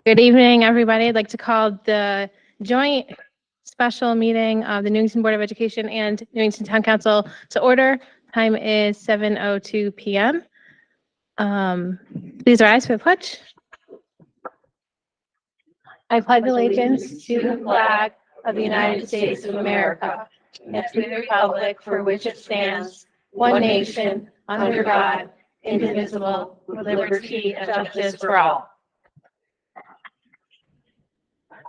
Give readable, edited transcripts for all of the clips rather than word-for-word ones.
Good evening, everybody. I'd like to call the joint special meeting of the Newington Board of Education and Newington Town Council to order. Time is 7:02 p.m. Please rise for the pledge. I pledge allegiance to the flag of the United States of America and to the republic for which it stands, one nation, under God, indivisible, with liberty and justice for all.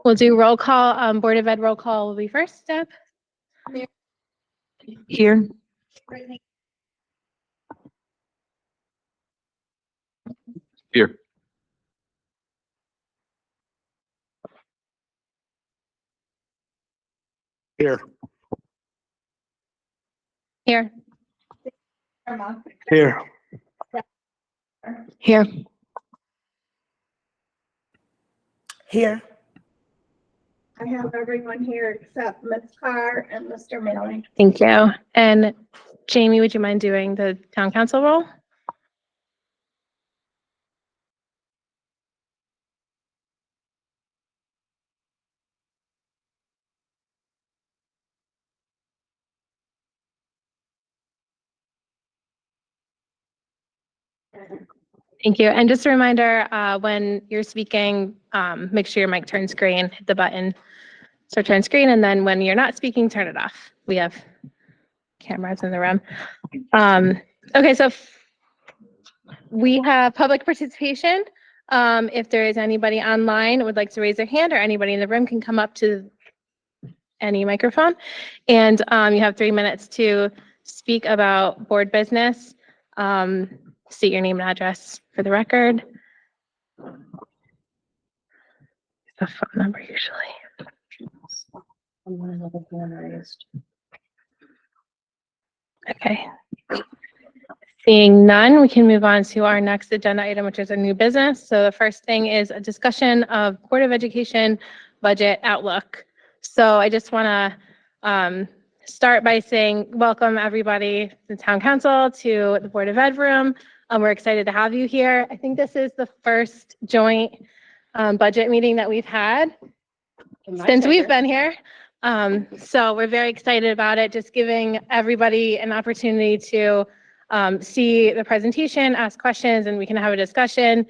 We'll do roll call. Board of Ed roll call will be first. Deb? Here. Here. Here. Here. Here. Here. Here. I have everyone here except Ms. Carr and Mr. Maley. Thank you. And Jamie, would you mind doing the town council roll? Thank you. And just a reminder, when you're speaking, make sure your mic turns green, hit the button, so turn screen, and then when you're not speaking, turn it off. We have cameras in the room. Okay, so we have public participation. If there is anybody online who would like to raise their hand, or anybody in the room can come up to any microphone. And you have 3 minutes to speak about board business. State your name and address for the record. The phone number usually. Okay. Seeing none, we can move on to our next agenda item, which is a new business. So the first thing is a discussion of Board of Education budget outlook. So I just want to start by saying welcome everybody to the Town Council, to the Board of Ed room. We're excited to have you here. I think this is the first joint budget meeting that we've had since we've been here. So we're very excited about it, just giving everybody an opportunity to see the presentation, ask questions, and we can have a discussion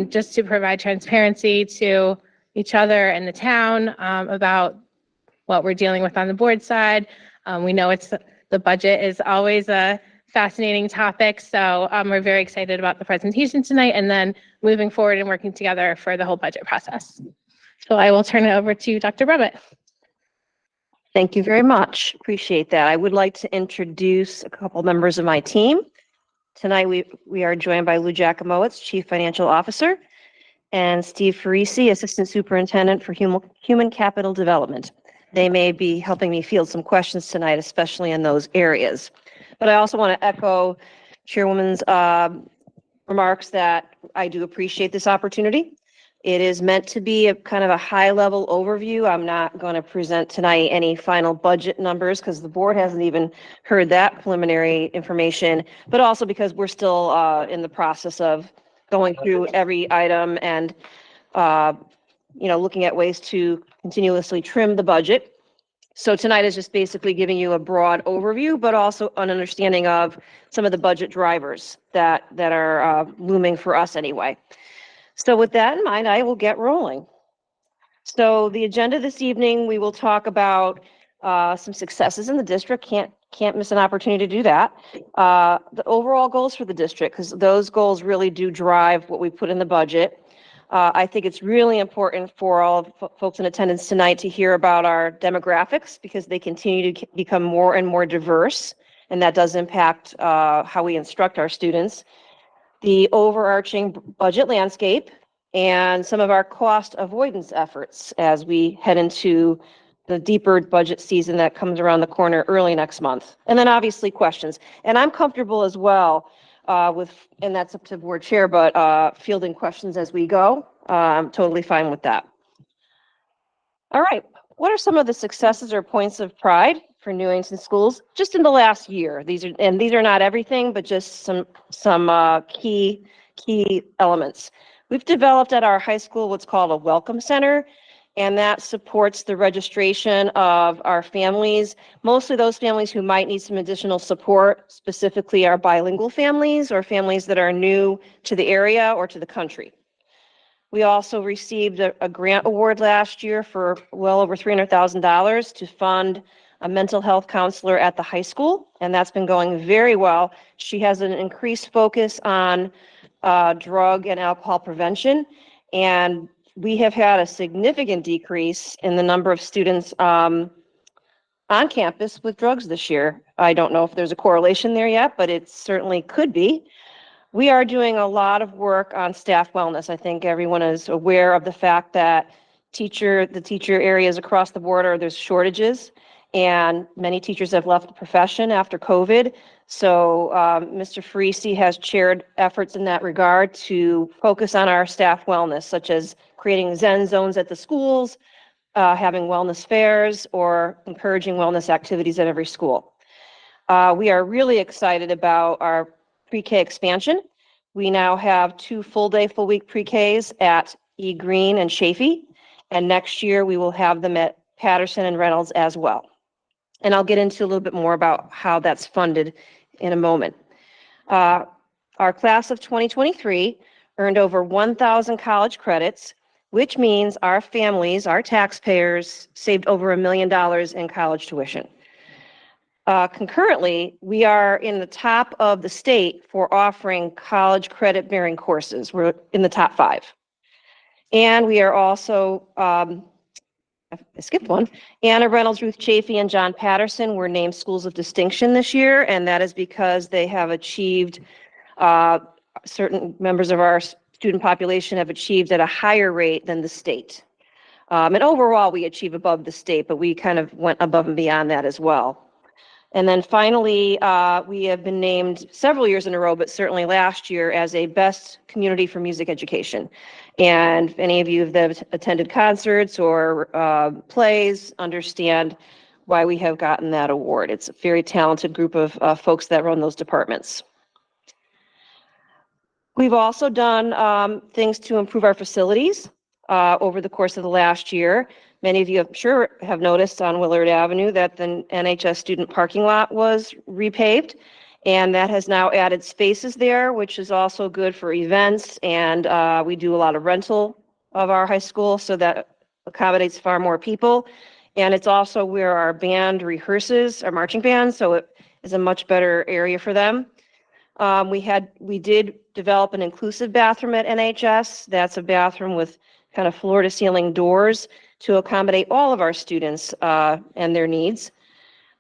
just to provide transparency to each other and the town about what we're dealing with on the board side. We know the budget is always a fascinating topic, so we're very excited about the presentation tonight and then moving forward and working together for the whole budget process. So I will turn it over to Dr. Brummett. Thank you very much. Appreciate that. I would like to introduce a couple members of my team. Tonight we are joined by Lou Giacomowitz, Chief Financial Officer, and Steve Farisi, Assistant Superintendent for Human Capital Development. They may be helping me field some questions tonight, especially in those areas. But I also want to echo Chairwoman's remarks that I do appreciate this opportunity. It is meant to be a kind of a high-level overview. I'm not going to present tonight any final budget numbers because the board hasn't even heard that preliminary information, but also because we're still in the process of going through every item and looking at ways to continuously trim the budget. So tonight is just basically giving you a broad overview, but also an understanding of some of the budget drivers that are looming for us anyway. So with that in mind, I will get rolling. So the agenda this evening, we will talk about some successes in the district. Can't miss an opportunity to do that. The overall goals for the district, because those goals really do drive what we put in the budget. I think it's really important for all of folks in attendance tonight to hear about our demographics because they continue to become more and more diverse, and that does impact how we instruct our students. The overarching budget landscape and some of our cost avoidance efforts as we head into the deeper budget season that comes around the corner early next month. And then obviously questions. And I'm comfortable as well and that's up to board chair, but fielding questions as we go. I'm totally fine with that. All right, what are some of the successes or points of pride for Newington schools just in the last year? These are not everything, but just some key elements. We've developed at our high school what's called a welcome center, and that supports the registration of our families, mostly those families who might need some additional support, specifically our bilingual families or families that are new to the area or to the country. We also received a grant award last year for well over $300,000 to fund a mental health counselor at the high school, and that's been going very well. She has an increased focus on drug and alcohol prevention, and we have had a significant decrease in the number of students on campus with drugs this year. I don't know if there's a correlation there yet, but it certainly could be. We are doing a lot of work on staff wellness. I think everyone is aware of the fact that the teacher areas across the border, there's shortages, and many teachers have left the profession after COVID. So Mr. Farisi has chaired efforts in that regard to focus on our staff wellness, such as creating Zen zones at the schools, having wellness fairs, or encouraging wellness activities at every school. We are really excited about our pre-K expansion. We now have 2 full-day, full-week pre-Ks at E. Green and Chafee, and next year we will have them at Patterson and Reynolds as well. And I'll get into a little bit more about how that's funded in a moment. Our class of 2023 earned over 1,000 college credits, which means our families, our taxpayers, saved over $1 million in college tuition. Concurrently, we are in the top of the state for offering college credit-bearing courses. We're in the top 5. And we are also, I skipped one, Anna Reynolds, Ruth Chafee, and John Patterson were named Schools of Distinction this year, and that is because they have achieved, certain members of our student population have achieved at a higher rate than the state. And overall, we achieve above the state, but we kind of went above and beyond that as well. And then finally, we have been named several years in a row, but certainly last year, as a best community for music education. And if any of you have attended concerts or plays understand why we have gotten that award. It's a very talented group of folks that run those departments. We've also done things to improve our facilities over the course of the last year. Many of you, I'm sure, have noticed on Willard Avenue that the NHS student parking lot was repaved, and that has now added spaces there, which is also good for events, and we do a lot of rental of our high school, so that accommodates far more people. And it's also where our band rehearses, our marching band, so it is a much better area for them. We did develop an inclusive bathroom at NHS. That's a bathroom with kind of floor to ceiling doors to accommodate all of our students and their needs.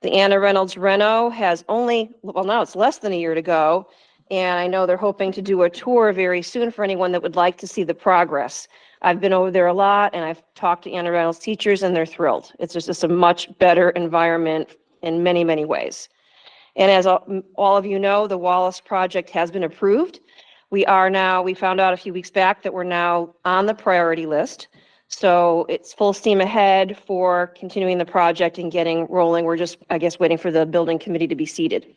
The Anna Reynolds Reno has now it's less than a year to go, and I know they're hoping to do a tour very soon for anyone that would like to see the progress. I've been over there a lot, and I've talked to Anna Reynolds teachers, and they're thrilled. It's just a much better environment in many, many ways. And as all of you know, the Wallace project has been approved. We found out a few weeks back that we're now on the priority list. So it's full steam ahead for continuing the project and getting rolling. We're just, I guess, waiting for the building committee to be seated.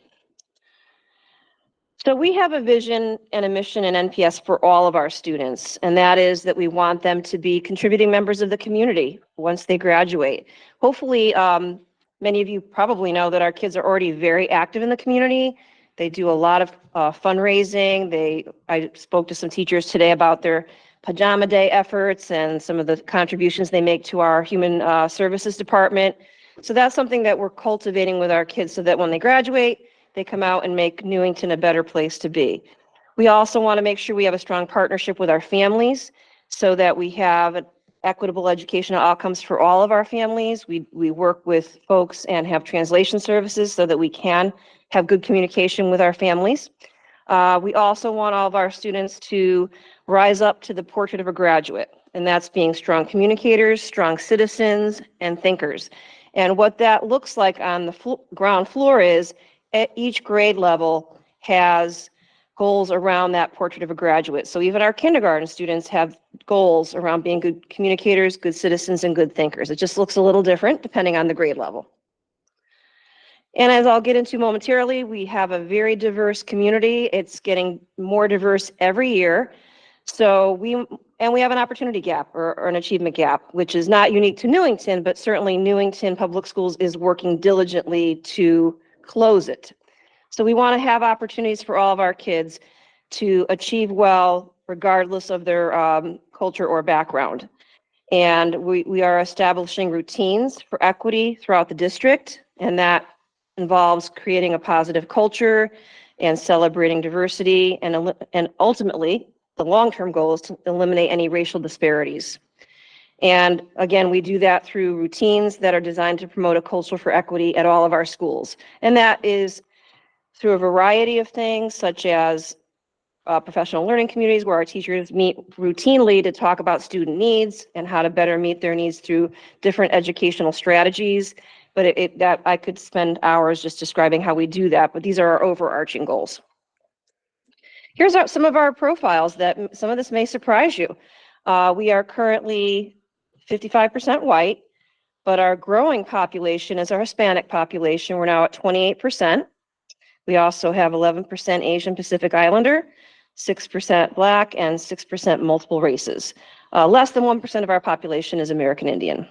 So we have a vision and a mission in NPS for all of our students, and that is that we want them to be contributing members of the community once they graduate. Hopefully, many of you probably know that our kids are already very active in the community. They do a lot of fundraising. I spoke to some teachers today about their pajama day efforts and some of the contributions they make to our human services department. So that's something that we're cultivating with our kids so that when they graduate, they come out and make Newington a better place to be. We also want to make sure we have a strong partnership with our families so that we have equitable educational outcomes for all of our families. We work with folks and have translation services so that we can have good communication with our families. We also want all of our students to rise up to the portrait of a graduate, and that's being strong communicators, strong citizens, and thinkers. And what that looks like on the ground floor is at each grade level has goals around that portrait of a graduate. So even our kindergarten students have goals around being good communicators, good citizens, and good thinkers. It just looks a little different depending on the grade level. And as I'll get into momentarily, we have a very diverse community. It's getting more diverse every year. So we have an opportunity gap or an achievement gap, which is not unique to Newington, but certainly Newington Public Schools is working diligently to close it. So we want to have opportunities for all of our kids to achieve well, regardless of their culture or background. And we are establishing routines for equity throughout the district, and that involves creating a positive culture and celebrating diversity, and ultimately, the long-term goal is to eliminate any racial disparities. And again, we do that through routines that are designed to promote a culture for equity at all of our schools. And that is through a variety of things, such as professional learning communities where our teachers meet routinely to talk about student needs and how to better meet their needs through different educational strategies. But that I could spend hours just describing how we do that, but these are our overarching goals. Here's some of our profiles that some of this may surprise you. We are currently 55% white, but our growing population is our Hispanic population. We're now at 28%. We also have 11% Asian Pacific Islander, 6% Black, and 6% multiple races. Less than 1% of our population is American Indian.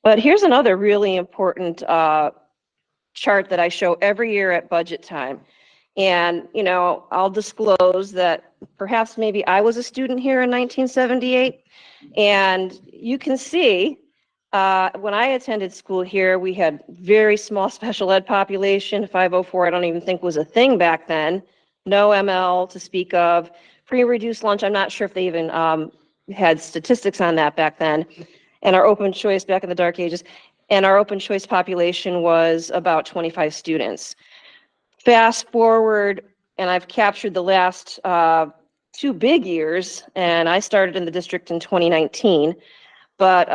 But here's another really important chart that I show every year at budget time. And, you know, I'll disclose that perhaps maybe I was a student here in 1978. And you can see when I attended school here, we had very small special ed population. 504, I don't even think was a thing back then. No ML to speak of. Free and reduced lunch, I'm not sure if they even had statistics on that back then. And our open choice back in the dark ages. And our open choice population was about 25 students. Fast forward, and I've captured the last 2 big years, and I started in the district in 2019. But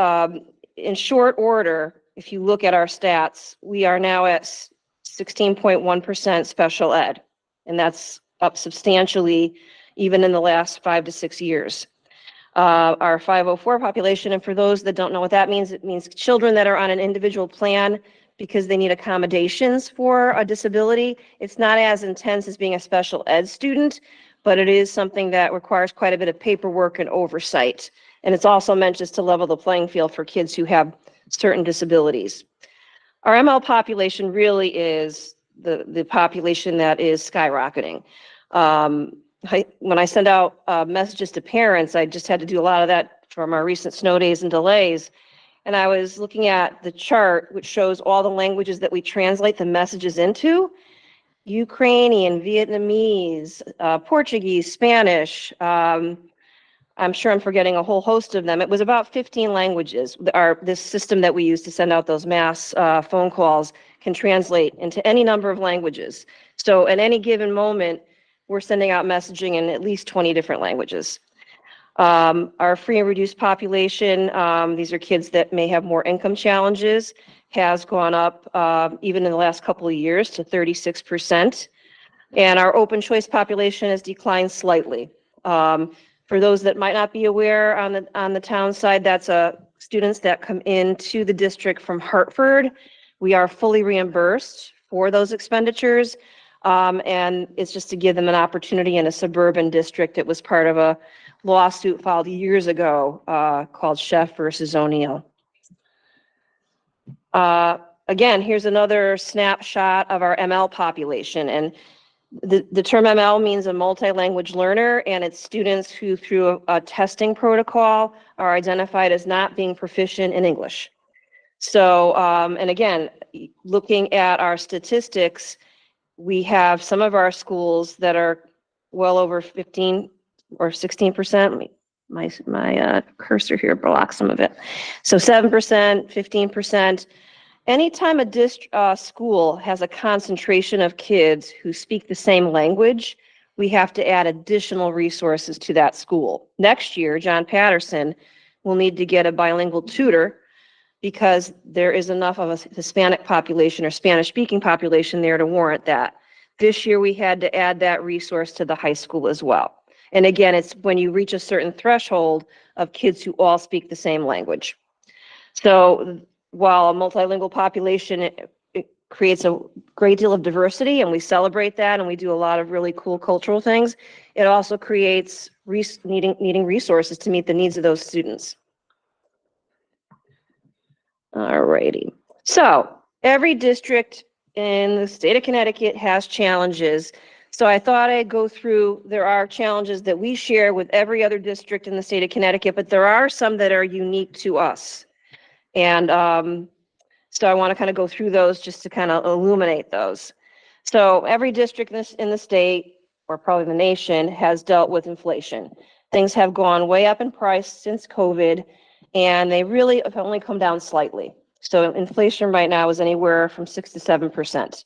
in short order, if you look at our stats, we are now at 16.1% special ed, and that's up substantially even in the last 5 to 6 years. Our 504 population, and for those that don't know what that means, it means children that are on an individual plan because they need accommodations for a disability. It's not as intense as being a special ed student, but it is something that requires quite a bit of paperwork and oversight. And it's also meant just to level the playing field for kids who have certain disabilities. Our ML population really is the population that is skyrocketing. When I send out messages to parents, I just had to do a lot of that from our recent snow days and delays. And I was looking at the chart, which shows all the languages that we translate the messages into: Ukrainian, Vietnamese, Portuguese, Spanish. I'm sure I'm forgetting a whole host of them. It was about 15 languages. This system that we use to send out those mass phone calls can translate into any number of languages. So at any given moment, we're sending out messaging in at least 20 different languages. Our free and reduced population, these are kids that may have more income challenges, has gone up even in the last couple of years to 36%. And our open choice population has declined slightly. For those that might not be aware, on the town side, that's students that come into the district from Hartford. We are fully reimbursed for those expenditures. And it's just to give them an opportunity in a suburban district. It was part of a lawsuit filed years ago called Chef versus O'Neill. Again, here's another snapshot of our ML population. And the term ML means a multi-language learner, and it's students who, through a testing protocol, are identified as not being proficient in English. So, and again, looking at our statistics, we have some of our schools that are well over 15 or 16%. My cursor here blocks some of it. So 7%, 15%. Anytime a school has a concentration of kids who speak the same language, we have to add additional resources to that school. Next year, John Patterson will need to get a bilingual tutor because there is enough of a Hispanic population or Spanish-speaking population there to warrant that. This year, we had to add that resource to the high school as well. And again, it's when you reach a certain threshold of kids who all speak the same language. So while a multilingual population, it creates a great deal of diversity, and we celebrate that, and we do a lot of really cool cultural things. It also creates needing resources to meet the needs of those students. All righty. So every district in the state of Connecticut has challenges. So I thought I'd go through, there are challenges that we share with every other district in the state of Connecticut, but there are some that are unique to us. And so I want to kind of go through those just to kind of illuminate those. So every district in the state, or probably the nation, has dealt with inflation. Things have gone way up in price since COVID, and they really have only come down slightly. So inflation right now is anywhere from 6 to 7%.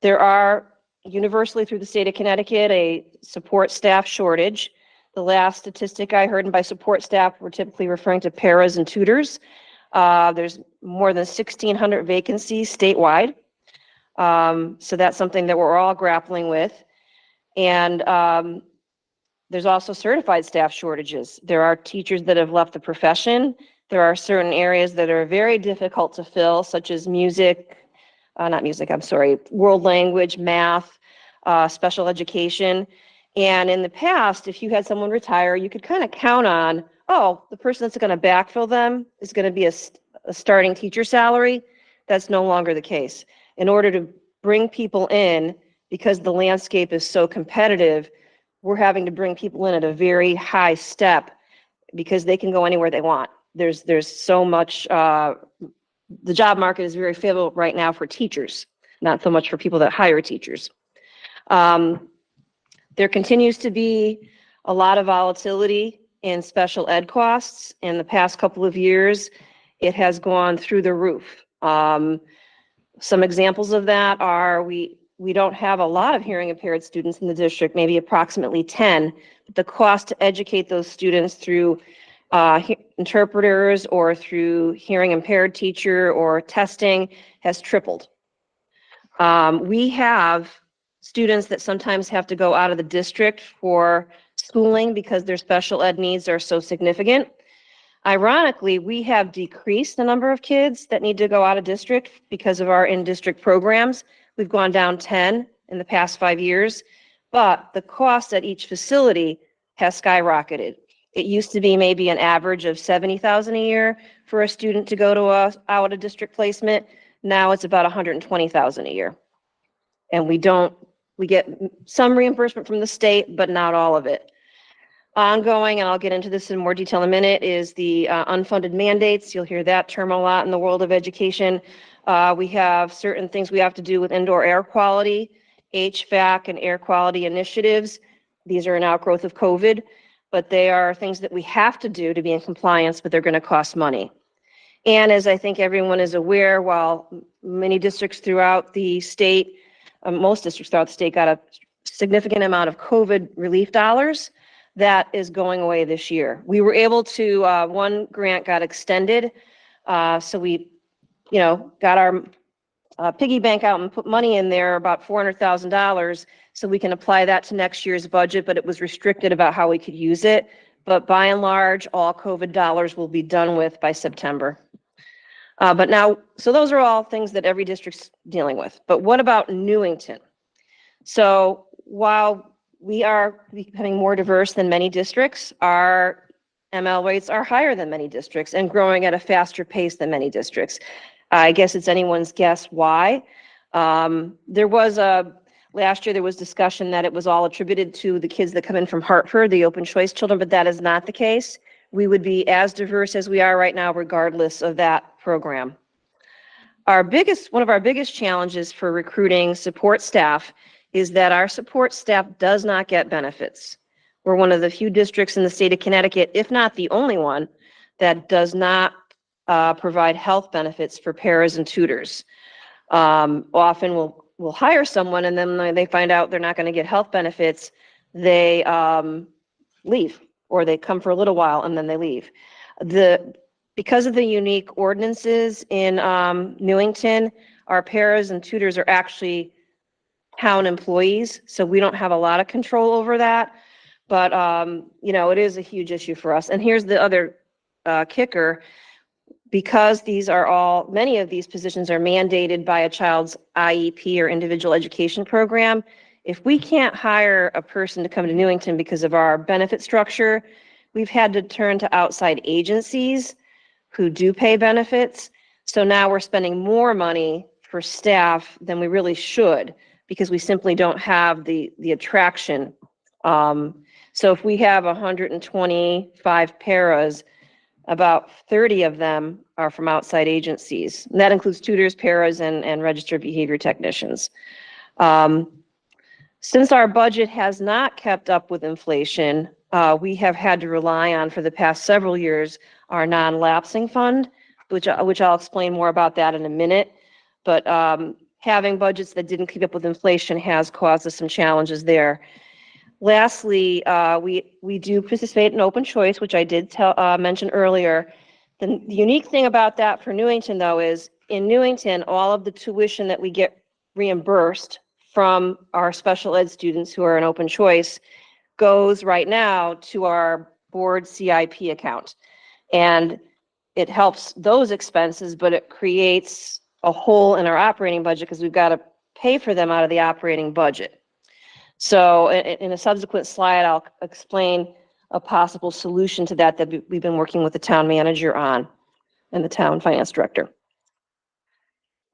There are universally through the state of Connecticut a support staff shortage. The last statistic I heard, and by support staff, we're typically referring to paras and tutors. There's more than 1,600 vacancies statewide. So that's something that we're all grappling with. And there's also certified staff shortages. There are teachers that have left the profession. There are certain areas that are very difficult to fill, such as world language, math, special education. And in the past, if you had someone retire, you could kind of count on, oh, the person that's going to backfill them is going to be a starting teacher salary. That's no longer the case. In order to bring people in, because the landscape is so competitive, we're having to bring people in at a very high step because they can go anywhere they want. There's so much, the job market is very favorable right now for teachers, not so much for people that hire teachers. There continues to be a lot of volatility in special ed costs. In the past couple of years, it has gone through the roof. Some examples of that are we don't have a lot of hearing impaired students in the district, maybe approximately 10. But the cost to educate those students through interpreters or through hearing impaired teacher or testing has tripled. We have students that sometimes have to go out of the district for schooling because their special ed needs are so significant. Ironically, we have decreased the number of kids that need to go out of district because of our in-district programs. We've gone down 10 in the past 5 years, but the cost at each facility has skyrocketed. It used to be maybe an average of $70,000 a year for a student to go to a out of district placement. Now it's about $120,000 a year. And we get some reimbursement from the state, but not all of it. Ongoing, and I'll get into this in more detail in a minute, is the unfunded mandates. You'll hear that term a lot in the world of education. We have certain things we have to do with indoor air quality, HVAC, and air quality initiatives. These are an outgrowth of COVID, but they are things that we have to do to be in compliance, but they're going to cost money. And as I think everyone is aware, while many districts throughout the state, most districts throughout the state got a significant amount of COVID relief dollars, that is going away this year. We were able to, one grant got extended, so we, got our piggy bank out and put money in there, about $400,000, so we can apply that to next year's budget, but it was restricted about how we could use it. But by and large, all COVID dollars will be done with by September. But now, so those are all things that every district's dealing with. But what about Newington? So while we are becoming more diverse than many districts, our ML rates are higher than many districts and growing at a faster pace than many districts. I guess it's anyone's guess why. Last year there was discussion that it was all attributed to the kids that come in from Hartford, the open choice children, but that is not the case. We would be as diverse as we are right now, regardless of that program. One of our biggest challenges for recruiting support staff is that our support staff does not get benefits. We're one of the few districts in the state of Connecticut, if not the only one, that does not provide health benefits for paras and tutors. Often we'll hire someone and then they find out they're not going to get health benefits. They leave, or they come for a little while and then they leave. Because of the unique ordinances in Newington, our paras and tutors are actually town employees, so we don't have a lot of control over that. But it is a huge issue for us. And here's the other kicker. because many of these positions are mandated by a child's IEP or individual education program, if we can't hire a person to come to Newington because of our benefit structure, we've had to turn to outside agencies who do pay benefits. So now we're spending more money for staff than we really should because we simply don't have the attraction. So if we have 125 paras, about 30 of them are from outside agencies. And that includes tutors, paras, and registered behavior technicians. Since our budget has not kept up with inflation, we have had to rely on, for the past several years, our non-lapsing fund, which I'll explain more about that in a minute. But having budgets that didn't keep up with inflation has caused us some challenges there. Lastly, we do participate in open choice, which I did mention earlier. The unique thing about that for Newington, though, is in Newington, all of the tuition that we get reimbursed from our special ed students who are in open choice goes right now to our board CIP account. And it helps those expenses, but it creates a hole in our operating budget because we've got to pay for them out of the operating budget. So in a subsequent slide, I'll explain a possible solution to that we've been working with the town manager on and the town finance director.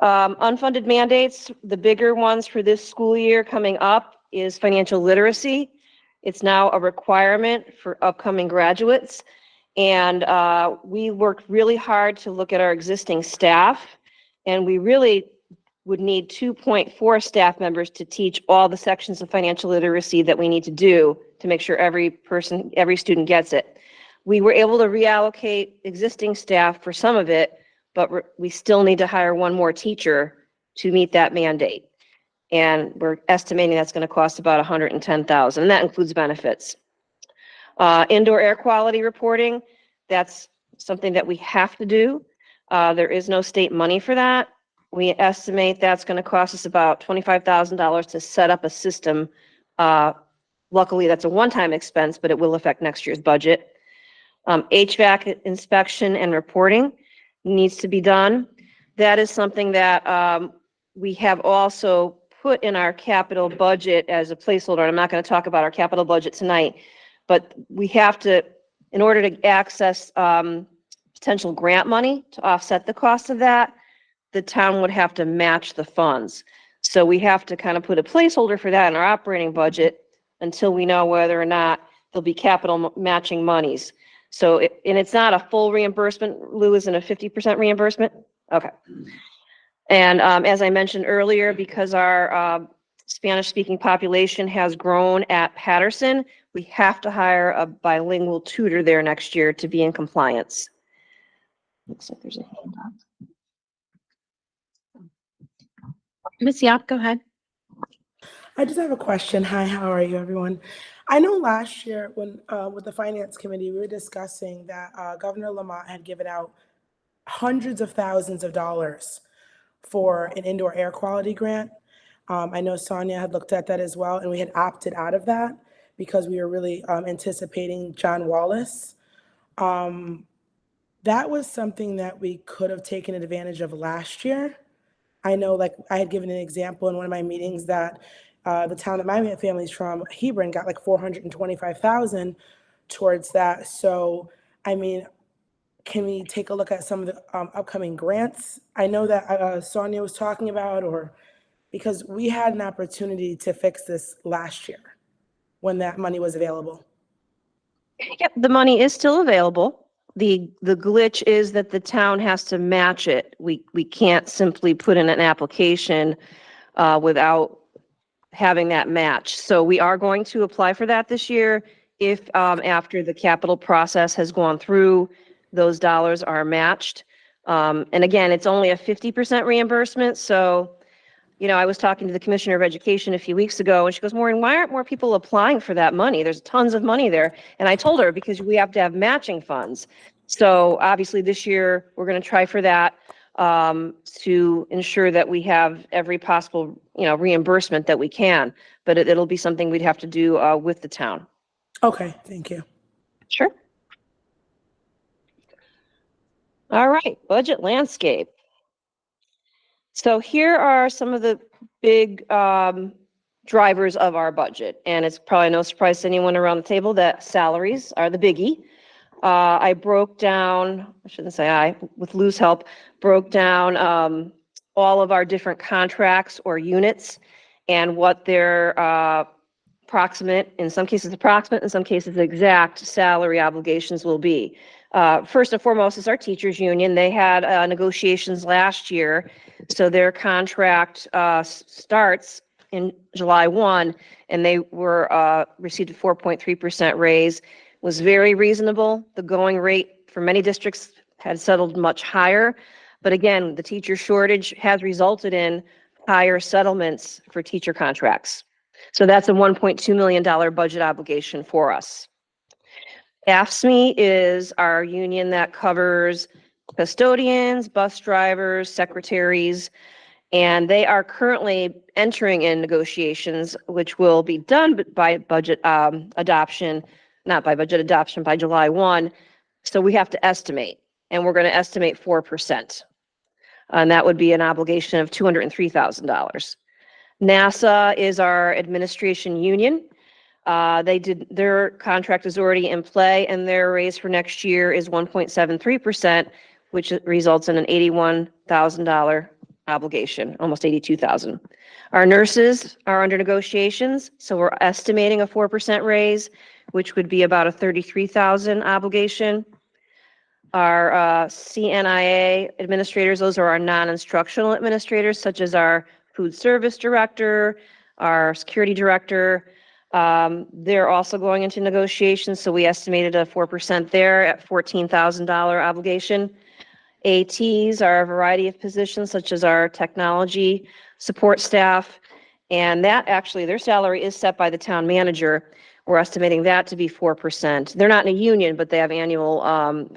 Unfunded mandates, the bigger ones for this school year coming up is financial literacy. It's now a requirement for upcoming graduates. And we worked really hard to look at our existing staff, and we really would need 2.4 staff members to teach all the sections of financial literacy that we need to do to make sure every student gets it. We were able to reallocate existing staff for some of it, but we still need to hire one more teacher to meet that mandate. And we're estimating that's going to cost about $110,000, and that includes benefits. Indoor air quality reporting, that's something that we have to do. There is no state money for that. We estimate that's going to cost us about $25,000 to set up a system. Luckily, that's a one-time expense, but it will affect next year's budget. HVAC inspection and reporting needs to be done. That is something that we have also put in our capital budget as a placeholder. I'm not going to talk about our capital budget tonight, but we have to, in order to access potential grant money to offset the cost of that, the town would have to match the funds. So we have to kind of put a placeholder for that in our operating budget until we know whether or not there'll be capital matching monies. So, and it's not a full reimbursement. Lou, isn't a 50% reimbursement? Okay. And as I mentioned earlier, because our Spanish-speaking population has grown at Patterson, we have to hire a bilingual tutor there next year to be in compliance. Looks like there's a hand up. Ms. Yap, go ahead. I just have a question. Hi, how are you, everyone? I know last year when with the finance committee, we were discussing that Governor Lamont had given out hundreds of thousands of dollars for an indoor air quality grant. I know Sonia had looked at that as well, and we had opted out of that because we were really anticipating John Wallace. That was something that we could have taken advantage of last year. I know, like, I had given an example in one of my meetings that the town that my family's from, Hebron, got like $425,000 towards that. So, I mean, can we take a look at some of the upcoming grants? I know that Sonia was talking about, or because we had an opportunity to fix this last year when that money was available. Yep, the money is still available. The glitch is that the town has to match it. We can't simply put in an application without having that match. So we are going to apply for that this year if after the capital process has gone through, those dollars are matched. And again, it's only a 50% reimbursement. So, you know, I was talking to the Commissioner of Education a few weeks ago, and she goes, Maureen, why aren't more people applying for that money? There's tons of money there. And I told her, because we have to have matching funds. So obviously this year, we're going to try for that to ensure that we have every possible, you know, reimbursement that we can. But it'll be something we'd have to do with the town. Okay, thank you. Sure. All right, budget landscape. So here are some of the big drivers of our budget, and it's probably no surprise to anyone around the table that salaries are the biggie. I broke down, I shouldn't say I, with Lou's help, broke down all of our different contracts or units and what their approximate, in some cases approximate, in some cases exact salary obligations will be. First and foremost is our teachers union. They had negotiations last year, so their contract starts in July 1, and they were received a 4.3% raise. Was very reasonable. The going rate for many districts had settled much higher, but again, the teacher shortage has resulted in higher settlements for teacher contracts. So that's a $1.2 million budget obligation for us. AFSCME is our union that covers custodians, bus drivers, secretaries, and they are currently entering in negotiations, which will be done by budget adoption, not by budget adoption, by July 1. So we have to estimate, and we're going to estimate 4%. And that would be an obligation of $203,000. NASA is our administration union. Their contract is already in play, and their raise for next year is 1.73%, which results in an $81,000 obligation, almost $82,000. Our nurses are under negotiations, so we're estimating a 4% raise, which would be about a $33,000 obligation. Our CNIA administrators, those are our non-instructional administrators, such as our food service director, our security director. They're also going into negotiations, so we estimated a 4% there at $14,000 obligation. ATs are a variety of positions, such as our technology support staff, and that actually, their salary is set by the town manager. We're estimating that to be 4%. They're not in a union, but they have annual,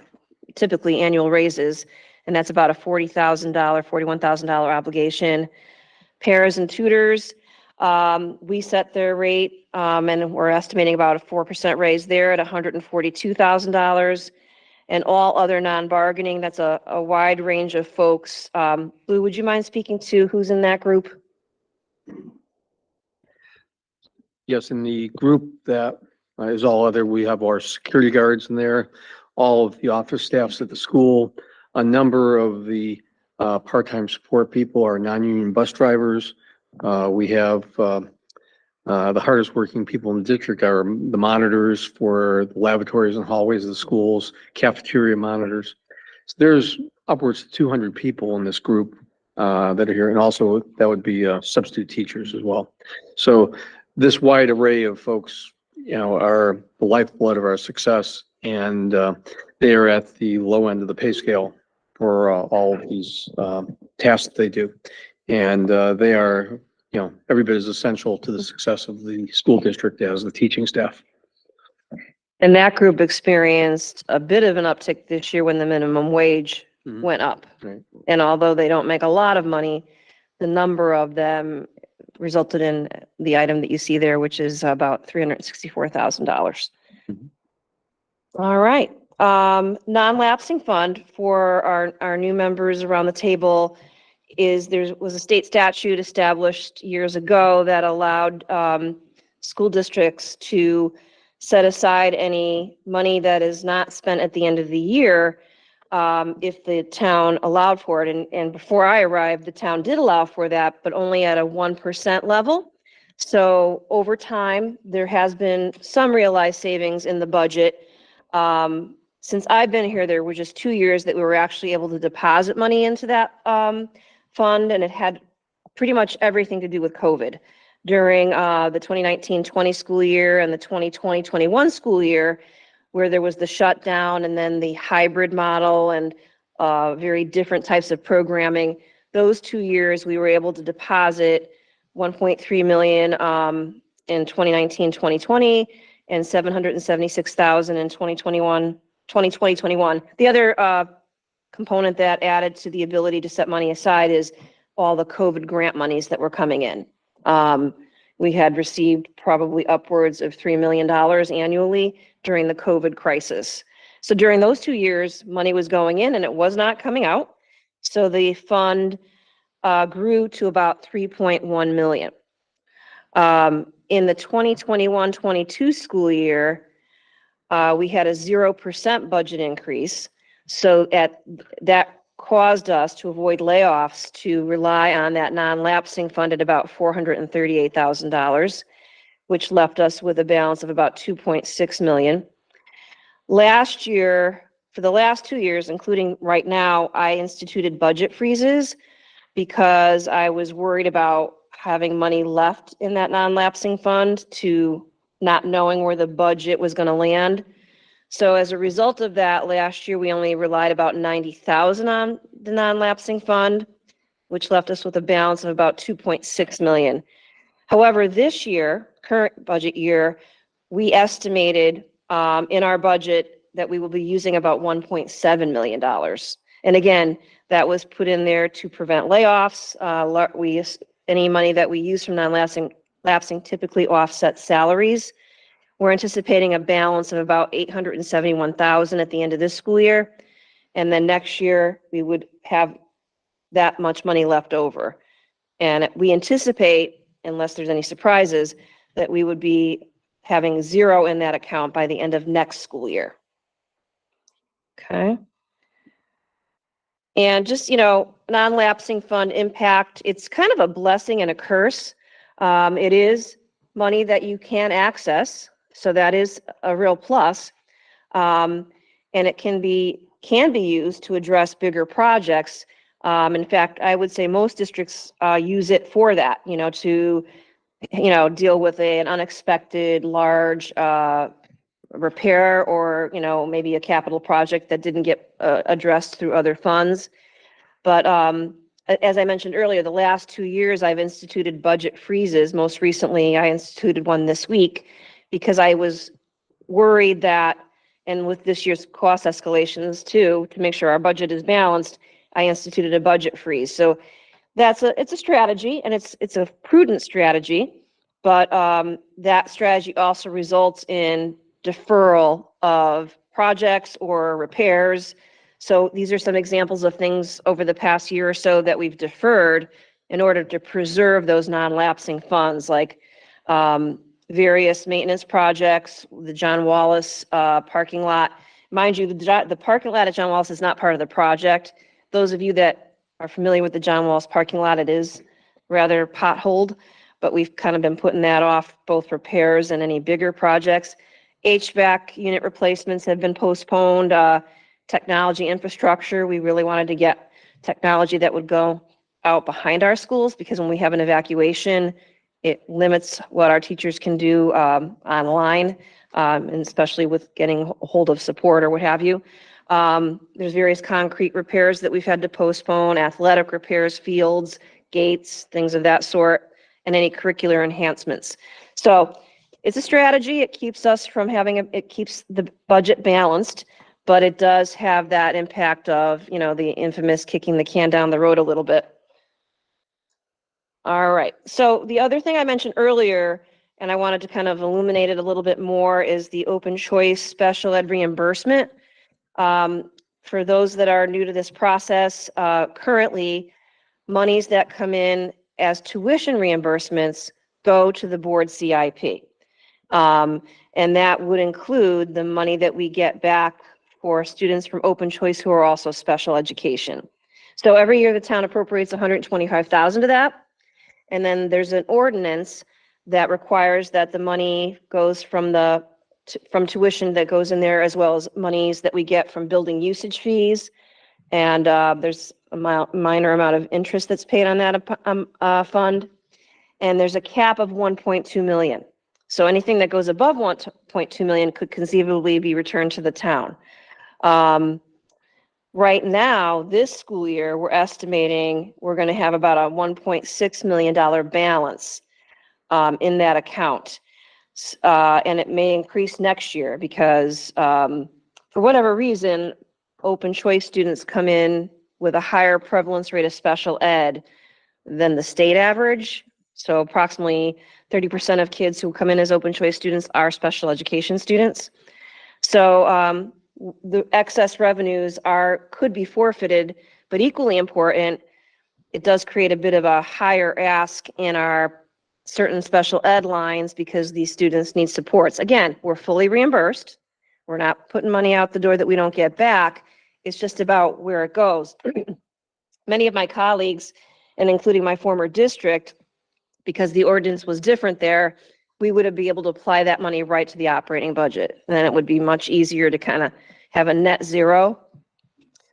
typically annual raises, and that's about a $40,000, $41,000 obligation. Paras and tutors, we set their rate, and we're estimating about a 4% raise there at $142,000. And all other non-bargaining, that's a wide range of folks. Lou, would you mind speaking to who's in that group? Yes, in the group that is all other, we have our security guards in there, all of the office staffs at the school, a number of the part-time support people are non-union bus drivers. We have the hardest working people in the district are the monitors for the lavatories and hallways of the schools, cafeteria monitors. So there's upwards of 200 people in this group that are here, and also that would be substitute teachers as well. So this wide array of folks, you know, are the lifeblood of our success, and they are at the low end of the pay scale for all of these tasks that they do, and they are, you know, every bit as essential to the success of the school district as the teaching staff. And that group experienced a bit of an uptick this year when the minimum wage went up. Right. And although they don't make a lot of money, the number of them resulted in the item that you see there, which is about $364,000. All right. Non-lapsing fund for our new members around the table is there was a state statute established years ago that allowed school districts to set aside any money that is not spent at the end of the year if the town allowed for it. And before I arrived, the town did allow for that, but only at a 1% level. So over time, there has been some realized savings in the budget. Since I've been here, there were just 2 years that we were actually able to deposit money into that fund, and it had pretty much everything to do with COVID. During the 2019-20 school year and the 2020-21 school year, where there was the shutdown and then the hybrid model and very different types of programming, those 2 years we were able to deposit $1.3 million in 2019-2020 and $776,000 in 2020-21. The other component that added to the ability to set money aside is all the COVID grant monies that were coming in. We had received probably upwards of $3 million annually during the COVID crisis. So during those 2 years, money was going in and it was not coming out. So the fund grew to about 3.1 million. In the 2021-22 school year, we had a 0% budget increase. So that caused us to avoid layoffs to rely on that non-lapsing fund at about $438,000, which left us with a balance of about 2.6 million. Last year, for the last 2 years, including right now, I instituted budget freezes because I was worried about having money left in that non-lapsing fund to not knowing where the budget was going to land. So as a result of that, last year we only relied about 90,000 on the non-lapsing fund, which left us with a balance of about 2.6 million. However, this year, current budget year, we estimated in our budget that we will be using about $1.7 million. And again, that was put in there to prevent layoffs. Any money that we use from non-lapsing typically offsets salaries. We're anticipating a balance of about 871,000 at the end of this school year. And then next year, we would have that much money left over. And we anticipate, unless there's any surprises, that we would be having zero in that account by the end of next school year. Okay. And just, non-lapsing fund impact, it's kind of a blessing and a curse. It is money that you can access, so that is a real plus. And it can be used to address bigger projects. In fact, I would say most districts use it for that, to, deal with an unexpected large repair or, maybe a capital project that didn't get addressed through other funds. But as I mentioned earlier, the last 2 years I've instituted budget freezes. Most recently, I instituted one this week because I was worried that, and with this year's cost escalations too, to make sure our budget is balanced, I instituted a budget freeze. So it's a strategy, and it's a prudent strategy, but that strategy also results in deferral of projects or repairs. So these are some examples of things over the past year or so that we've deferred in order to preserve those non-lapsing funds, like various maintenance projects, the John Wallace parking lot. Mind you, the parking lot at John Wallace is not part of the project. Those of you that are familiar with the John Wallace parking lot, it is rather potholed, but we've kind of been putting that off, both repairs and any bigger projects. HVAC unit replacements have been postponed. Technology infrastructure, we really wanted to get technology that would go out behind our schools, because when we have an evacuation, it limits what our teachers can do online, and especially with getting a hold of support or what have you. There's various concrete repairs that we've had to postpone, athletic repairs, fields, gates, things of that sort, and any curricular enhancements. So it's a strategy. It keeps us from it keeps the budget balanced, but it does have that impact of, the infamous kicking the can down the road a little bit. All right. So the other thing I mentioned earlier, and I wanted to kind of illuminate it a little bit more, is the open choice special ed reimbursement. For those that are new to this process, currently, monies that come in as tuition reimbursements go to the board CIP. And that would include the money that we get back for students from open choice who are also special education. So every year the town appropriates $125,000 to that. And then there's an ordinance that requires that the money goes from tuition that goes in there, as well as monies that we get from building usage fees. And there's a minor amount of interest that's paid on that fund. And there's a cap of 1.2 million. So anything that goes above 1.2 million could conceivably be returned to the town. Right now, this school year, we're estimating we're going to have about a $1.6 million balance in that account. And it may increase next year because for whatever reason, open choice students come in with a higher prevalence rate of special ed than the state average. So approximately 30% of kids who come in as open choice students are special education students. So the excess revenues could be forfeited, but equally important, it does create a bit of a higher ask in our certain special ed lines because these students need supports. Again, we're fully reimbursed. We're not putting money out the door that we don't get back. It's just about where it goes. Many of my colleagues, and including my former district, because the ordinance was different there, we would be able to apply that money right to the operating budget. And then it would be much easier to kind of have a net zero.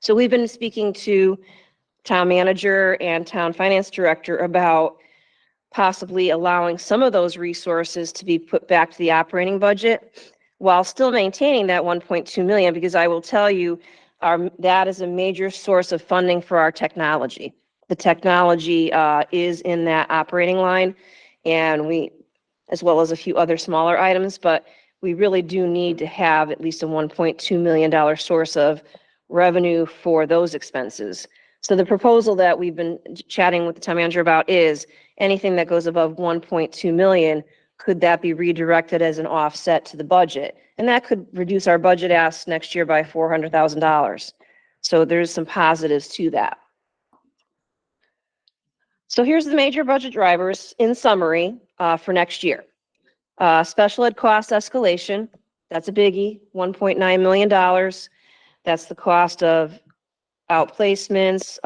So we've been speaking to town manager and town finance director about possibly allowing some of those resources to be put back to the operating budget while still maintaining that 1.2 million, because I will tell you, that is a major source of funding for our technology. The technology is in that operating line, and we, as well as a few other smaller items, but we really do need to have at least a $1.2 million source of revenue for those expenses. So the proposal that we've been chatting with the town manager about is anything that goes above 1.2 million, could that be redirected as an offset to the budget? And that could reduce our budget ask next year by $400,000. So there's some positives to that. So here's the major budget drivers in summary for next year. Special ed cost escalation, that's a biggie, $1.9 million. That's the cost of outplacements,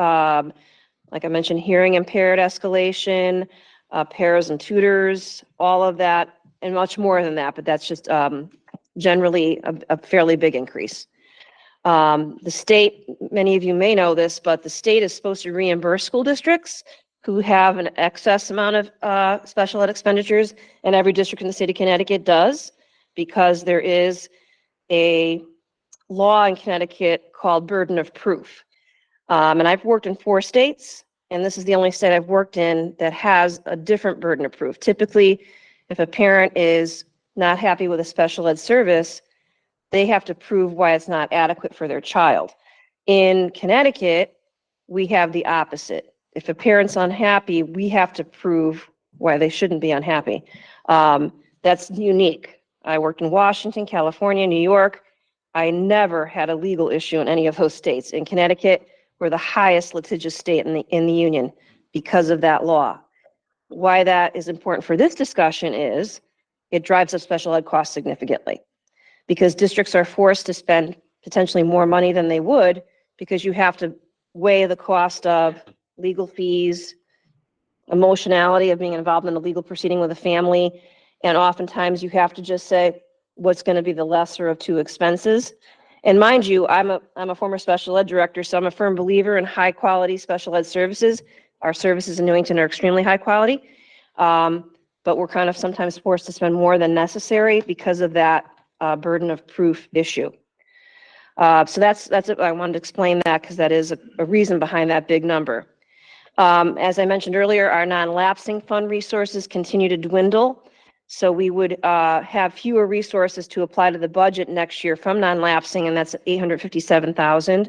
like I mentioned, hearing impaired escalation, pairs paras, all of that, and much more than that, but that's just generally a fairly big increase. The state, many of you may know this, but the state is supposed to reimburse school districts who have an excess amount of special ed expenditures, and every district in the state of Connecticut does, because there is a law in Connecticut called burden of proof. And I've worked in 4 states, and this is the only state I've worked in that has a different burden of proof. Typically, if a parent is not happy with a special ed service, they have to prove why it's not adequate for their child. In Connecticut, we have the opposite. If a parent's unhappy, we have to prove why they shouldn't be unhappy. That's unique. I worked in Washington, California, New York. I never had a legal issue in any of those states. In Connecticut, we're the highest litigious state in the union because of that law. Why that is important for this discussion is it drives up special ed costs significantly, because districts are forced to spend potentially more money than they would, because you have to weigh the cost of legal fees, emotionality of being involved in a legal proceeding with a family, and oftentimes you have to just say what's going to be the lesser of 2 expenses. And mind you, I'm a former special ed director, so I'm a firm believer in high quality special ed services. Our services in Newington are extremely high quality, but we're kind of sometimes forced to spend more than necessary because of that burden of proof issue. So that's it. I wanted to explain that because that is a reason behind that big number. As I mentioned earlier, our non-lapsing fund resources continue to dwindle. So we would have fewer resources to apply to the budget next year from non-lapsing, and that's $857,000.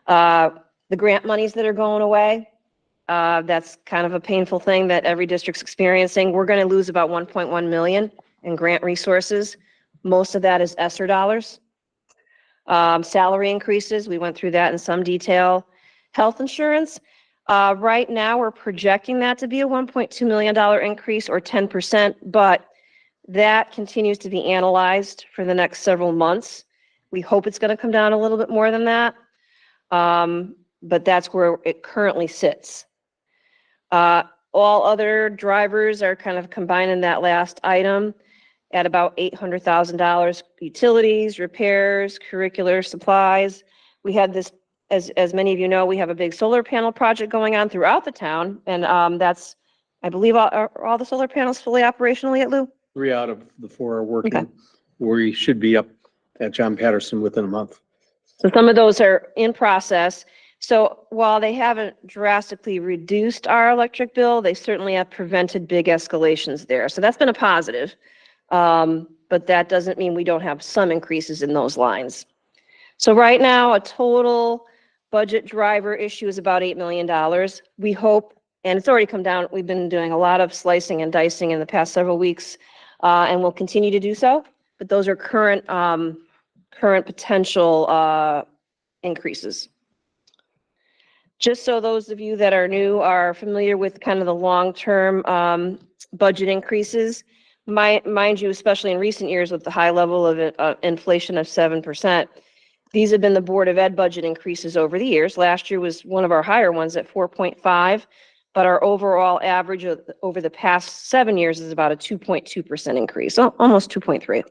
The grant monies that are going away, that's kind of a painful thing that every district's experiencing. We're going to lose about 1.1 million in grant resources. Most of that is ESSER dollars. Salary increases, we went through that in some detail. Health insurance, right now we're projecting that to be a $1.2 million increase, or 10%, but that continues to be analyzed for the next several months. We hope it's going to come down a little bit more than that, but that's where it currently sits. All other drivers are kind of combined in that last item at about $800,000, utilities, repairs, curricular supplies. We had this, as many of you know, we have a big solar panel project going on throughout the town, and that's, I believe, all the solar panels fully operational yet, Lou? 3 out of the 4 are working. Okay. We should be up at John Patterson within a month. So some of those are in process. So while they haven't drastically reduced our electric bill, they certainly have prevented big escalations there. So that's been a positive. But that doesn't mean we don't have some increases in those lines. So right now, a total budget driver issue is about $8 million. We hope, and it's already come down, we've been doing a lot of slicing and dicing in the past several weeks, and we'll continue to do so. But those are current current potential increases. Just so those of you that are new are familiar with kind of the long-term budget increases, mind you, especially in recent years with the high level of inflation of 7%, these have been the Board of Ed budget increases over the years. Last year was one of our higher ones at 4.5, but our overall average over the past 7 years is about a 2.2% increase, so almost 2.3.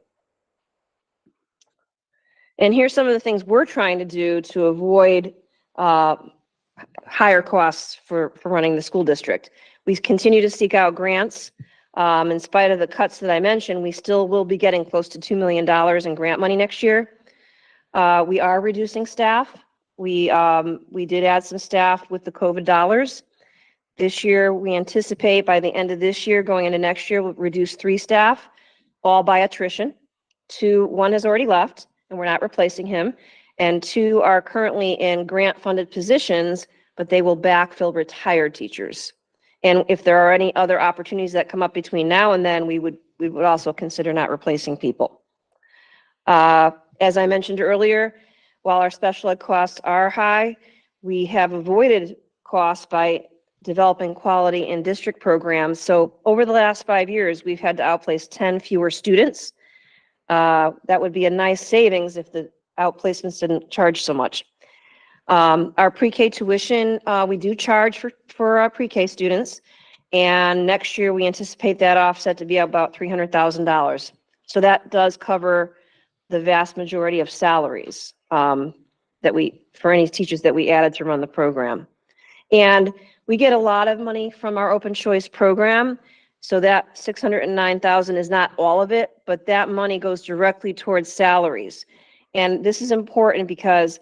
And here's some of the things we're trying to do to avoid higher costs for running the school district. We continue to seek out grants. In spite of the cuts that I mentioned, we still will be getting close to $2 million in grant money next year. We are reducing staff. We did add some staff with the COVID dollars. This year, we anticipate by the end of this year, going into next year, we'll reduce 3 staff, all by attrition. 1 has already left, and we're not replacing him. And 2 are currently in grant-funded positions, but they will backfill retired teachers. And if there are any other opportunities that come up between now and then, we would also consider not replacing people. As I mentioned earlier, while our special ed costs are high, we have avoided costs by developing quality in district programs. So over the last 5 years, we've had to outplace 10 fewer students. That would be a nice savings if the outplacements didn't charge so much. Our pre-K tuition, we do charge for our pre-K students. And next year, we anticipate that offset to be about $300,000. So that does cover the vast majority of salaries for any teachers that we added to run the program. And we get a lot of money from our open choice program. So that $609,000 is not all of it, but that money goes directly towards salaries. And this is important because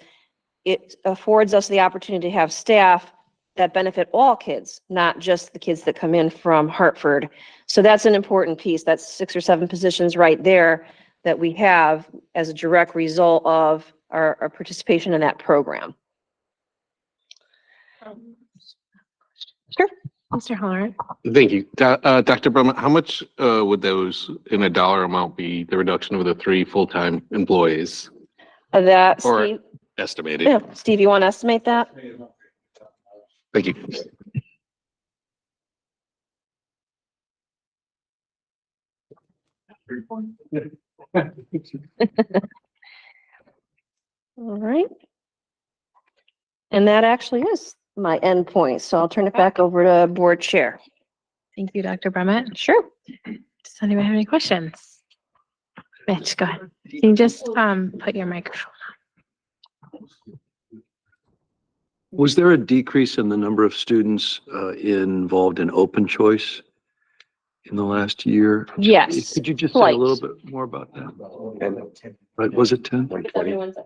it affords us the opportunity to have staff that benefit all kids, not just the kids that come in from Hartford. So that's an important piece. That's 6 or 7 positions right there that we have as a direct result of our participation in that program. Sure. Mr. Holler. Thank you. Dr. Brumman, how much would those in a dollar amount be the reduction of the 3 full-time employees? That, Or Steve, estimated? yeah, Steve, you want to estimate that? Thank you. All right. And that actually is my end point. So I'll turn it back over to board chair. Thank you, Dr. Brumman. Sure. Does anyone have any questions? Mitch, go ahead. Can you just put your microphone Was there a decrease in the number of students involved in open choice in the last year? Yes. Could you just say Slight. a little bit more about that? But was it 10? Was,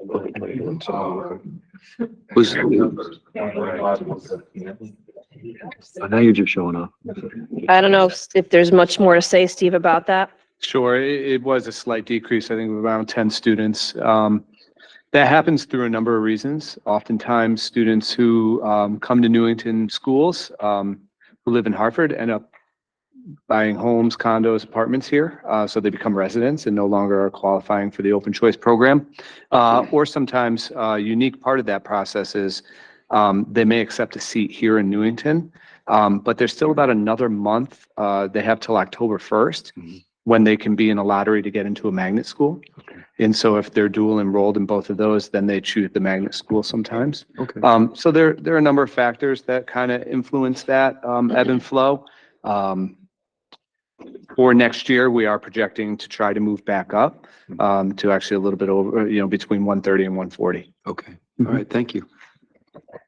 now you're just showing off. I don't know if there's much more to say, Steve, about that. Sure, it was a slight decrease, I think of around 10 students. That happens through a number of reasons. Oftentimes, students who come to Newington schools, who live in Hartford, end up buying homes, condos, apartments here. So they become residents and no longer are qualifying for the open choice program. Or sometimes a unique part of that process is they may accept a seat here in Newington, but there's still about another month. They have till October 1st when they can be in a lottery to get into a magnet school. And so if they're dual enrolled in both of those, then they choose the magnet school sometimes. Okay. So there are a number of factors that kind of influence that ebb and flow. For next year, we are projecting to try to move back up to actually a little bit over, between 130 and 140. Okay. All right. Thank you.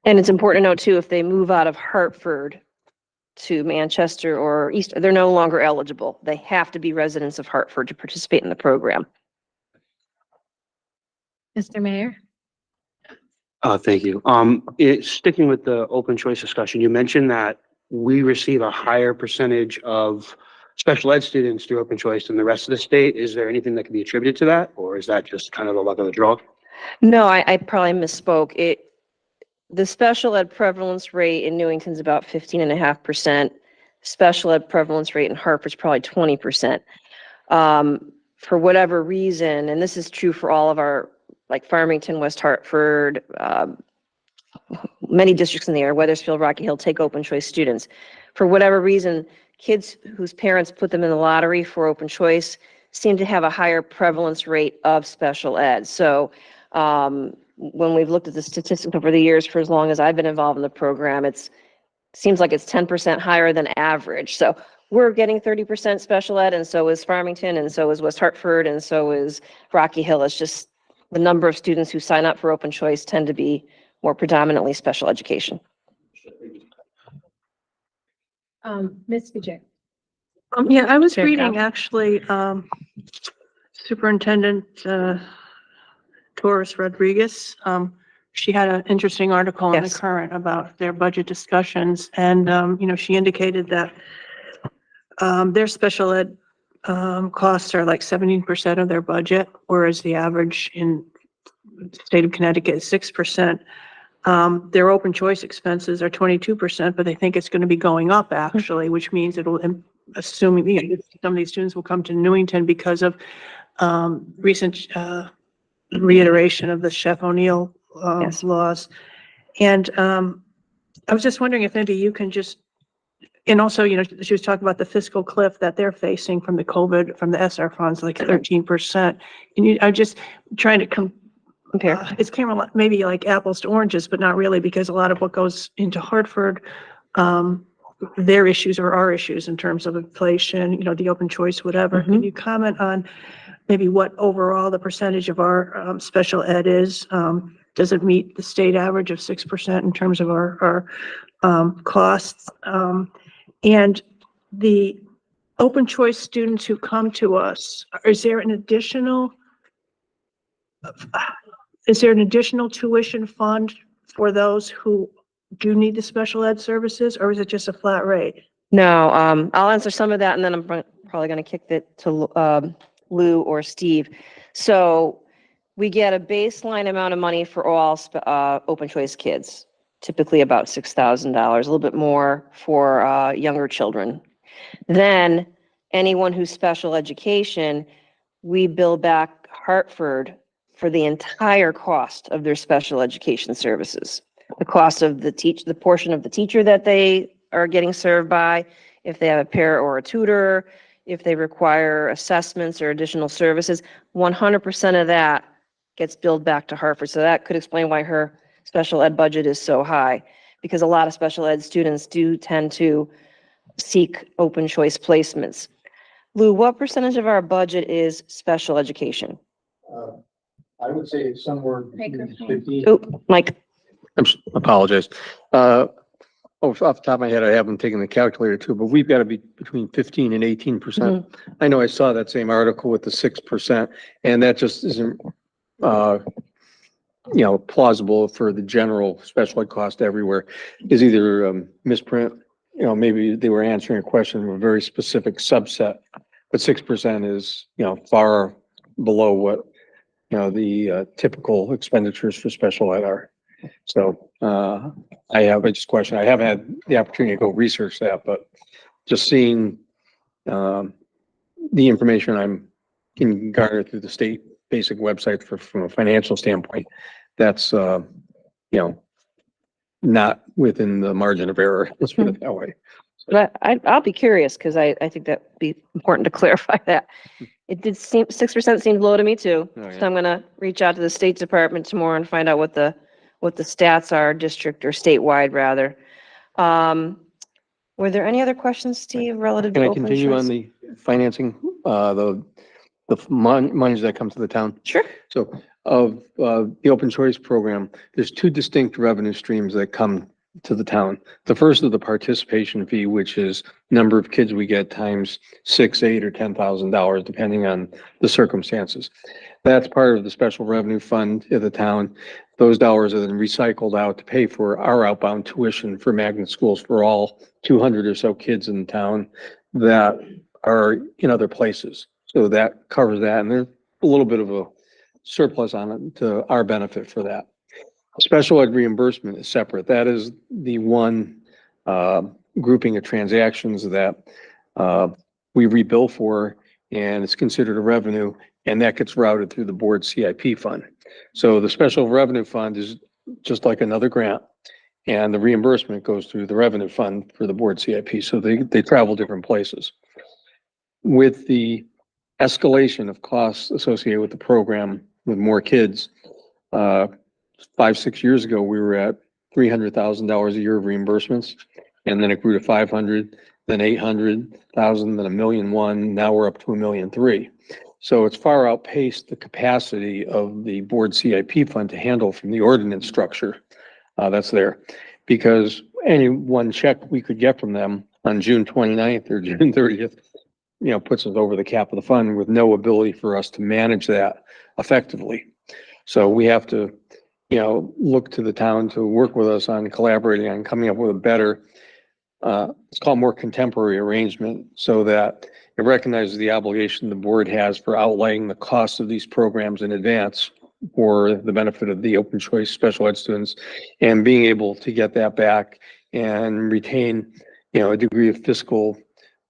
And it's important to note too, if they move out of Hartford to Manchester or East, they're no longer eligible. They have to be residents of Hartford to participate in the program. Mr. Mayor? Thank you. Sticking with the open choice discussion, you mentioned that we receive a higher percentage of special ed students through open choice than the rest of the state. Is there anything that can be attributed to that, or is that just kind of the luck of the draw? No, I probably misspoke. The special ed prevalence rate in Newington is about 15.5%. Special ed prevalence rate in Hartford is probably 20%. For whatever reason, and this is true for all of our like Farmington, West Hartford, many districts in the area, Weathersfield, Rocky Hill, take open choice students. For whatever reason, kids whose parents put them in the lottery for open choice seem to have a higher prevalence rate of special ed. So when we've looked at the statistics over the years, for as long as I've been involved in the program, seems like it's 10% higher than average. So we're getting 30% special ed, and so is Farmington, and so is West Hartford, and so is Rocky Hill. It's just the number of students who sign up for open choice tend to be more predominantly special education. Ms. Vijay. Yeah, I was Chair reading Cow. actually, Superintendent Torres Rodriguez. She had an interesting article in the Yes. Current about their budget discussions, and she indicated that their special ed costs are like 17% of their budget, whereas the average in the state of Connecticut is 6%. Their open choice expenses are 22%, but they think it's going to be going up actually, which means it'll, assuming some of these students will come to Newington because of recent reiteration of the Chef O'Neill Yes. laws. And I was just wondering if maybe you can just, and also, she was talking about the fiscal cliff that they're facing from the COVID, from the SR funds, like 13%. And I'm just trying to Compare. it's kind of maybe like apples to oranges, but not really, because a lot of what goes into Hartford, their issues are our issues in terms of inflation, the open choice, whatever. Can you comment on maybe what overall the percentage of our special ed is? Does it meet the state average of 6% in terms of our costs? And the open choice students who come to us, is there an additional tuition fund for those who do need the special ed services, or is it just a flat rate? No, I'll answer some of that, and then I'm probably going to kick it to Lou or Steve. So we get a baseline amount of money for all open choice kids, typically about $6,000, a little bit more for younger children. Then anyone who's special education, we bill back Hartford for the entire cost of their special education services. The cost of the portion of the teacher that they are getting served by, if they have a pair or a tutor, if they require assessments or additional services, 100% of that gets billed back to Hartford. So that could explain why her special ed budget is so high, because a lot of special ed students do tend to seek open choice placements. Lou, what percentage of our budget is special education? I would say it's somewhere between 15. Oh, Mike. Apologize. Off the top of my head, I haven't taken the calculator too, but we've got to be between 15 and 18%. I know I saw that same article with the 6%, and that just isn't, plausible for the general special ed cost everywhere. Is either misprint, maybe they were answering a question from a very specific subset, but 6% is, far below what, the typical expenditures for special ed are. So I have a question. I haven't had the opportunity to go research that, but just seeing the information I'm can garner through the state basic website from a financial standpoint, that's not within the margin of error. Let's put it that way. But I'll be curious, because I think that'd be important to clarify that. It did seem 6% seemed low to me too. Oh, yeah. So I'm gonna reach out to the State Department tomorrow and find out what the stats are, district or statewide rather. Were there any other questions, Steve, relative to Can I open continue choice? on the financing, the monies that come to the town? Sure. So of the open choice program, there's two distinct revenue streams that come to the town. The first is the participation fee, which is number of kids we get times $6, $8, or $10,000, depending on the circumstances. That's part of the special revenue fund of the town. Those dollars are then recycled out to pay for our outbound tuition for magnet schools for all 200 or so kids in town that are in other places. So that covers that, and there's a little bit of a surplus on it to our benefit for that. Special ed reimbursement is separate. That is the one grouping of transactions that we rebill for, and it's considered a revenue, and that gets routed through the board CIP fund. So the special revenue fund is just like another grant. And the reimbursement goes through the revenue fund for the board CIP. So they travel different places. With the escalation of costs associated with the program with more kids, 5-6 years ago, we were at $300,000 a year of reimbursements. And then it grew to 500, then 800,000, then 1,000,001. Now we're up to 1,000,003. So it's far outpaced the capacity of the board CIP fund to handle from the ordinance structure that's there. Because any one check we could get from them on June 29th or June 30th, puts us over the cap of the fund with no ability for us to manage that effectively. So we have to, look to the town to work with us on collaborating on coming up with a better, it's called more contemporary arrangement, so that it recognizes the obligation the board has for outlaying the cost of these programs in advance for the benefit of the open choice special ed students, and being able to get that back and retain, a degree of fiscal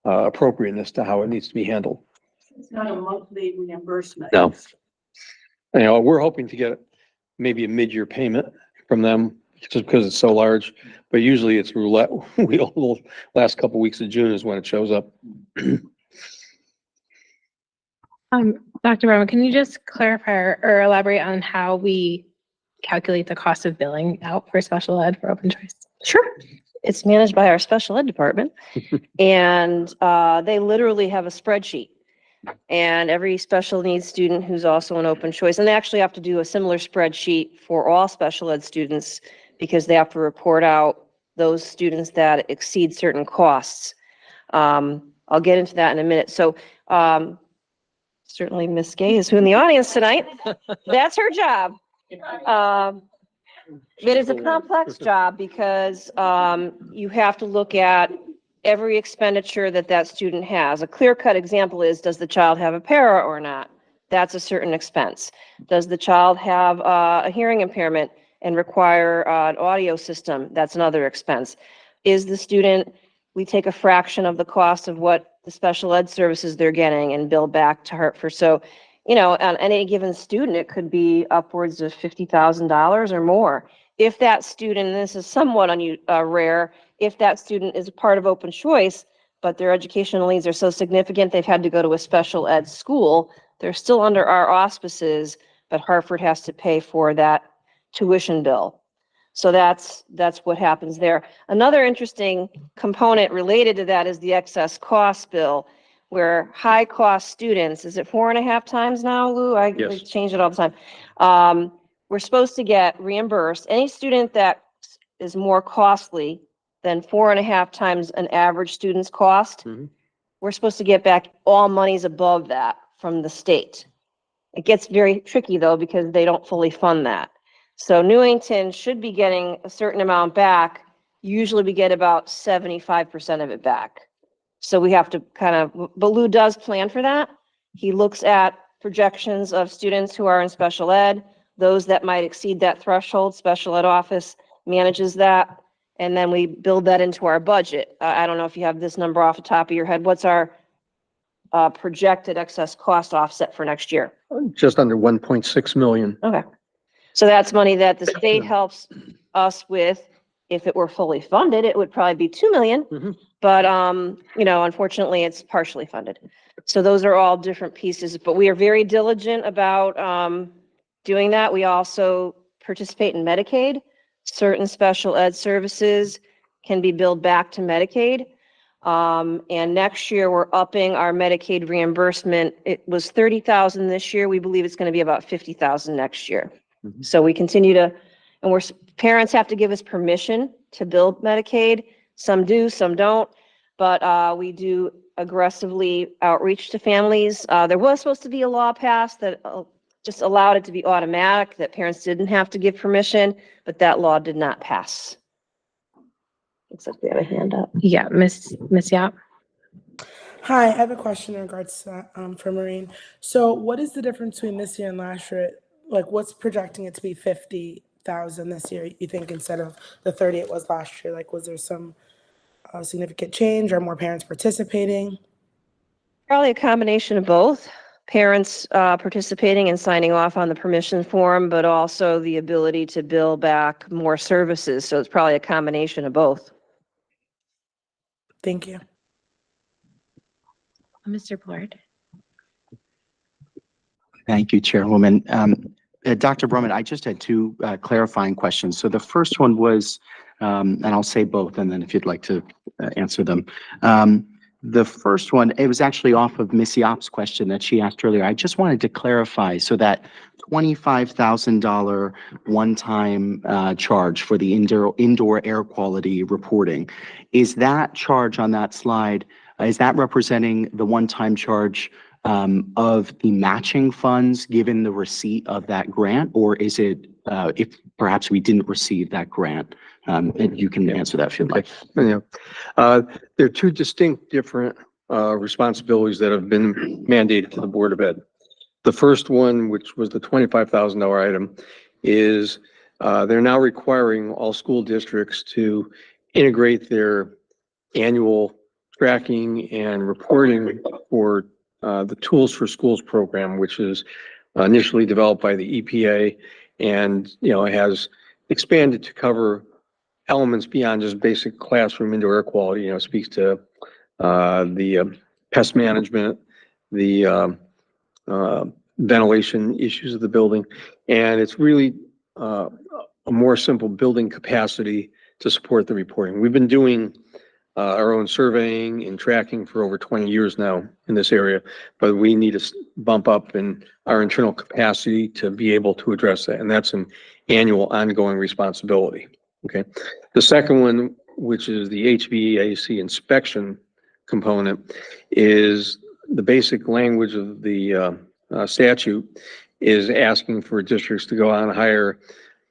appropriateness to how it needs to be handled. It's not a monthly reimbursement. No. We're hoping to get maybe a mid-year payment from them just because it's so large, but usually it's roulette wheel. The last couple weeks of June is when it shows up. Dr. Berman, can you just clarify or elaborate on how we calculate the cost of billing out for special ed for open choice? Sure. It's managed by our special ed department. And they literally have a spreadsheet. And every special needs student who's also an open choice, and they actually have to do a similar spreadsheet for all special ed students because they have to report out those students that exceed certain costs. I'll get into that in a minute. So certainly Miss Gay is who in the audience tonight. That's her job. It is a complex job because you have to look at every expenditure that student has. A clear-cut example is, does the child have a para or not? That's a certain expense. Does the child have a hearing impairment and require an audio system? That's another expense. Is the student, we take a fraction of the cost of what the special ed services they're getting and bill back to Hartford. So, on any given student, it could be upwards of $50,000 or more. If that student, and this is somewhat rare, if that student is a part of open choice, but their educational needs are so significant they've had to go to a special ed school, they're still under our auspices, but Hartford has to pay for that tuition bill. So that's what happens there. Another interesting component related to that is the excess cost bill, where high cost students, is it 4.5 times now, Lou? I Yes. change it all the time. We're supposed to get reimbursed. Any student that is more costly than 4.5 times an average student's cost, we're supposed to get back all monies above that from the state. It gets very tricky though, because they don't fully fund that. So Newington should be getting a certain amount back. Usually we get about 75% of it back. So we have to but Lou does plan for that. He looks at projections of students who are in special ed, those that might exceed that threshold. Special ed office manages that. And then we build that into our budget. I don't know if you have this number off the top of your head. What's our projected excess cost offset for next year? Just under 1.6 million. Okay. So that's money that the state helps us with. If it were fully funded, it would probably be 2 million. But, unfortunately, it's partially funded. So those are all different pieces, but we are very diligent about doing that. We also participate in Medicaid. Certain special ed services can be billed back to Medicaid. And next year, we're upping our Medicaid reimbursement. It was 30,000 this year. We believe it's going to be about 50,000 next year. So we continue to, and parents have to give us permission to bill Medicaid. Some do, some don't, but we do aggressively outreach to families. There was supposed to be a law passed that just allowed it to be automatic, that parents didn't have to give permission, but that law did not pass. Looks like we have a hand up. Yeah, Miss Yap. Hi, I have a question in regards to that for Maureen. So what is the difference between this year and last year? Like, what's projecting it to be 50,000 this year, you think, instead of the 30 it was last year? Like, was there some significant change or more parents participating? Probably a combination of both. parents participating and signing off on the permission form, but also the ability to bill back more services. So it's probably a combination of both. Thank you. Mr. Blord. Thank you, Chairwoman. Dr. Brumman, I just had two clarifying questions. So the first one was, and I'll say both, and then if you'd like to answer them. The first one, it was actually off of Missy Ops' question that she asked earlier. I just wanted to clarify, so that $25,000 one-time charge for the indoor air quality reporting, is that charge on that slide, is that representing the one-time charge of the matching funds given the receipt of that grant, or is it if perhaps we didn't receive that grant? And you can answer that if you'd like. Yeah. There are two distinct different responsibilities that have been mandated to the Board of Ed. The first one, which was the $25,000 item, is they're now requiring all school districts to integrate their annual tracking and reporting for the Tools for Schools program, which is initially developed by the EPA, and has expanded to cover elements beyond just basic classroom indoor air quality. Speaks to the pest management, the ventilation issues of the building, and it's really a more simple building capacity to support the reporting. We've been doing our own surveying and tracking for over 20 years now in this area, but we need to bump up in our internal capacity to be able to address that, and that's an annual ongoing responsibility. Okay. The second one, which is the HVAC inspection component, is the basic language of the statute is asking for districts to go out and hire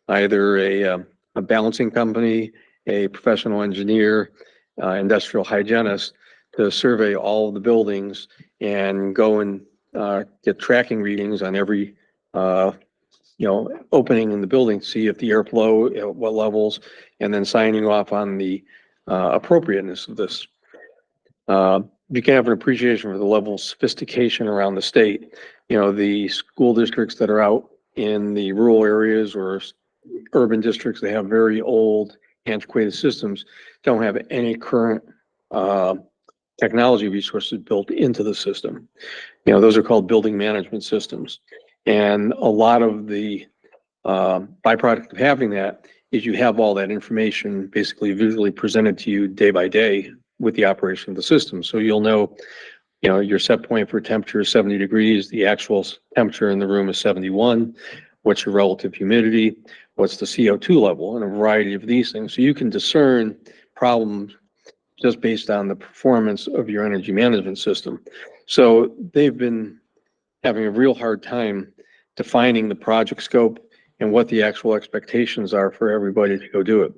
either a balancing company, a professional engineer, industrial hygienist to survey all of the buildings and go and get tracking readings on every opening in the building, see if the airflow, at what levels, and then signing off on the appropriateness of this. You can have an appreciation for the level of sophistication around the state. The school districts that are out in the rural areas or urban districts that have very old, antiquated systems don't have any current technology resources built into the system. Those are called building management systems. And a lot of the byproduct of having that is you have all that information basically visually presented to you day by day with the operation of the system. So you'll know, your set point for temperature is 70 degrees, the actual temperature in the room is 71, what's your relative humidity, what's the CO2 level, and a variety of these things. So you can discern problems just based on the performance of your energy management system. So they've been having a real hard time defining the project scope and what the actual expectations are for everybody to go do it.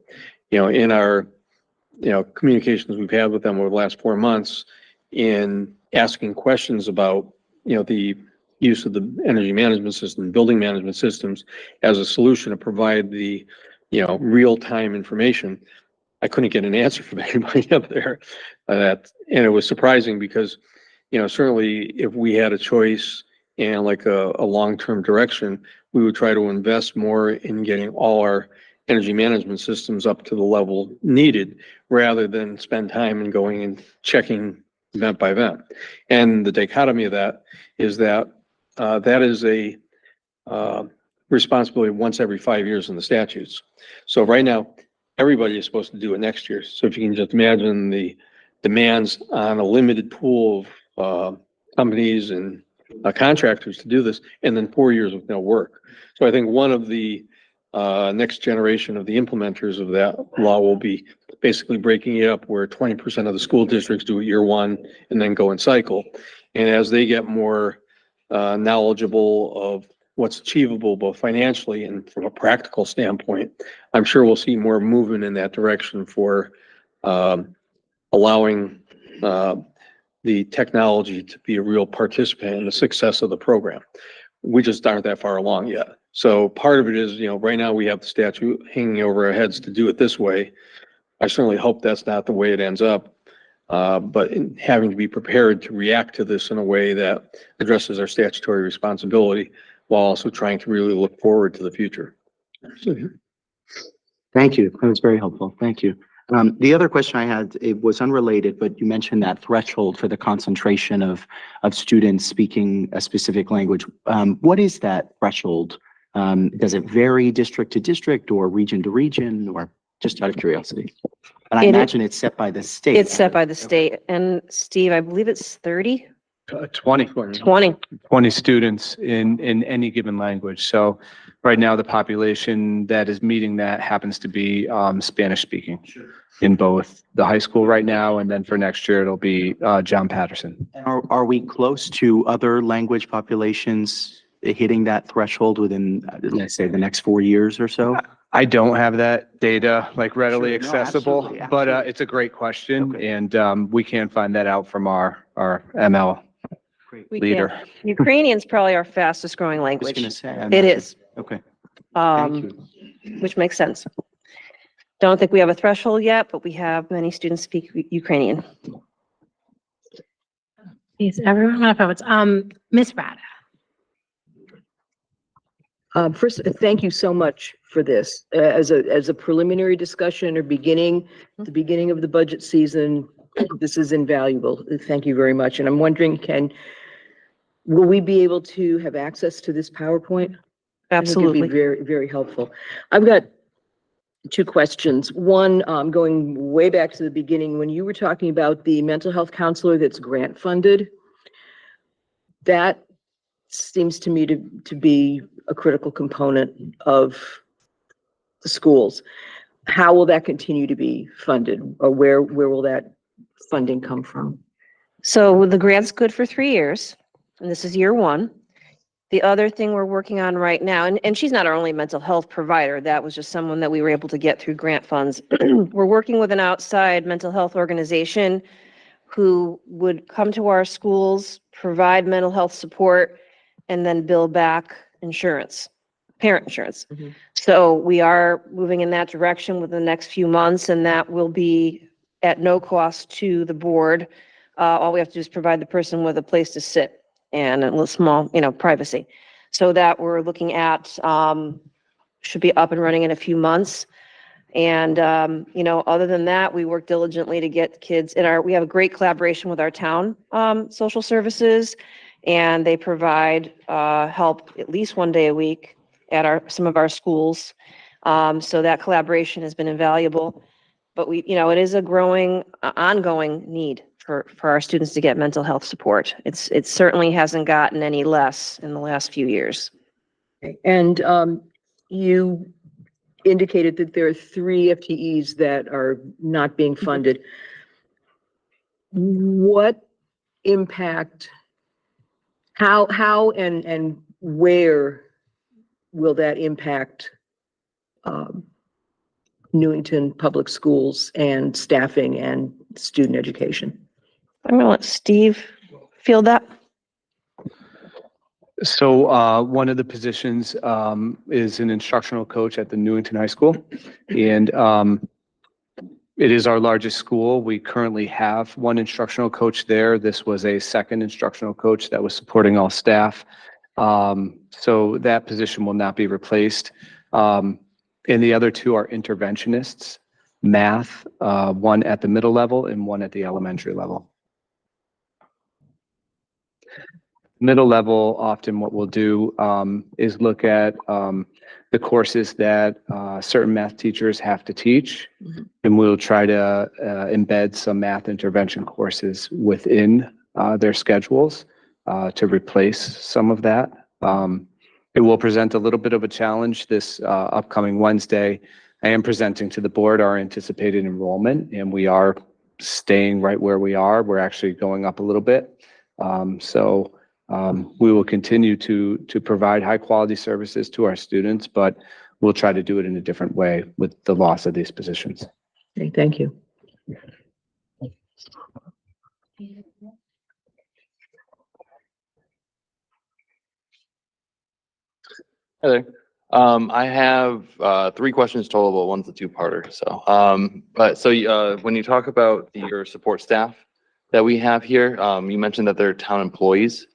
In our, communications we've had with them over the last 4 months in asking questions about, the use of the energy management system, building management systems as a solution to provide the, real-time information, I couldn't get an answer from anybody up there. And it was surprising because, certainly if we had a choice and like a long-term direction, we would try to invest more in getting all our energy management systems up to the level needed rather than spend time in going and checking event by event. And the dichotomy of that is that that is a responsibility once every 5 years in the statutes. So right now, everybody is supposed to do it next year. So if you can just imagine the demands on a limited pool of companies and contractors to do this, and then 4 years with no work. So I think one of the next generation of the implementers of that law will be basically breaking it up where 20% of the school districts do it year one and then go in cycle. And as they get more knowledgeable of what's achievable both financially and from a practical standpoint, I'm sure we'll see more movement in that direction for allowing the technology to be a real participant in the success of the program. We just aren't that far along yet. So part of it is, right now we have the statute hanging over our heads to do it this way. I certainly hope that's not the way it ends up. but in having to be prepared to react to this in a way that addresses our statutory responsibility while also trying to really look forward to the future. Thank you. That was very helpful. Thank you. The other question I had, it was unrelated, but you mentioned that threshold for the concentration of students speaking a specific language. What is that threshold? Does it vary district to district or region to region, or just out of curiosity? And I imagine it's set by the state. It's set by the state. And Steve, I believe it's 30, 20. 20. Students in any given language. So right now, the population that is meeting that happens to be Spanish speaking in both the high school right now, and then for next year, it'll be John Patterson. Are we close to other language populations hitting that threshold within, let's say, the next 4 years or so? I don't have that data like readily Sure, no, accessible, absolutely, but absolutely. it's a great question, Okay. and we can find that out from our ML We leader. can. Ukrainian's probably our fastest growing I was language. gonna say. It is, Okay, thank you. which makes sense. Don't think we have a threshold yet, but we have many students speak Ukrainian. Please, everyone, my votes. Ms. Rada. First, thank you so much for this. As a preliminary discussion or the beginning of the budget season, this is invaluable. Thank you very much. And I'm wondering, will we be able to have access to this PowerPoint? I think it'd be Absolutely. very, very helpful. I've got two questions. One, going way back to the beginning, when you were talking about the mental health counselor that's grant funded, that seems to me to be a critical component of the schools. How will that continue to be funded, or where will that funding come from? So the grant's good for 3 years, and this is year 1. The other thing we're working on right now, and she's not our only mental health provider, that was just someone that we were able to get through grant funds. We're working with an outside mental health organization who would come to our schools, provide mental health support, and then bill back insurance, parent insurance. Mhm. So we are moving in that direction within the next few months, and that will be at no cost to the board. All we have to do is provide the person with a place to sit and a little small, privacy. So that we're looking at, should be up and running in a few months. And, other than that, we work diligently to get kids we have a great collaboration with our town, social services, and they provide, help at least 1 day a week at some of our schools. So that collaboration has been invaluable. But it is a growing, ongoing need for our students to get mental health support. It certainly hasn't gotten any less in the last few years. Okay. And you indicated that there are 3 FTEs that are not being funded. What impact, how and where will that impact Newington Public Schools and staffing and student education? I'm going to let Steve field that. So one of the positions is an instructional coach at the Newington High School. And it is our largest school. We currently have 1 instructional coach there. This was a second instructional coach that was supporting all staff. So that position will not be replaced. And the other 2 are interventionists, math, 1 at the middle level and 1 at the elementary level. Middle level, often what we'll do is look at the courses that certain math teachers have to teach, and we'll try to embed some math intervention courses within their schedules to replace some of that. It will present a little bit of a challenge this upcoming Wednesday. I am presenting to the board our anticipated enrollment, and we are staying right where we are. We're actually going up a little bit. We will continue to provide high quality services to our students, but we'll try to do it in a different way with the loss of these positions. Okay, thank you. Hi there. I have three questions total, but one's a two-parter. When you talk about your support staff that we have here, you mentioned that they're town employees.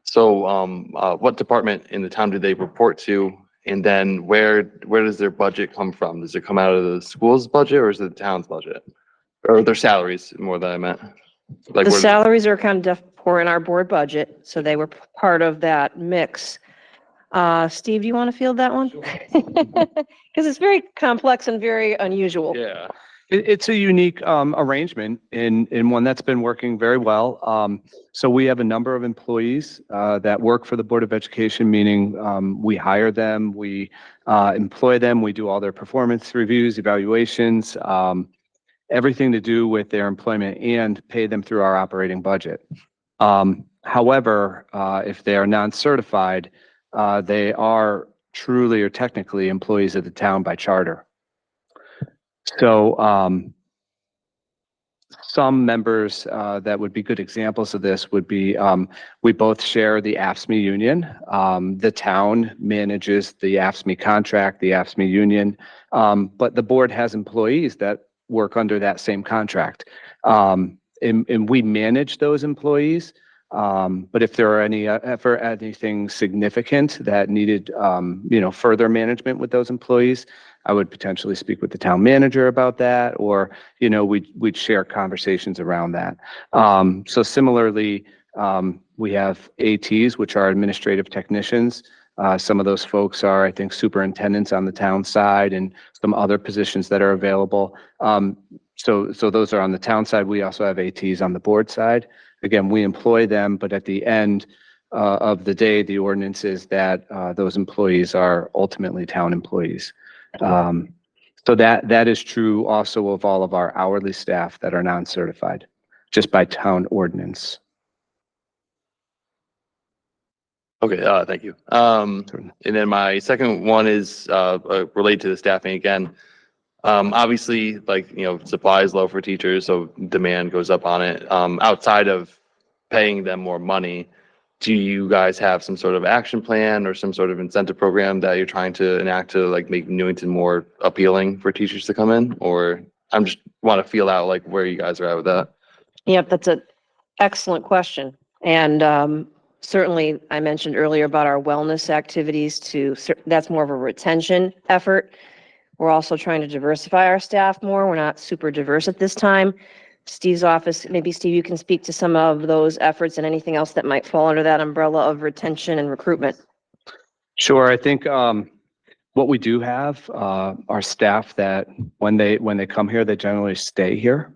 So what department in the town do they report to? And then where does their budget come from? Does it come out of the school's budget or is it the town's budget? Or their salaries more than I meant? Like The where- salaries are accounted for in our board budget, so they were part of that mix. Steve, do you want to field that one? Because it's very complex and very unusual. Yeah. It's a unique arrangement in one that's been working very well. So we have a number of employees that work for the Board of Education, meaning we hire them, we employ them, we do all their performance reviews, evaluations, everything to do with their employment and pay them through our operating budget. However, if they are non-certified, they are truly or technically employees of the town by charter. So some members that would be good examples of this would be we both share the AFSCME union. The town manages the AFSCME contract, the AFSCME union, but the board has employees that work under that same contract. And we manage those employees. But if there are anything significant that needed, further management with those employees, I would potentially speak with the town manager about that, or, we'd share conversations around that. So similarly, we have ATs, which are administrative technicians. Some of those folks are, I think, superintendents on the town side and some other positions that are available. So those are on the town side. We also have ATs on the board side. Again, we employ them, but at the end of the day, the ordinance is that those employees are ultimately town employees. So that is true also of all of our hourly staff that are non-certified, just by town ordinance. Okay, thank you. And then my second one is related to the staffing again. Obviously, supply is low for teachers, so demand goes up on it. Outside of paying them more money, do you guys have some sort of action plan or some sort of incentive program that you're trying to enact to make Newington more appealing for teachers to come in? Or I'm just want to feel out where you guys are at with that. Yep, that's an excellent question. And certainly, I mentioned earlier about our wellness activities that's more of a retention effort. We're also trying to diversify our staff more. We're not super diverse at this time. Steve's office, maybe Steve, you can speak to some of those efforts and anything else that might fall under that umbrella of retention and recruitment. Sure. I think what we do have are staff that when they come here, they generally stay here.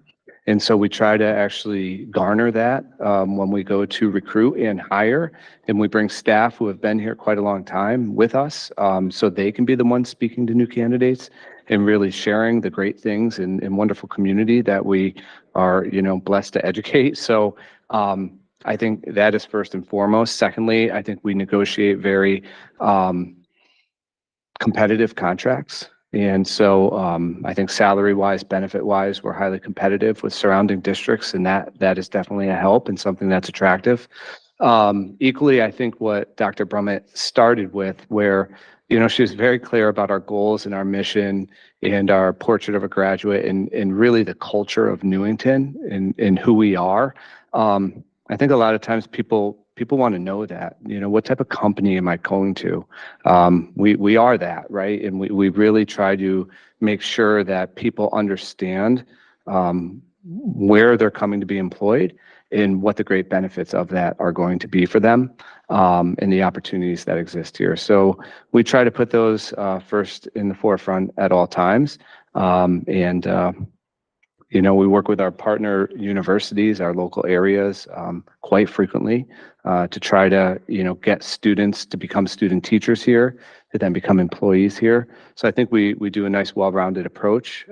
And so we try to actually garner that when we go to recruit and hire, and we bring staff who have been here quite a long time with us, so they can be the ones speaking to new candidates and really sharing the great things and wonderful community that we are, blessed to educate. So I think that is first and foremost. Secondly, I think we negotiate very competitive contracts. And so I think salary-wise, benefit-wise, we're highly competitive with surrounding districts, and that is definitely a help and something that's attractive. Equally, I think what Dr. Brummett started with, where she was very clear about our goals and our mission and our portrait of a graduate and really the culture of Newington and who we are. I think a lot of times people want to know that, what type of company am I going to? We are that, right? And we really try to make sure that people understand where they're coming to be employed and what the great benefits of that are going to be for them, and the opportunities that exist here. So we try to put those first in the forefront at all times. We work with our partner universities, our local areas, quite frequently to try to, get students to become student teachers here, to then become employees here. So I think we do a nice, well-rounded approach.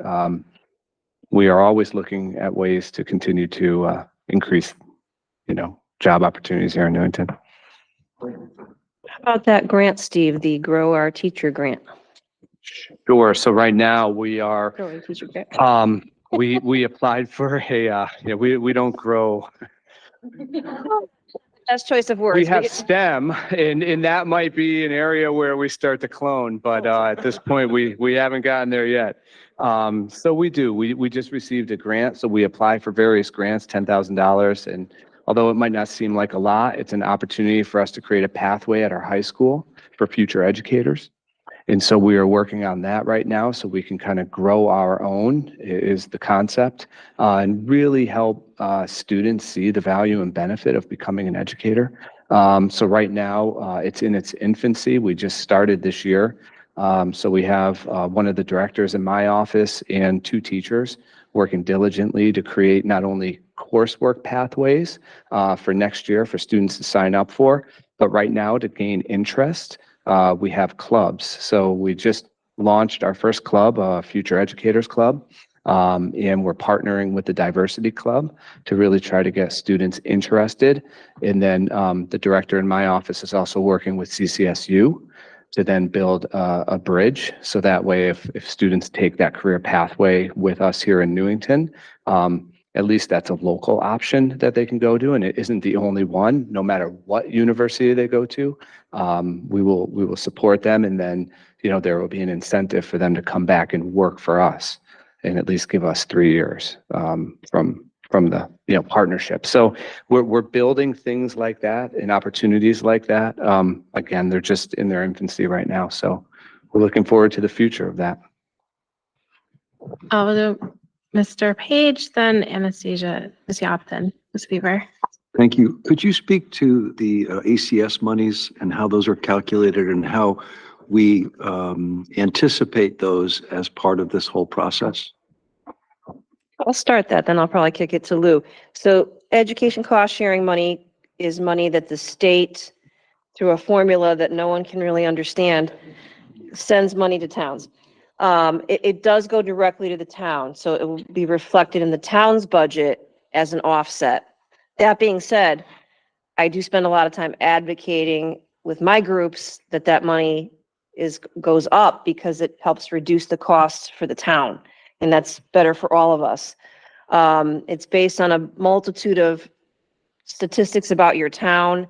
We are always looking at ways to continue to increase, job opportunities here in Newington. How about that grant, Steve, the Grow Our Teacher grant? Sure. So right now we are, Grow Our Teacher grant. we applied for a, we don't grow. Best choice of words. We have STEM, and that might be an area where we start to clone, but at this point, we haven't gotten there yet. So we do. We just received a grant, so we apply for various grants, $10,000, and although it might not seem like a lot, it's an opportunity for us to create a pathway at our high school for future educators. And so we are working on that right now, so we can kind of grow our own is the concept, and really help students see the value and benefit of becoming an educator. So right now, it's in its infancy. We just started this year. So we have one of the directors in my office and 2 teachers working diligently to create not only coursework pathways for next year for students to sign up for, but right now to gain interest. We have clubs. So we just launched our first club, Future Educators Club, and we're partnering with the Diversity Club to really try to get students interested. And then the director in my office is also working with CCSU to then build a bridge. So that way, if students take that career pathway with us here in Newington, at least that's a local option that they can go to, and it isn't the only one. No matter what university they go to, we will support them, and then there will be an incentive for them to come back and work for us, and at least give us 3 years from the partnership. So we're building things like that and opportunities like that. Again, they're just in their infancy right now, so we're looking forward to the future of that. I'll do Mr. Page, then Anastasia, Ms. Yap, then Ms. Weaver. Thank you. Could you speak to the ACS monies and how those are calculated and how we anticipate those as part of this whole process? I'll start that, then I'll probably kick it to Lou. So education cost sharing money is money that the state, through a formula that no one can really understand, sends money to towns. It does go directly to the town, so it will be reflected in the town's budget as an offset. That being said, I do spend a lot of time advocating with my groups that money goes up because it helps reduce the costs for the town, and that's better for all of us. It's based on a multitude of statistics about your town.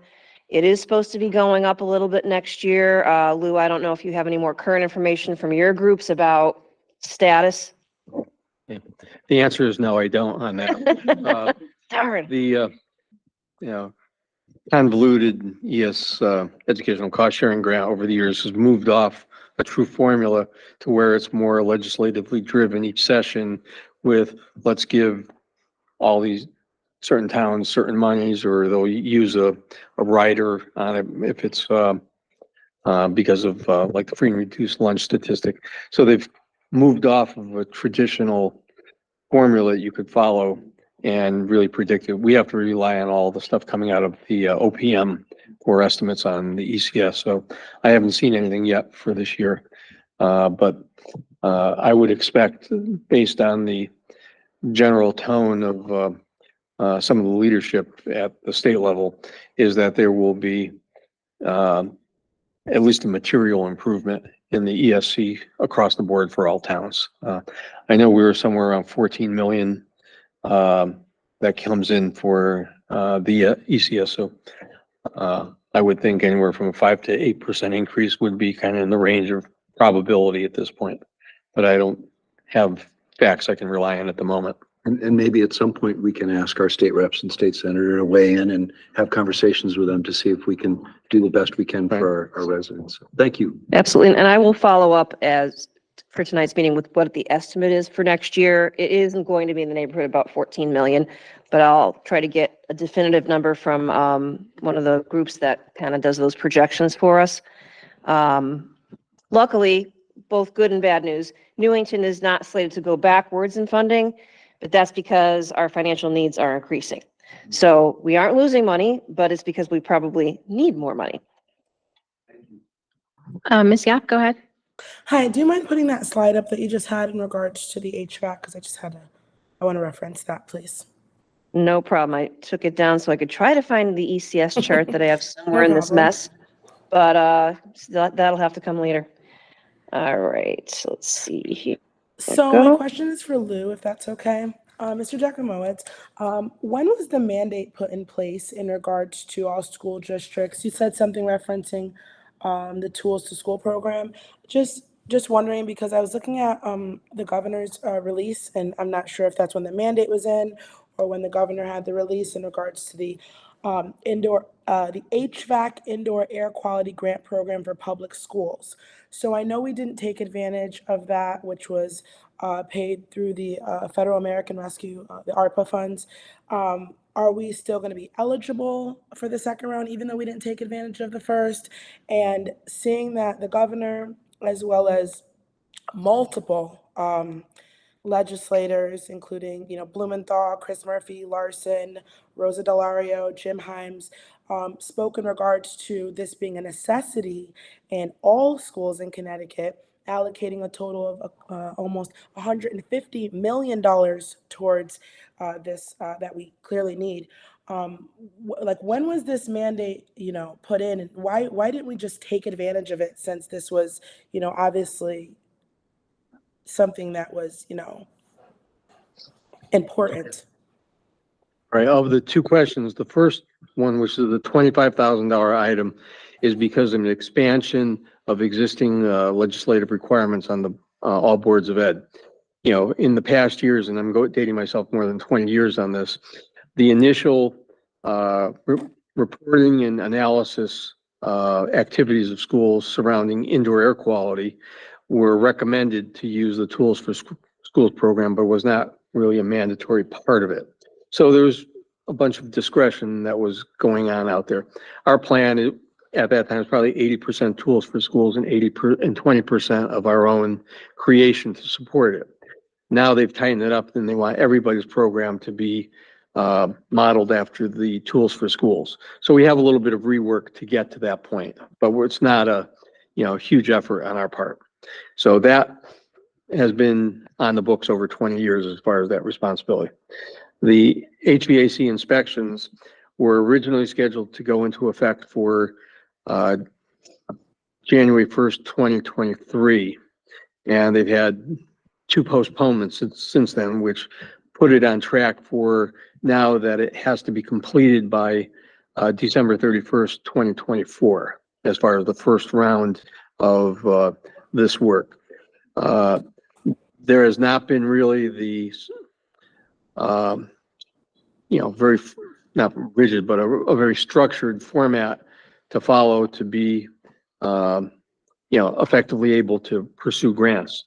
It is supposed to be going up a little bit next year. Lou, I don't know if you have any more current information from your groups about status. Yeah. The answer is no, I don't on that. Darn. The convoluted educational cost sharing grant over the years has moved off a true formula to where it's more legislatively driven each session with let's give all these certain towns certain monies, or they'll use a rider on it if it's because of like the free and reduced lunch statistic. So they've moved off of a traditional formula that you could follow and really predict it. We have to rely on all the stuff coming out of the OPM for estimates on the ECS. So I haven't seen anything yet for this year, but I would expect, based on the general tone of some of the leadership at the state level, is that there will be at least a material improvement in the ESC across the board for all towns. I know we were somewhere around 14 million that comes in for the ECS. So I would think anywhere from a 5 to 8% increase would be kind of in the range of probability at this point, but I don't have facts I can rely on at the moment. And maybe at some point we can ask our state reps and state senator to weigh in and have conversations with them to see if we can do the best we can for our residents. Thank you. Absolutely. And I will follow up for tonight's meeting with what the estimate is for next year. It isn't going to be in the neighborhood of about 14 million, but I'll try to get a definitive number from one of the groups that kind of does those projections for us. Luckily, both good and bad news, Newington is not slated to go backwards in funding, but that's because our financial needs are increasing. So we aren't losing money, but it's because we probably need more money. Ms. Yap, go ahead. Hi, do you mind putting that slide up that you just had in regards to the HVAC? Because I want to reference that, please. No problem. I took it down so I could try to find the ECS chart that I have somewhere in this problem. mess, but that'll have to come later. All right, so let's see here. So my question is for Lou, if that's okay. Mr. Jackimowitz, when was the mandate put in place in regards to all school districts? You said something referencing the Tools to School program. Just wondering, because I was looking at the governor's release, and I'm not sure if that's when the mandate was in or when the governor had the release in regards to the the HVAC indoor air quality grant program for public schools. So I know we didn't take advantage of that, which was paid through the Federal American Rescue, the ARPA funds. Are we still going to be eligible for the second round, even though we didn't take advantage of the first? And seeing that the governor, as well as multiple legislators, including, Blumenthal, Chris Murphy, Larson, Rosa DeLario, Jim Himes, spoke in regards to this being a necessity in all schools in Connecticut, allocating a total of almost $150 million towards this that we clearly need. Like, when was this mandate, put in, and why didn't we just take advantage of it, since this was, obviously something that was, important? Right, of the two questions, the first one, which is the $25,000 item, is because of an expansion of existing legislative requirements on the all boards of ed. In the past years, and I'm dating myself more than 20 years on this, the initial reporting and analysis activities of schools surrounding indoor air quality were recommended to use the Tools for Schools program, but was not really a mandatory part of it. So there was a bunch of discretion that was going on out there. Our plan at that time was probably 80% Tools for Schools and 20% of our own creation to support it. Now they've tightened it up, and they want everybody's program to be modeled after the Tools for Schools. So we have a little bit of rework to get to that point, but it's not a huge effort on our part. So that has been on the books over 20 years as far as that responsibility. The HVAC inspections were originally scheduled to go into effect for January 1st, 2023. And they've had two postponements since then, which put it on track for now that it has to be completed by December 31st, 2024, as far as the first round of this work. There has not been really the, very, not rigid, but a very structured format to follow to be, effectively able to pursue grants.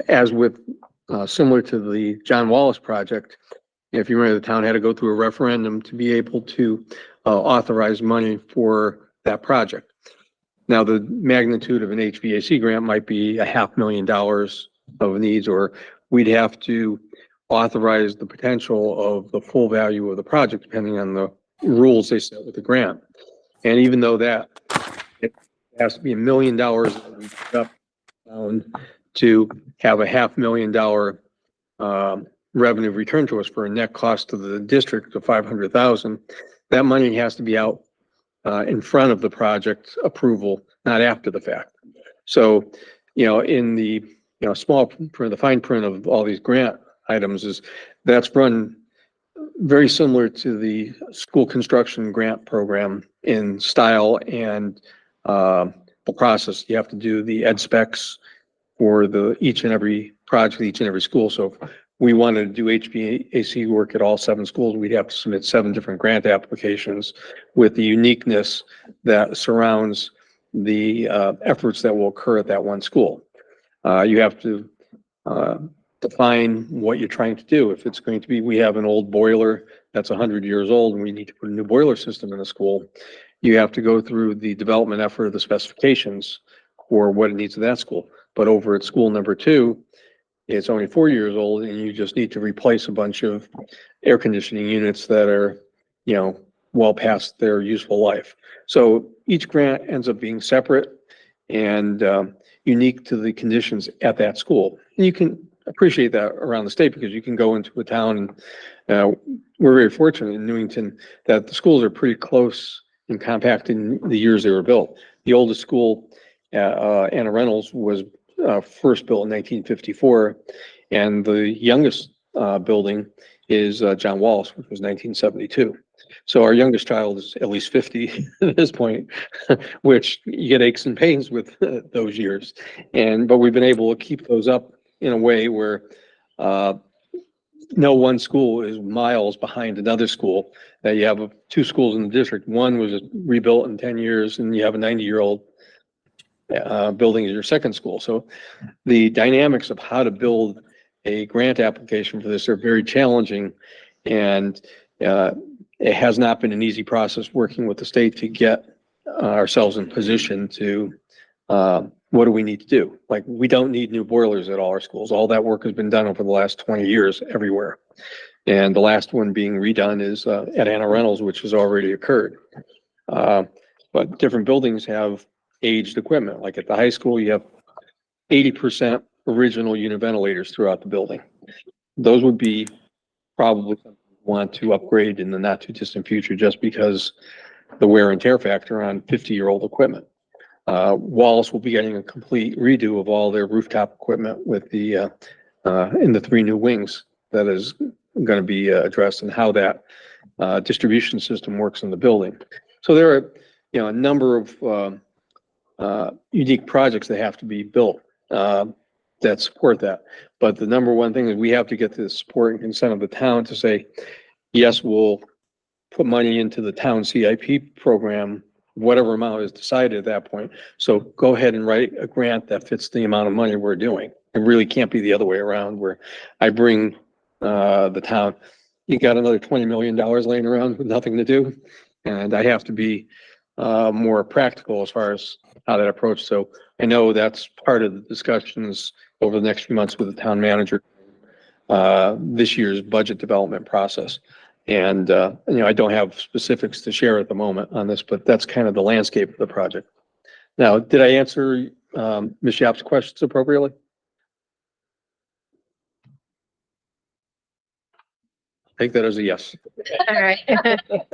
As with, similar to the John Wallace project, if you remember, the town had to go through a referendum to be able to authorize money for that project. Now, the magnitude of an HVAC grant might be $500,000 of needs, or we'd have to authorize the potential of the full value of the project, depending on the rules they set with the grant. And even though that it has to be $1 million that we put up to have a $500,000 revenue returned to us for a net cost to the district of $500,000, that money has to be out in front of the project approval, not after the fact. So, in the small print, the fine print of all these grant items that's run very similar to the school construction grant program in style and the process. You have to do the ed specs for each and every project, each and every school. So if we wanted to do HVAC work at all 7 schools, we'd have to submit 7 different grant applications with the uniqueness that surrounds the efforts that will occur at that one school. You have to define what you're trying to do. If it's going to be, we have an old boiler that's 100 years old and we need to put a new boiler system in a school, you have to go through the development effort of the specifications for what it needs in that school. But over at school number 2, it's only 4 years old and you just need to replace a bunch of air conditioning units that are, well past their useful life. So each grant ends up being separate and unique to the conditions at that school. And you can appreciate that around the state because you can go into a town and we're very fortunate in Newington that the schools are pretty close and compact in the years they were built. The oldest school, Anna Reynolds, was first built in 1954, and the youngest building is John Wallace, which was 1972. So our youngest child is at least 50 at this point, which you get aches and pains with those years. But we've been able to keep those up in a way where no one school is miles behind another school. That you have two schools in the district. One was rebuilt in 10 years, and you have a 90-year-old building as your second school. So the dynamics of how to build a grant application for this are very challenging, and it has not been an easy process working with the state to get ourselves in position to what do we need to do? Like, we don't need new boilers at all our schools. All that work has been done over the last 20 years everywhere. And the last one being redone is at Anna Reynolds, which has already occurred. But different buildings have aged equipment. Like at the high school, you have 80% original unit ventilators throughout the building. Those would be probably something we want to upgrade in the not too distant future, just because the wear and tear factor on 50-year-old equipment. Wallace will be getting a complete redo of all their rooftop equipment with the in the 3 new wings that is going to be addressed, and how that distribution system works in the building. So there are, a number of unique projects that have to be built that support that. But the number one thing is we have to get the support and consent of the town to say, yes, we'll put money into the town CIP program, whatever amount is decided at that point. So go ahead and write a grant that fits the amount of money we're doing. It really can't be the other way around, where I bring the town, you got another $20 million laying around with nothing to do. And I have to be more practical as far as how that approach. So I know that's part of the discussions over the next few months with the town manager, this year's budget development process. And, I don't have specifics to share at the moment on this, but that's kind of the landscape of the project. Now, did I answer Ms. Yap's questions appropriately? Take that as a yes. All right.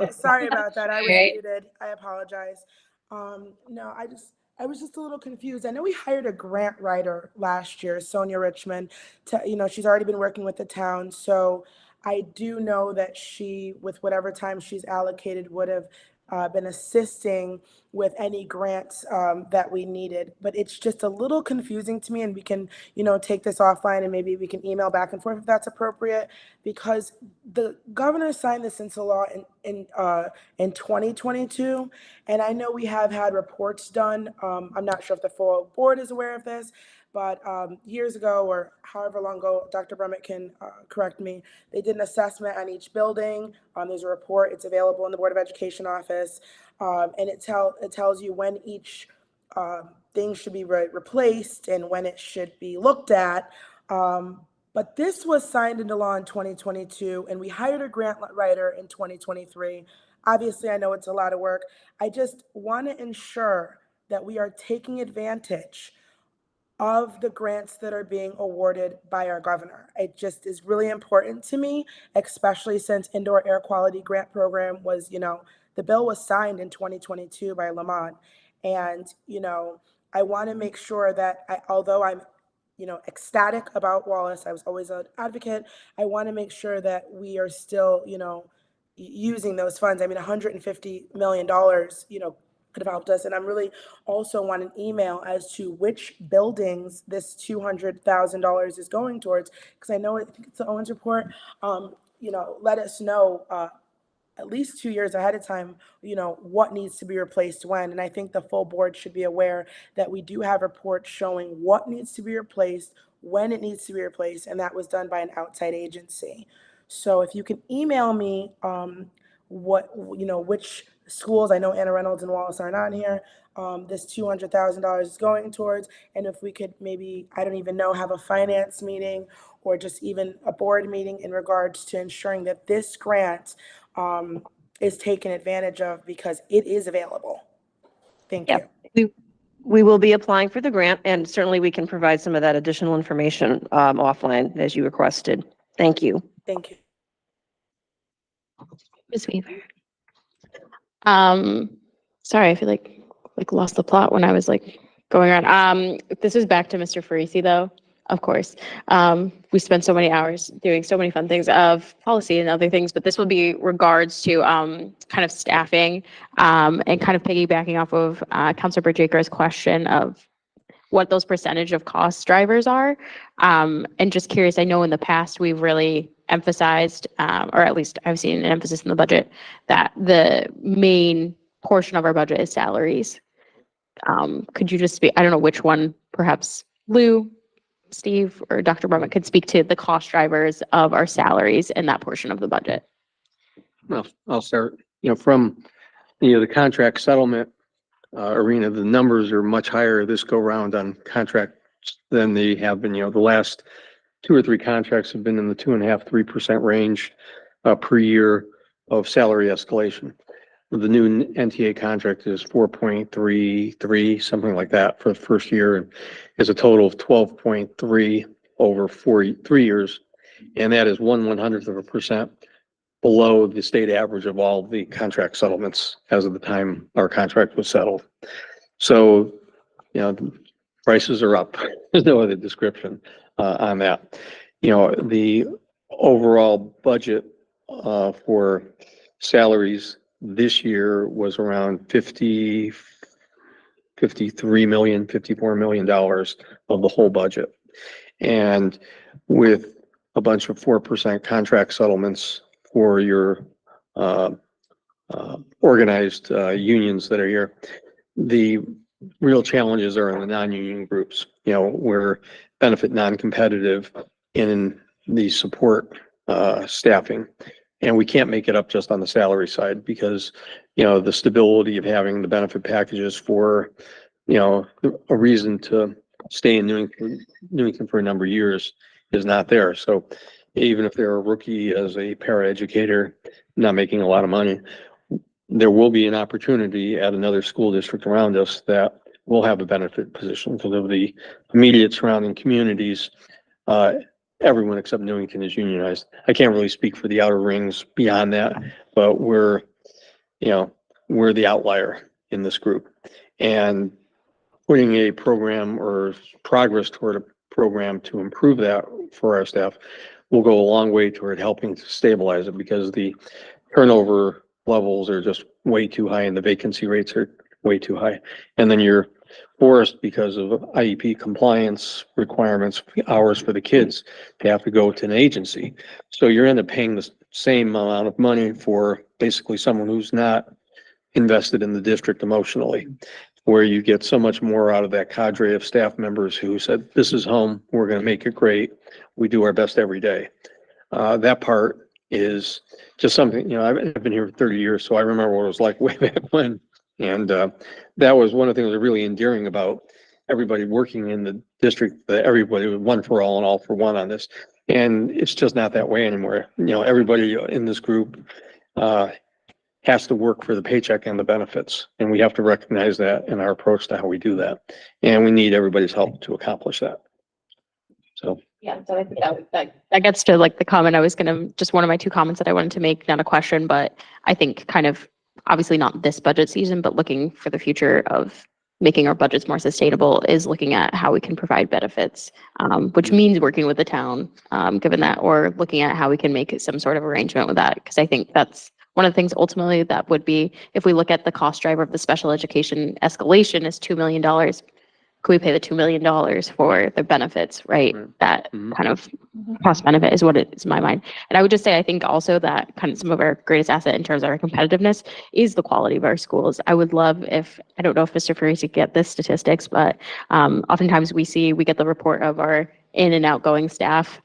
Sorry about that. I was Right. muted. I apologize. No, I was just a little confused. I know we hired a grant writer last year, Sonia Richmond, she's already been working with the town. So I do know that she, with whatever time she's allocated, would have been assisting with any grants that we needed. But it's just a little confusing to me, and we can, take this offline and maybe we can email back and forth if that's appropriate, because the governor signed this into law in 2022. And I know we have had reports done. I'm not sure if the full board is aware of this, but years ago, or however long ago, Dr. Brummett can correct me, they did an assessment on each building. There's a report. It's available in the Board of Education office. And it tells you when each thing should be replaced and when it should be looked at. But this was signed into law in 2022, and we hired a grant writer in 2023. Obviously, I know it's a lot of work. I just want to ensure that we are taking advantage of the grants that are being awarded by our governor. It just is really important to me, especially since indoor air quality grant program was, the bill was signed in 2022 by Lamont. And, I want to make sure that although I'm, ecstatic about Wallace, I was always an advocate, I want to make sure that we are still, using those funds. I mean, $150 million, could have helped us. And I'm really also want an email as to which buildings this $200,000 is going towards, because I think it's the Owens report. Let us know at least 2 years ahead of time, what needs to be replaced when. And I think the full board should be aware that we do have reports showing what needs to be replaced, when it needs to be replaced, and that was done by an outside agency. So if you can email me which schools, I know Anna Reynolds and Wallace aren't on here, this $200,000 is going towards, and if we could maybe, I don't even know, have a finance meeting or just even a board meeting in regards to ensuring that this grant is taken advantage of, because it is available. Thank you. We will be applying for the grant, and certainly we can provide some of that additional information offline as you requested. Thank you. Thank you. Ms. Weaver. Sorry, I feel like lost the plot when I was going around. This is back to Mr. Farisi though. of course. We spend so many hours doing so many fun things of policy and other things, but this will be regards to kind of staffing and kind of piggybacking off of Councilor Berjaker's question of what those percentage of cost drivers are. And just curious, I know in the past we've really emphasized, or at least I've seen an emphasis in the budget, that the main portion of our budget is salaries. Could you just speak, I don't know which one, perhaps Lou, Steve, or Dr. Brumman could speak to the cost drivers of our salaries in that portion of the budget? Well, I'll start, from, the contract settlement arena, the numbers are much higher this go round on contracts than they have been, the last 2 or 3 contracts have been in the 2.5–3% range per year of salary escalation. The new NTA contract is 4.33, something like that for the first year, and is a total of 12.3 over 3 years. And that is 1/100% below the state average of all the contract settlements as of the time our contract was settled. So, the prices are up. There's no other description on that. The overall budget for salaries this year was around $53 million, $54 million of the whole budget. And with a bunch of 4% contract settlements for your organized unions that are here, the real challenges are in the non-union groups, we're benefit non-competitive in the support staffing. And we can't make it up just on the salary side because, the stability of having the benefit packages for, a reason to stay in Newington for a number of years is not there. So even if they're a rookie as a paraeducator, not making a lot of money, there will be an opportunity at another school district around us that will have a benefit position because of the immediate surrounding communities. Everyone except Newington is unionized. I can't really speak for the outer rings beyond that, but we're the outlier in this group. And putting a program or progress toward a program to improve that for our staff will go a long way toward helping to stabilize it because the turnover levels are just way too high and the vacancy rates are way too high. And then you're forced because of IEP compliance requirements, hours for the kids to have to go to an agency. So you're end up paying the same amount of money for basically someone who's not invested in the district emotionally, where you get so much more out of that cadre of staff members who said, this is home, we're going to make it great. We do our best every day. That part is just something, I've been here for 30 years, so I remember what it was like way back when. And that was one of the things that was really endearing about everybody working in the district, that everybody was one for all and all for one on this. And it's just not that way anymore. Everybody in this group has to work for the paycheck and the benefits. And we have to recognize that in our approach to how we do that. And we need everybody's help to accomplish that. So. Yeah, so I think that gets to like the comment I was just one of my 2 comments that I wanted to make, not a question, but I think kind of obviously not this budget season, but looking for the future of making our budgets more sustainable is looking at how we can provide benefits, which means working with the town, given that, or looking at how we can make some sort of arrangement with that. Because I think that's one of the things ultimately that would be, if we look at the cost driver of the special education escalation is $2 million. Could we pay the $2 million for the benefits, right? That kind of cost benefit is what it is in my mind. And I would just say, I think also that kind of some of our greatest asset in terms of our competitiveness is the quality of our schools. I would love if, I don't know if Mr. Ferris could get this statistics, but oftentimes we get the report of our in and outgoing staff.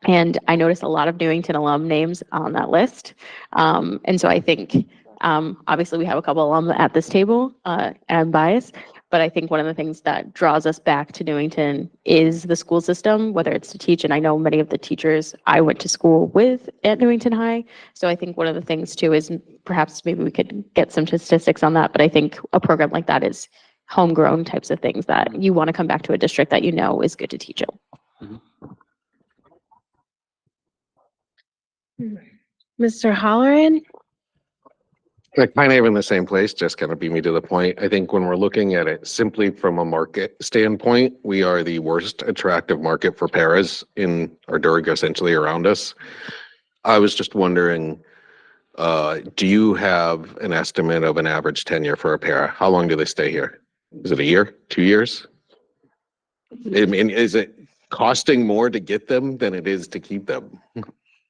And I noticed a lot of Newington alum names on that list. And so I think, obviously we have a couple alum at this table, and I'm biased. But I think one of the things that draws us back to Newington is the school system, whether it's to teach. And I know many of the teachers I went to school with at Newington High. So I think one of the things too is perhaps maybe we could get some statistics on that. But I think a program like that is homegrown types of things that you want to come back to a district that is good to teach it. Mr. Holleran? They're kind of in the same place, just kind of beat me to the point. I think when we're looking at it simply from a market standpoint, we are the worst attractive market for paras in our Durga, essentially around us. I was just wondering, do you have an estimate of an average tenure for a para? How long do they stay here? Is it a year, 2 years? I mean, is it costing more to get them than it is to keep them?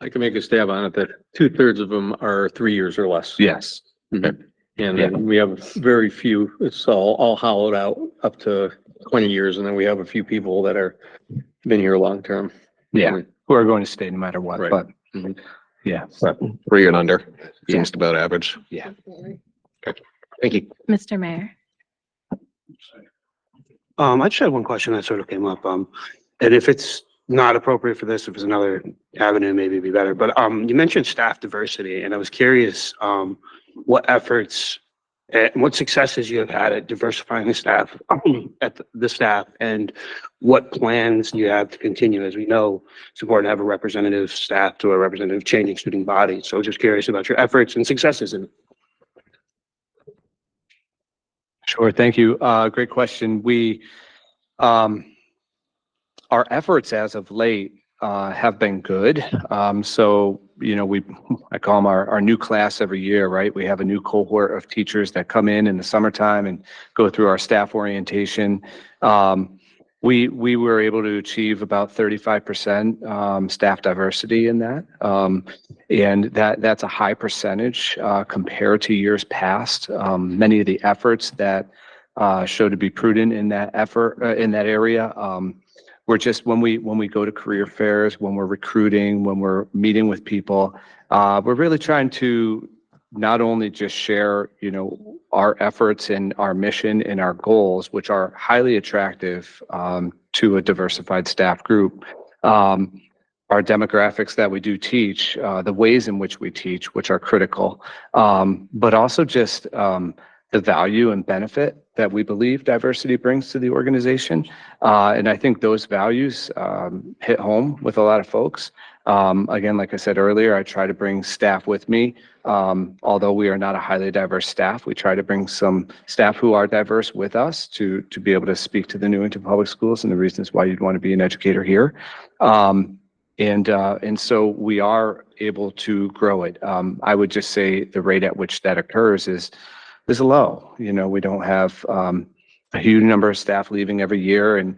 I can make a stab on it that 2/3 of them are 3 years or less. Yes. And then we have very few, it's all hollowed out up to 20 years. And then we have a few people that are been here long term. Yeah, who are going to stay no matter what, Right. but yeah. But 3 and under seems about average. Yeah. Okay. Thank you. Mr. Mayor. I just had one question that sort of came up, and if it's not appropriate for this, if it's another avenue, maybe it'd be better, but, you mentioned staff diversity, and I was curious, what efforts and what successes you have had at diversifying the staff, the staff, and what plans you have to continue. As we know, it's important to have a representative staff to a representative changing student body. So I was just curious about your efforts and successes in it. Sure, thank you. Great question. Our efforts as of late have been good. So, you know, I call them our new class every year, right? We have a new cohort of teachers that come in the summertime and go through our staff orientation. We were able to achieve about 35% staff diversity in that. And that's a high percentage compared to years past. Many of the efforts that show to be prudent in that effort, in that area, we're just, when we go to career fairs, when we're recruiting, when we're meeting with people, we're really trying to not only just share, you know, our efforts and our mission and our goals, which are highly attractive to a diversified staff group, our demographics that we do teach, the ways in which we teach, which are critical, but also just the value and benefit that we believe diversity brings to the organization. And I think those values hit home with a lot of folks. Again, like I said earlier, I try to bring staff with me. Although we are not a highly diverse staff, we try to bring some staff who are diverse with us to be able to speak to the Newington Public Schools and the reasons why you'd want to be an educator here. And so we are able to grow it. I would just say the rate at which that occurs is low. You know, we don't have a huge number of staff leaving every year, and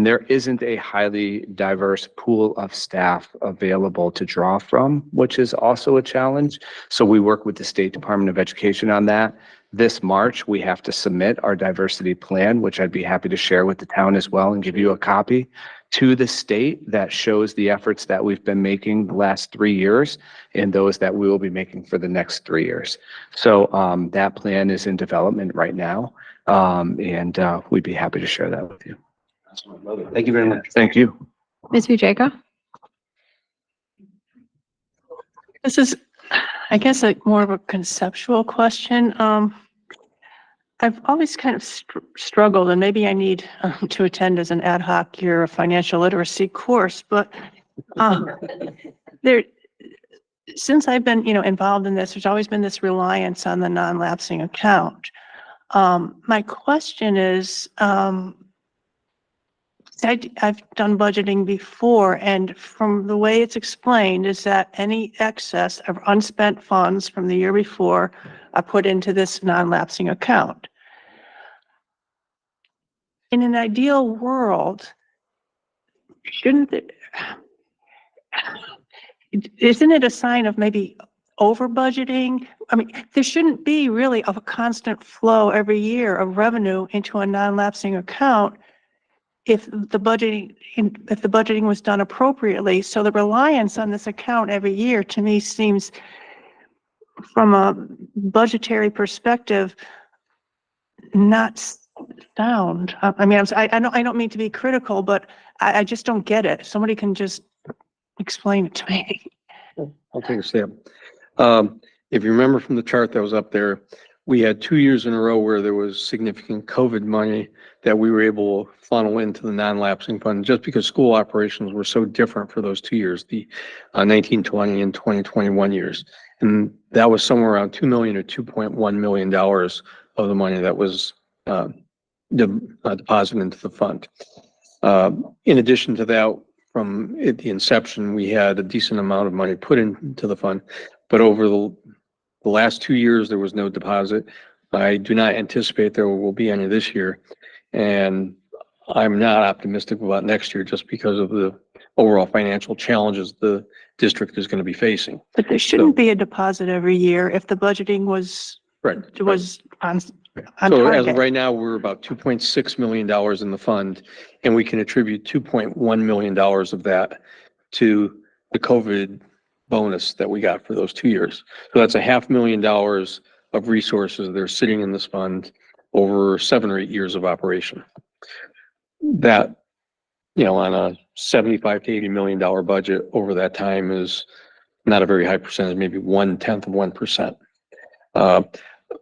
there isn't a highly diverse pool of staff available to draw from, which is also a challenge. So we work with the State Department of Education on that. This March, we have to submit our diversity plan, which I'd be happy to share with the town as well and give you a copy to the state that shows the efforts that we've been making the last 3 years and those that we will be making for the next 3 years. So that plan is in development right now, and we'd be happy to share that with you. Thank you very much. Thank you. Ms. Bujayka? This is, I guess, more of a conceptual question. I've always kind of struggled, and maybe I need to attend as an ad hoc your financial literacy course, but since I've been, involved in this, there's always been this reliance on the non-lapsing account. My question is, I've done budgeting before, and from the way it's explained is that any excess of unspent funds from the year before are put into this non-lapsing account. In an ideal world, isn't it a sign of maybe over budgeting? I mean, there shouldn't be really a constant flow every year of revenue into a non-lapsing account if the budgeting was done appropriately. So the reliance on this account every year, to me, seems, from a budgetary perspective, not sound. I mean, I don't mean to be critical, but I just don't get it. Somebody can just explain it to me. I'll take a stab. If you remember from the chart that was up there, we had 2 years in a row where there was significant COVID money that we were able to funnel into the non-lapsing fund just because school operations were so different for those 2 years, the 1920 and 2021 years. And that was somewhere around 2 million or $2.1 million of the money that was deposited into the fund. In addition to that, from the inception, we had a decent amount of money put into the fund, but over the last 2 years, there was no deposit. I do not anticipate there will be any this year, and I'm not optimistic about next year just because of the overall financial challenges the district is going to be facing. But there shouldn't be a deposit every year if the budgeting was Right. on So as of target. right now, we're about $2.6 million in the fund, and we can attribute $2.1 million of that to the COVID bonus that we got for those 2 years. So that's $500,000 of resources that are sitting in this fund over 7 or 8 years of operation. That, on a $75 to $80 million budget over that time is not a very high percentage, maybe 0.1%.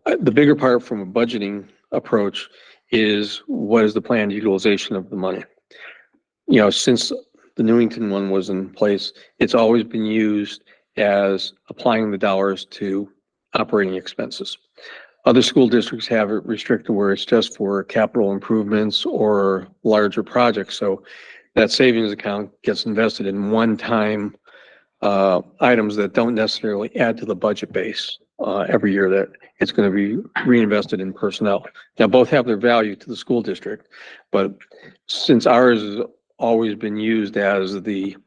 The bigger part from a budgeting approach is what is the planned utilization of the money? Since the Newington one was in place, it's always been used as applying the dollars to operating expenses. Other school districts have it restricted where it's just for capital improvements or larger projects. So that savings account gets invested in one-time items that don't necessarily add to the budget base every year, that it's going to be reinvested in personnel. Now, both have their value to the school district, but since ours has always been used as the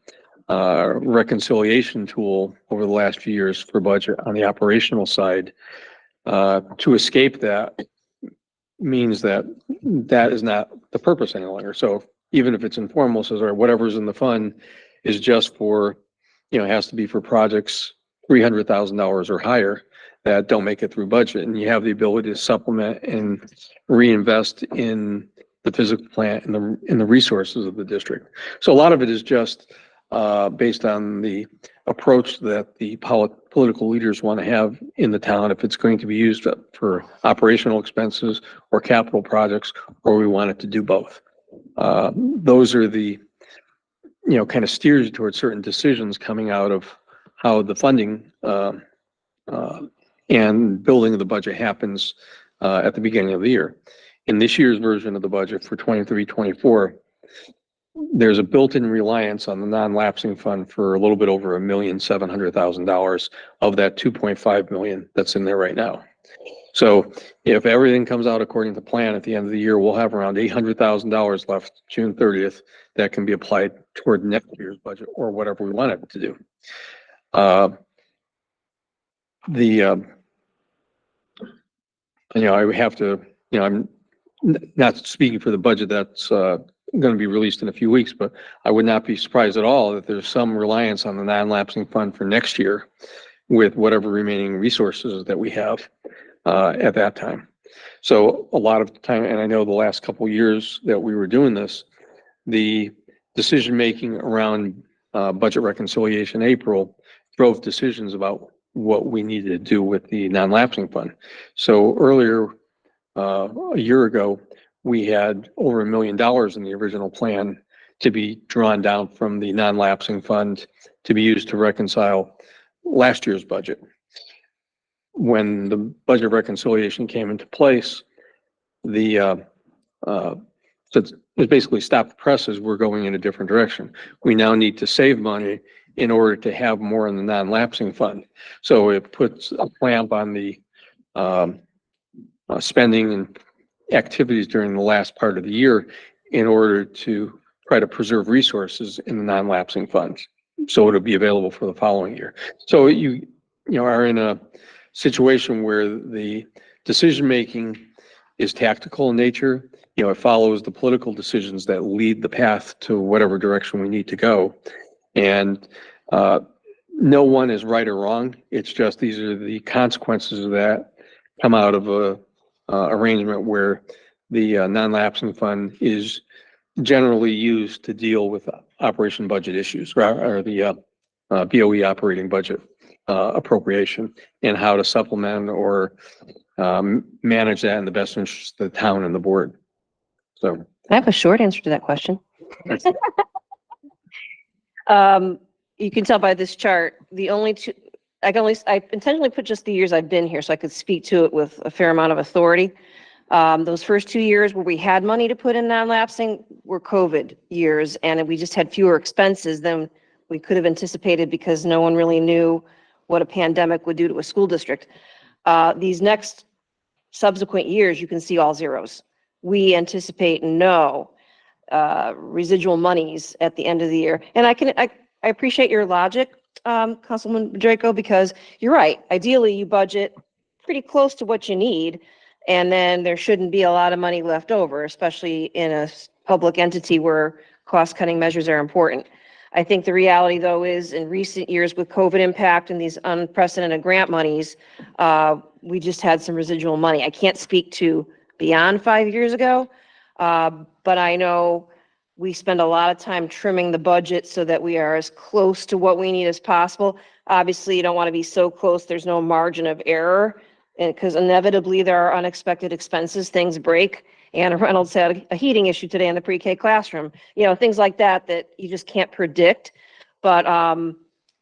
reconciliation tool over the last few years for budget on the operational side, to escape that means that that is not the purpose any longer. So even if it's informal, says, all right, whatever's in the fund is just for, it has to be for projects $300,000 or higher that don't make it through budget. And you have the ability to supplement and reinvest in the physical plant and in the resources of the district. So a lot of it is just based on the approach that the political leaders want to have in the town, if it's going to be used for operational expenses or capital projects, or we want it to do both. Those are the, kind of steers you towards certain decisions coming out of how the funding and building of the budget happens at the beginning of the year. In this year's version of the budget for 23-24, there's a built-in reliance on the non-lapsing fund for a little bit over $1,700,000 of that 2.5 million that's in there right now. So if everything comes out according to plan at the end of the year, we'll have around $800,000 left June 30th that can be applied toward next year's budget or whatever we want it to do. I have to, I'm not speaking for the budget that's going to be released in a few weeks, but I would not be surprised at all that there's some reliance on the non-lapsing fund for next year with whatever remaining resources that we have at that time. So a lot of the time, and I know the last couple of years that we were doing this, the decision-making around budget reconciliation April drove decisions about what we needed to do with the non-lapsing fund. So earlier, a year ago, we had over $1 million in the original plan to be drawn down from the non-lapsing fund to be used to reconcile last year's budget. When the budget reconciliation came into place, so it's basically stop the presses, we're going in a different direction. We now need to save money in order to have more in the non-lapsing fund. So it puts a clamp on the spending and activities during the last part of the year in order to try to preserve resources in the non-lapsing funds, so it'll be available for the following year. So you are in a situation where the decision-making is tactical in nature. It follows the political decisions that lead the path to whatever direction we need to go. And no one is right or wrong. It's just these are the consequences that come out of a arrangement where the non-lapsing fund is generally used to deal with operation budget issues, or the BOE operating budget appropriation, and how to supplement or manage that in the best interest of the town and the board. So I have a short answer to that question. You can tell by this chart, the only I intentionally put just the years I've been here so I could speak to it with a fair amount of authority. Those first 2 years where we had money to put in non-lapsing were COVID years, and we just had fewer expenses than we could have anticipated because no one really knew what a pandemic would do to a school district. These next subsequent years, you can see all zeros. We anticipate no residual monies at the end of the year. And I appreciate your logic, Councilman Draco, because you're right. Ideally, you budget pretty close to what you need, and then there shouldn't be a lot of money left over, especially in a public entity where cost-cutting measures are important. I think the reality, though, is in recent years with COVID impact and these unprecedented grant monies, we just had some residual money. I can't speak to beyond 5 years ago, but I know we spend a lot of time trimming the budget so that we are as close to what we need as possible. Obviously, you don't want to be so close there's no margin of error, because inevitably there are unexpected expenses, things break. Anna Reynolds had a heating issue today in the pre-K classroom, things like that you just can't predict. But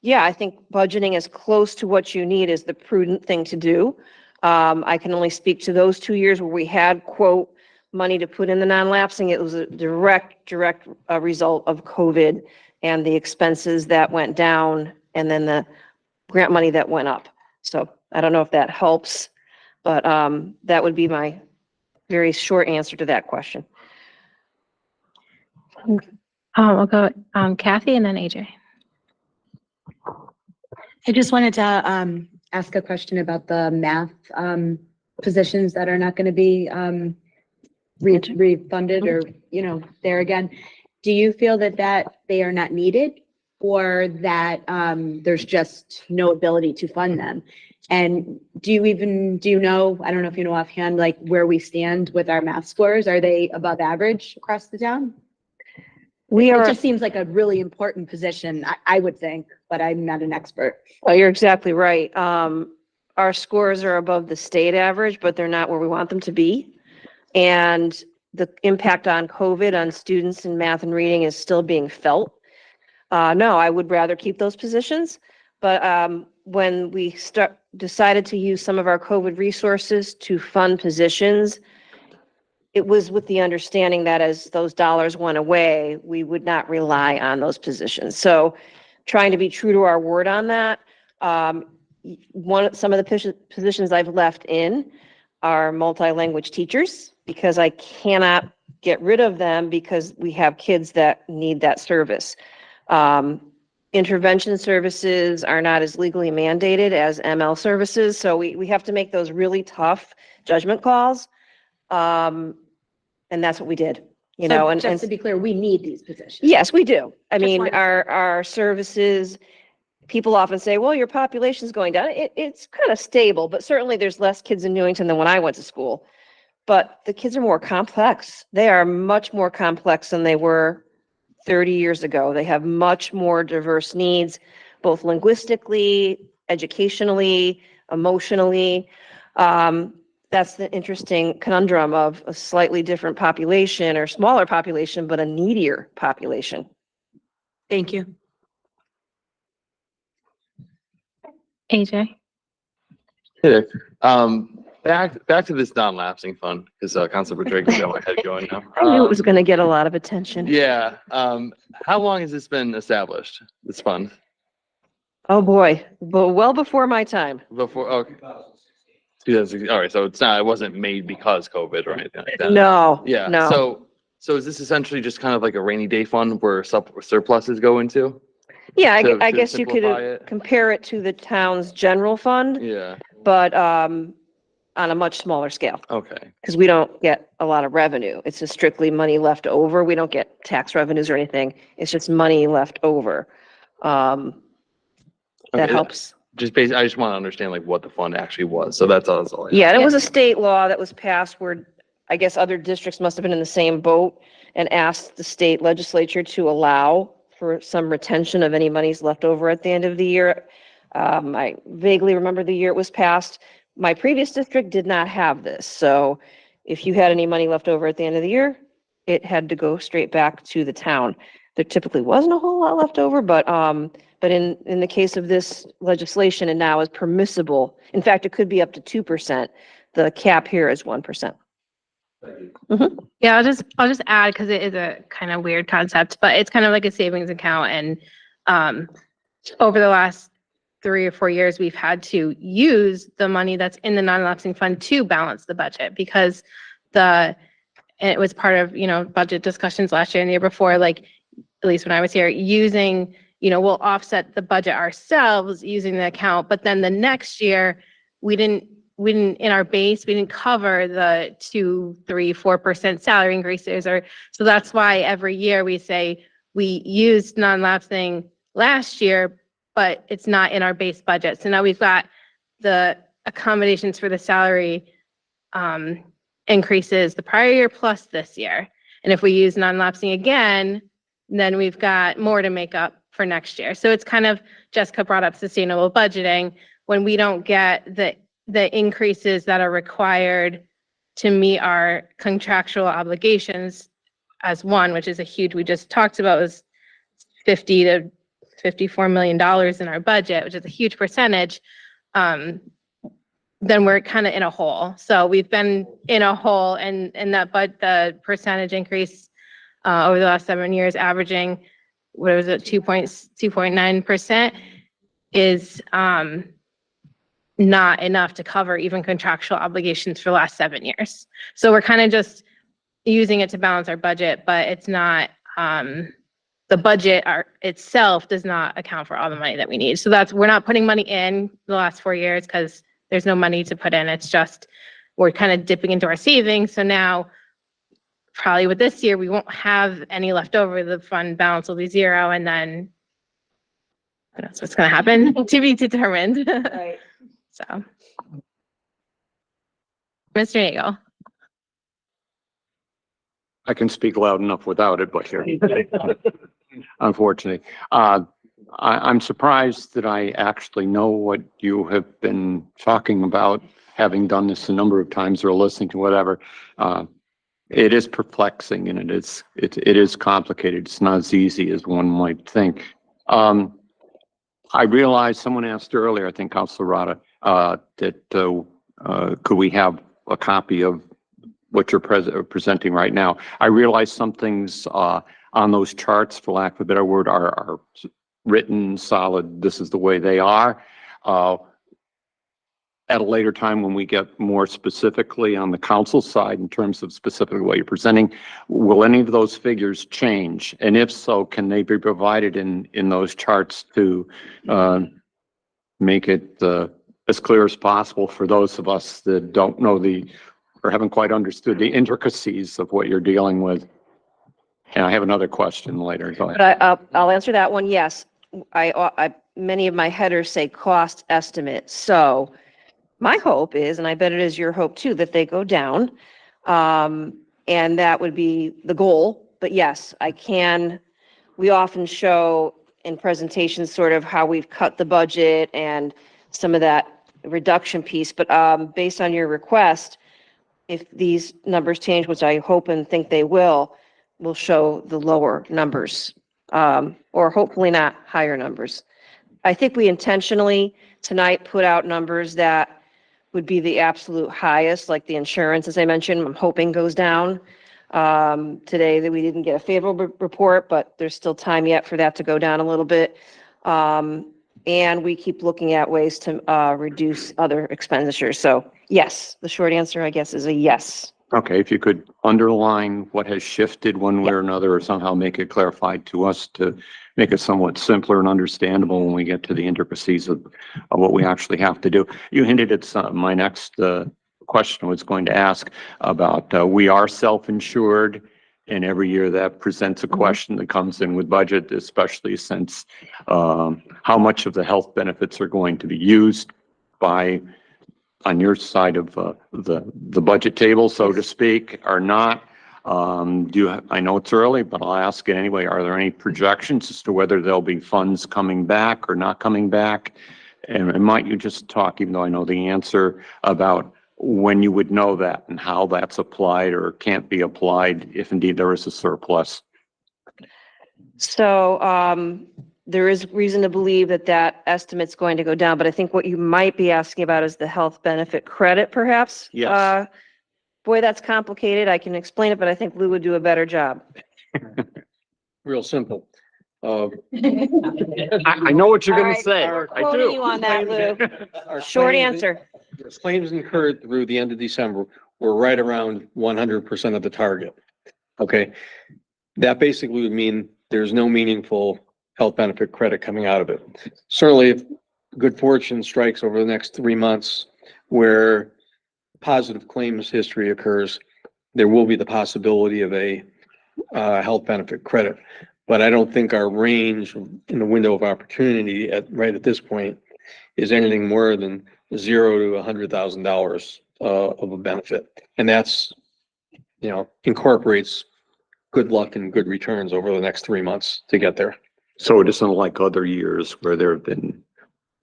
yeah, I think budgeting as close to what you need is the prudent thing to do. I can only speak to those 2 years where we had, quote, money to put in the non-lapsing. It was a direct result of COVID and the expenses that went down and then the grant money that went up. So I don't know if that helps, but that would be my very short answer to that question. I'll go Kathy and then AJ. I just wanted to ask a question about the math positions that are not going to be refunded or, there again. Do you feel that they are not needed, or that there's just no ability to fund them? And do you know, I don't know if you know offhand, like where we stand with our math scores? Are they above average across the town? It just seems like a really important position, I would think, but I'm not an expert. Well, you're exactly right. Our scores are above the state average, but they're not where we want them to be. And the impact on COVID on students in math and reading is still being felt. No, I would rather keep those positions. But when we decided to use some of our COVID resources to fund positions, it was with the understanding that as those dollars went away, we would not rely on those positions. So trying to be true to our word on that. Some of the positions I've left in are multi-language teachers, because I cannot get rid of them because we have kids that need that service. Intervention services are not as legally mandated as ML services, so we have to make those really tough judgment calls. And that's what we did, So just to be clear, we need these positions. Yes, we do. I mean, our services, people often say, well, your population's going down. It's kind of stable, but certainly there's less kids in Newington than when I went to school. But the kids are more complex. They are much more complex than they were 30 years ago. They have much more diverse needs, both linguistically, educationally, emotionally. That's the interesting conundrum of a slightly different population or smaller population, but a needier population. Thank you. AJ. Hey there. Back to this non-lapsing fund, because Councilor Draco got my head going now. I knew it was going to get a lot of attention. Yeah. How long has this been established, this fund? Oh, boy. But well before my time. Before, okay. All right, so it wasn't made because COVID or anything like that. No. Yeah. No. So is this essentially just kind of like a rainy day fund where surpluses go into? Yeah, I to guess you could simplify it? compare it to the town's general fund, Yeah. but on a much smaller scale. Okay. Because we don't get a lot of revenue. It's just strictly money left over. We don't get tax revenues or anything. It's just money left over. That Okay. helps. I just want to understand like what the fund actually was. So that's all. Yeah, and it was a state law that was passed where I guess other districts must have been in the same boat and asked the state legislature to allow for some retention of any monies left over at the end of the year. I vaguely remember the year it was passed. My previous district did not have this. So if you had any money left over at the end of the year, it had to go straight back to the town. there typically wasn't a whole lot left over, but in the case of this legislation, and now is permissible, in fact, it could be up to 2%. The cap here is 1%. Yeah, I'll just add, because it is a kind of weird concept, but it's kind of like a savings account. And over the last 3 or 4 years, we've had to use the money that's in the non-lapsing fund to balance the budget, because it was part of, budget discussions last year and the year before, like, at least when I was here, using, we'll offset the budget ourselves using the account, but then the next year, we didn't in our base, we didn't cover the 2, 3, 4% salary increases, so that's why every year we say we used non-lapsing last year, but it's not in our base budget. So now we've got the accommodations for the salary increases the prior year plus this year. And if we use non-lapsing again, then we've got more to make up for next year. So it's kind of, Jessica brought up sustainable budgeting. When we don't get the increases that are required to meet our contractual obligations as one, which is a huge, we just talked about, was $50 to $54 million in our budget, which is a huge percentage, then we're kind of in a hole. So we've been in a hole, and the percentage increase over the last 7 years, averaging, what was it, 2.9%, is not enough to cover even contractual obligations for the last 7 years. So we're kind of just using it to balance our budget, but it's not, the budget itself does not account for all the money that we need. So we're not putting money in the last 4 years because there's no money to put in. It's just, we're kind of dipping into our savings. So now, probably with this year, we won't have any left over. The fund balance will be 0, and then what else what's going to happen to be determined. Right. So, Mr. Nagel. I can speak loud enough without it, but here, unfortunately. I'm surprised that I actually know what you have been talking about, having done this a number of times or listening to whatever. It is perplexing, and it is complicated. It's not as easy as one might think. I realized someone asked earlier, I think Councilor Rada, that could we have a copy of what you're presenting right now? I realize some things on those charts, for lack of a better word, are written solid. This is the way they are. At a later time, when we get more specifically on the council side in terms of specifically what you're presenting, will any of those figures change? And if so, can they be provided in those charts to make it as clear as possible for those of us that don't know or haven't quite understood the intricacies of what you're dealing with? And I have another question later. Go ahead. But I'll answer that one. Yes, many of my headers say cost estimate. So my hope is, and I bet it is your hope too, that they go down. And that would be the goal. But yes, we often show in presentations sort of how we've cut the budget and some of that reduction piece. But based on your request, if these numbers change, which I hope and think they will, we'll show the lower numbers, or hopefully not higher numbers. I think we intentionally tonight put out numbers that would be the absolute highest, like the insurance, as I mentioned, I'm hoping goes down. Today that we didn't get a favorable report, but there's still time yet for that to go down a little bit. And we keep looking at ways to reduce other expenditures. So yes, the short answer, I guess, is a yes. Okay, if you could underline what has shifted one way or another, or somehow make it clarified to us to make it somewhat simpler and understandable when we get to the intricacies of what we actually have to do. You hinted at my next question I was going to ask about, we are self-insured, and every year that presents a question that comes in with budget, especially since how much of the health benefits are going to be used on your side of the budget table, so to speak, or not. I know it's early, but I'll ask it anyway. Are there any projections as to whether there'll be funds coming back or not coming back? And might you just talk, even though I know the answer, about when you would know that and how that's applied or can't be applied if indeed there is a surplus? So, there is reason to believe that that estimate's going to go down, but I think what you might be asking about is the health benefit credit, perhaps? Yes. Boy, that's complicated. I can explain it, but I think Lou would do a better job. Real simple. I know what you're All gonna right, say. we're I quoting do. you on that, Lou. Our Short claims- answer. Claims incurred through the end of December were right around 100% of the target. Okay. That basically would mean there's no meaningful health benefit credit coming out of it. Certainly, if good fortune strikes over the next 3 months where positive claims history occurs, there will be the possibility of a health benefit credit. But I don't think our range in the window of opportunity right at this point is anything more than $0 to $100,000 of a benefit. And that's, incorporates good luck and good returns over the next 3 months to get there. So it isn't like other years where there have been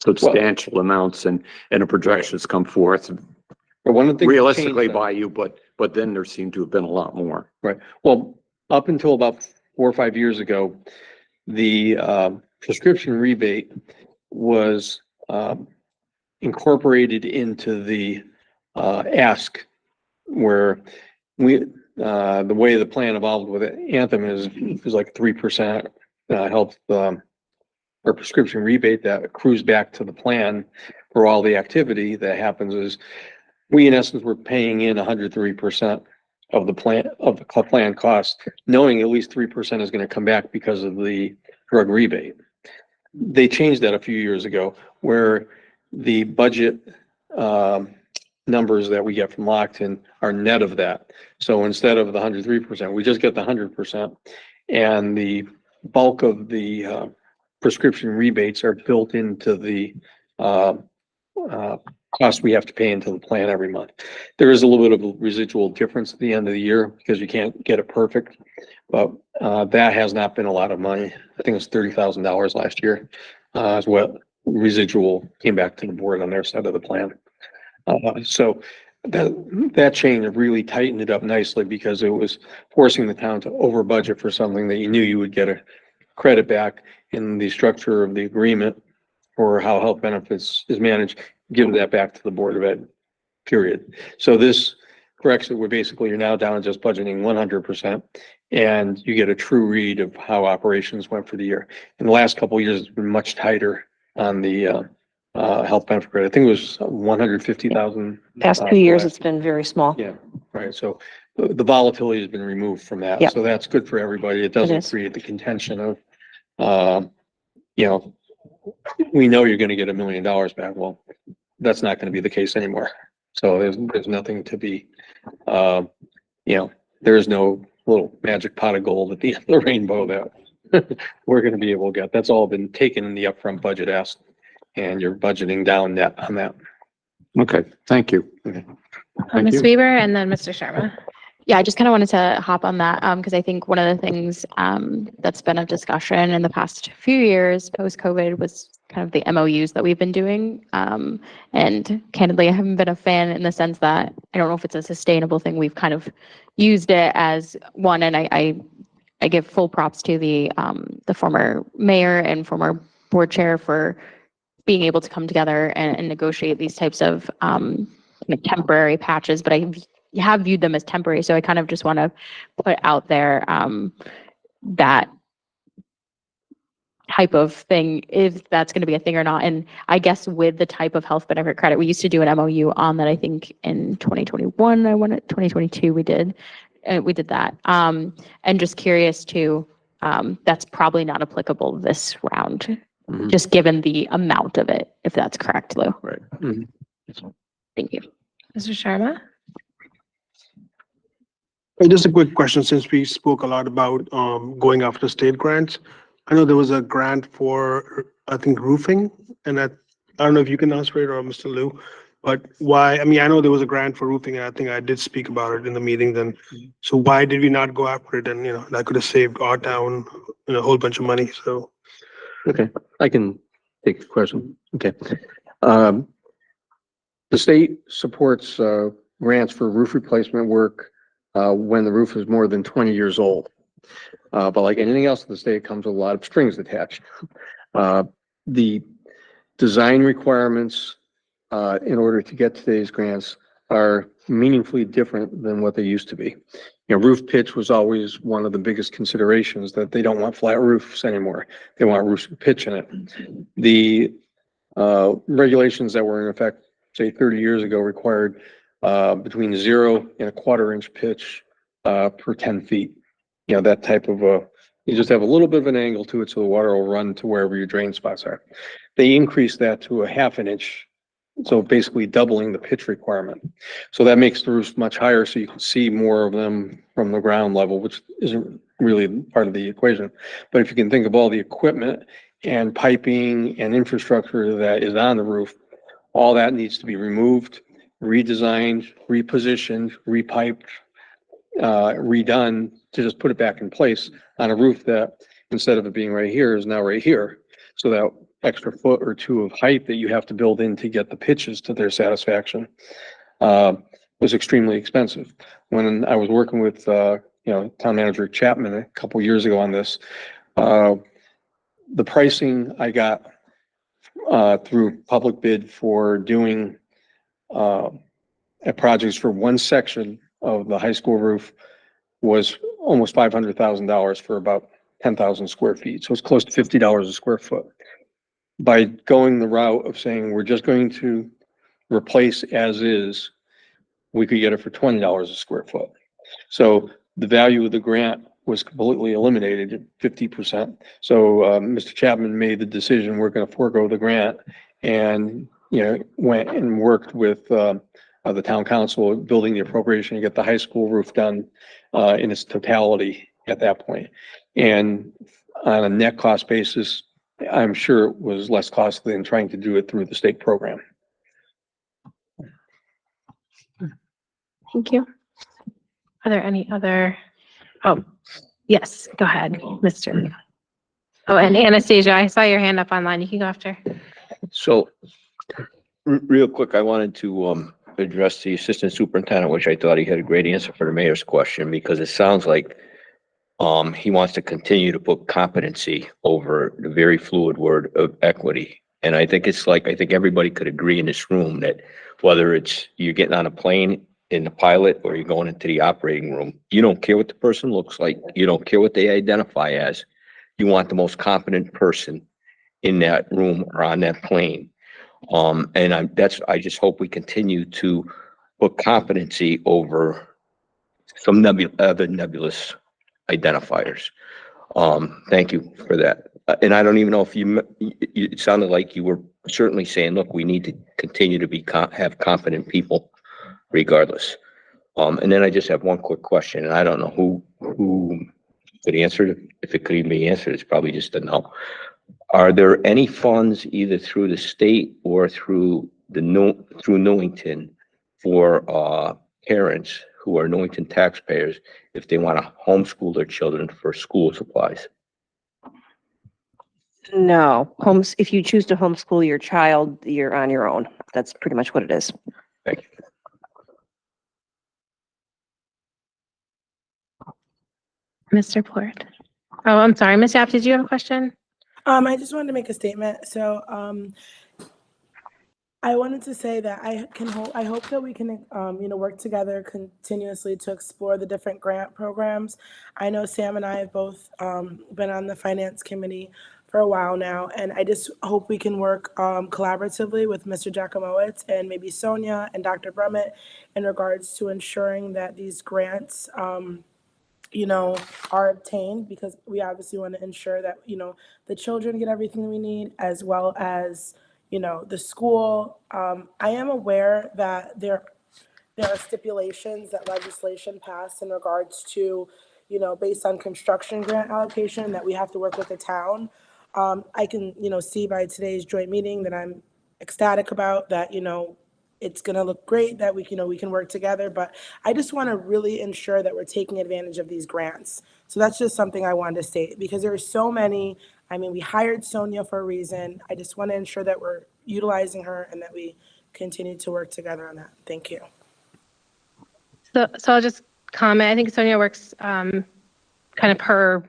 substantial amounts and the projections come forth But one of the things that realistically changed by you, but then there seemed to have been a lot more. Right. Well, up until about 4 or 5 years ago, the prescription rebate was incorporated into the ask, where the way the plan evolved with Anthem is like 3% health or prescription rebate that accrues back to the plan for all the activity that happens. Is we in essence were paying in 103% of the plan cost, knowing at least 3% is going to come back because of the drug rebate. They changed that a few years ago, where the budget numbers that we get from Lockton are net of that. So instead of the 103%, we just get the 100%, and the bulk of the prescription rebates are built into the cost we have to pay into the plan every month. There is a little bit of a residual difference at the end of the year because you can't get it perfect, but that has not been a lot of money. I think it was $30,000 last year, is what residual came back to the board on their side of the plan. So that change really tightened it up nicely because it was forcing the town to over budget for something that you knew you would get a credit back in the structure of the agreement or how health benefits is managed, give that back to the Board of Ed, period. So this corrects it where basically you're now down to just budgeting 100% and you get a true read of how operations went for the year. In the last couple of years, it's been much tighter on the health benefit credit. I think it was 150,000. Past 2 years, it's been very small. Yeah, right. So the volatility has been removed from that. Yep. So that's good for everybody. It doesn't is. create the contention of, we know you're going to get $1 million back. Well, that's not going to be the case anymore. So there's nothing to be, there is no little magic pot of gold at the end of the rainbow that we're going to be able to get. That's all been taken in the upfront budget ask, and you're budgeting down net on that. Okay, thank you. Thank Ms. you. Weaver and then Mr. Sharma. Yeah, I just kind of wanted to hop on that because I think one of the things that's been a discussion in the past few years post-COVID was kind of the MOUs that we've been doing. And candidly, I haven't been a fan in the sense that I don't know if it's a sustainable thing. We've kind of used it as one, and I give full props to the former mayor and former board chair for being able to come together and negotiate these types of temporary patches, but I have viewed them as temporary. So I kind of just want to put out there that type of thing, if that's going to be a thing or not. And I guess with the type of health benefit credit, we used to do an MOU on that. I think in 2021, 2022, we did that. And just curious to, that's probably not applicable this round, just given the amount of it, if that's correct, Lou. Right. Thank you. Mr. Sharma? Just a quick question, since we spoke a lot about going after state grants. I know there was a grant for, I think, roofing, and I don't know if you can answer it or Mr. Liu, but why, I know there was a grant for roofing, and I think I did speak about it in the meeting then. So why did we not go after it? And, that could have saved our town, a whole bunch of money, so. Okay, I can take the question. Okay. The state supports grants for roof replacement work when the roof is more than 20 years old. But like anything else in the state, it comes with a lot of strings attached. The design requirements, in order to get today's grants are meaningfully different than what they used to be. You know, roof pitch was always one of the biggest considerations, that they don't want flat roofs anymore. They want roofs with pitch in it. The regulations that were in effect, say 30 years ago, required between 0 and a 1/4 inch pitch per 10 feet. You know, that type of you just have a little bit of an angle to it so the water will run to wherever your drain spots are. They increased that to a 1/2 inch, so basically doubling the pitch requirement. So that makes the roofs much higher, so you can see more of them from the ground level, which isn't really part of the equation. But if you can think of all the equipment and piping and infrastructure that is on the roof, all that needs to be removed, redesigned, repositioned, repiped, redone to just put it back in place on a roof that, instead of it being right here, is now right here. So that extra 1 or 2 of height that you have to build in to get the pitches to their satisfaction was extremely expensive. When I was working with Town Manager Chapman a couple years ago on this, the pricing I got through public bid for doing projects for one section of the high school roof was almost $500,000 for about 10,000 square feet. So it's close to $50 a square foot. By going the route of saying we're just going to replace as is, we could get it for $20 a square foot. So the value of the grant was completely eliminated at 50%. So Mr. Chapman made the decision, we're going to forego the grant, and went and worked with the town council building the appropriation to get the high school roof done in its totality at that point. And on a net cost basis, I'm sure it was less costly than trying to do it through the state program. Thank you. Are there any other? Oh, yes, go ahead, Mr. Oh, and Anastasia, I saw your hand up online. You can go after. So, real quick, I wanted to address the assistant superintendent, which I thought he had a great answer for the mayor's question, because it sounds like he wants to continue to put competency over the very fluid word of equity. And I think I think everybody could agree in this room that whether it's you're getting on a plane in the pilot or you're going into the operating room, you don't care what the person looks like. You don't care what they identify as. You want the most competent person in that room or on that plane. And I just hope we continue to put competency over some other nebulous identifiers. Thank you for that. And I don't even know if it sounded like you were certainly saying, look, we need to continue to have competent people regardless. And then I just have one quick question, and I don't know who could answer it. If it could even be answered, it's probably just a no. Are there any funds either through the state or through Newington for parents who are Newington taxpayers if they want to homeschool their children for school supplies? No, if you choose to homeschool your child, you're on your own. That's pretty much what it is. Thank you. Mr. Plord. Oh, I'm sorry. Ms. Yap, did you have a question? I just wanted to make a statement. So, I wanted to say that I hope that we can, work together continuously to explore the different grant programs. I know Sam and I have both been on the finance committee for a while now, and I just hope we can work collaboratively with Mr. Jacomowitz and maybe Sonia and Dr. Brummett in regards to ensuring that these grants are obtained, because we obviously want to ensure that, the children get everything we need, as well as, the school. I am aware that there are stipulations that legislation passed in regards to, based on construction grant allocation, that we have to work with the town. I can, see by today's joint meeting that I'm ecstatic about that, it's going to look great that we can work together, but I just want to really ensure that we're taking advantage of these grants. So that's just something I wanted to state, because there are so many. I mean, we hired Sonia for a reason. I just want to ensure that we're utilizing her and that we continue to work together on that. Thank you. So I'll just comment. I think Sonia works kind of per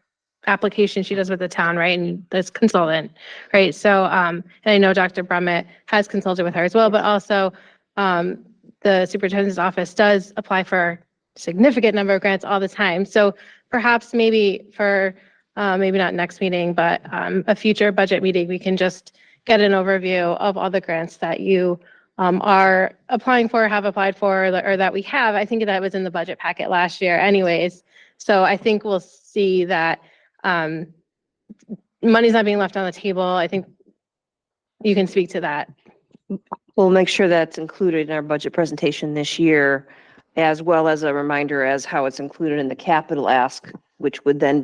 application she does with the town, right? And this consultant, right? So, and I know Dr. Brummett has consulted with her as well, but also the superintendent's office does apply for a significant number of grants all the time. So perhaps maybe for, maybe not next meeting, but a future budget meeting, we can just get an overview of all the grants that you are applying for, have applied for, or that we have. I think that was in the budget packet last year anyways. So I think we'll see that money's not being left on the table. I think you can speak to that. We'll make sure that's included in our budget presentation this year, as well as a reminder as how it's included in the capital ask, which would then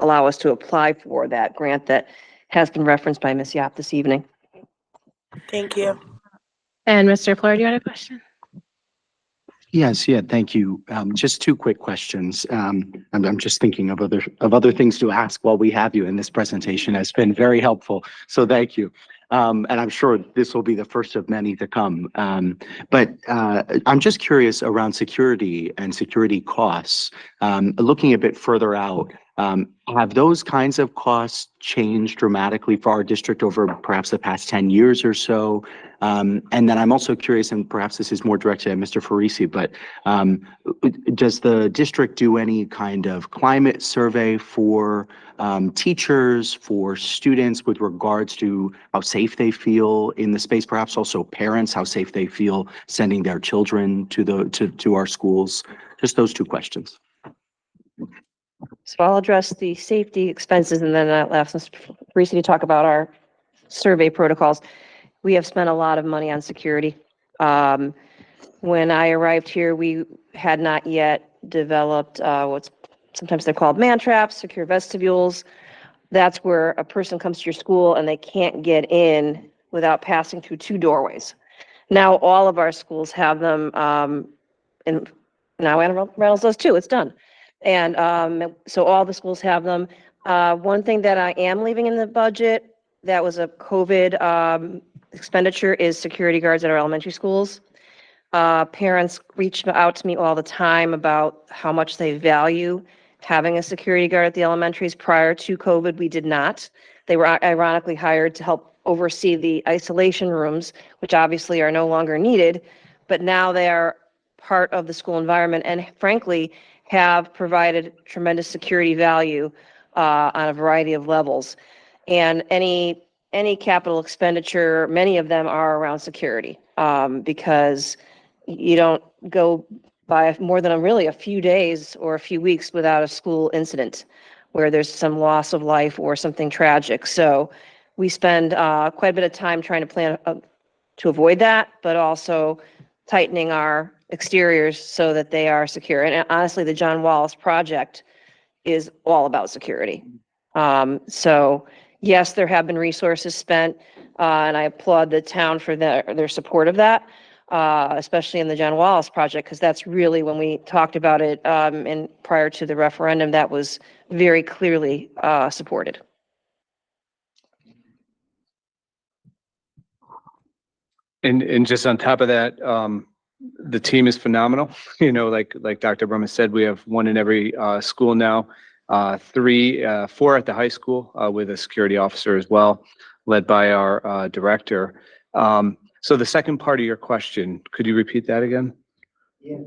allow us to apply for that grant that has been referenced by Ms. Yap this evening. Thank you. And Mr. Fleur, do you have a question? Yes, yeah, thank you. Just two quick questions. I'm just thinking of other things to ask while we have you, in this presentation has been very helpful. So thank you. And I'm sure this will be the first of many to come. But I'm just curious around security and security costs. Looking a bit further out, have those kinds of costs changed dramatically for our district over perhaps the past 10 years or so? And then I'm also curious, and perhaps this is more directed at Mr. Farisi, but does the district do any kind of climate survey for teachers, for students with regards to how safe they feel in the space, perhaps also parents, how safe they feel sending their children to our schools? Just those two questions. So I'll address the safety expenses, and then I'll ask Mr. Parisi to talk about our survey protocols. We have spent a lot of money on security. When I arrived here, we had not yet developed sometimes they're called man traps, secure vestibules. That's where a person comes to your school and they can't get in without passing through two doorways. Now all of our schools have them, and now Anna Reynolds does too. It's done. And so all the schools have them. One thing that I am leaving in the budget that was a COVID expenditure is security guards at our elementary schools. Parents reach out to me all the time about how much they value having a security guard at the elementaries. Prior to COVID, we did not. They were ironically hired to help oversee the isolation rooms, which obviously are no longer needed, but now they are part of the school environment and frankly have provided tremendous security value on a variety of levels. And any capital expenditure, many of them are around security, because you don't go by more than really a few days or a few weeks without a school incident where there's some loss of life or something tragic. So we spend quite a bit of time trying to plan to avoid that, but also tightening our exteriors so that they are secure. And honestly, the John Wallace project is all about security. So yes, there have been resources spent, and I applaud the town for their support of that, especially in the John Wallace project, because that's really when we talked about it and prior to the referendum, that was very clearly supported. And just on top of that, the team is phenomenal. You know, like Dr. Brumman said, we have one in every school now, 4 at the high school with a security officer as well, led by our director. So the second part of your question, could you repeat that again? Yeah.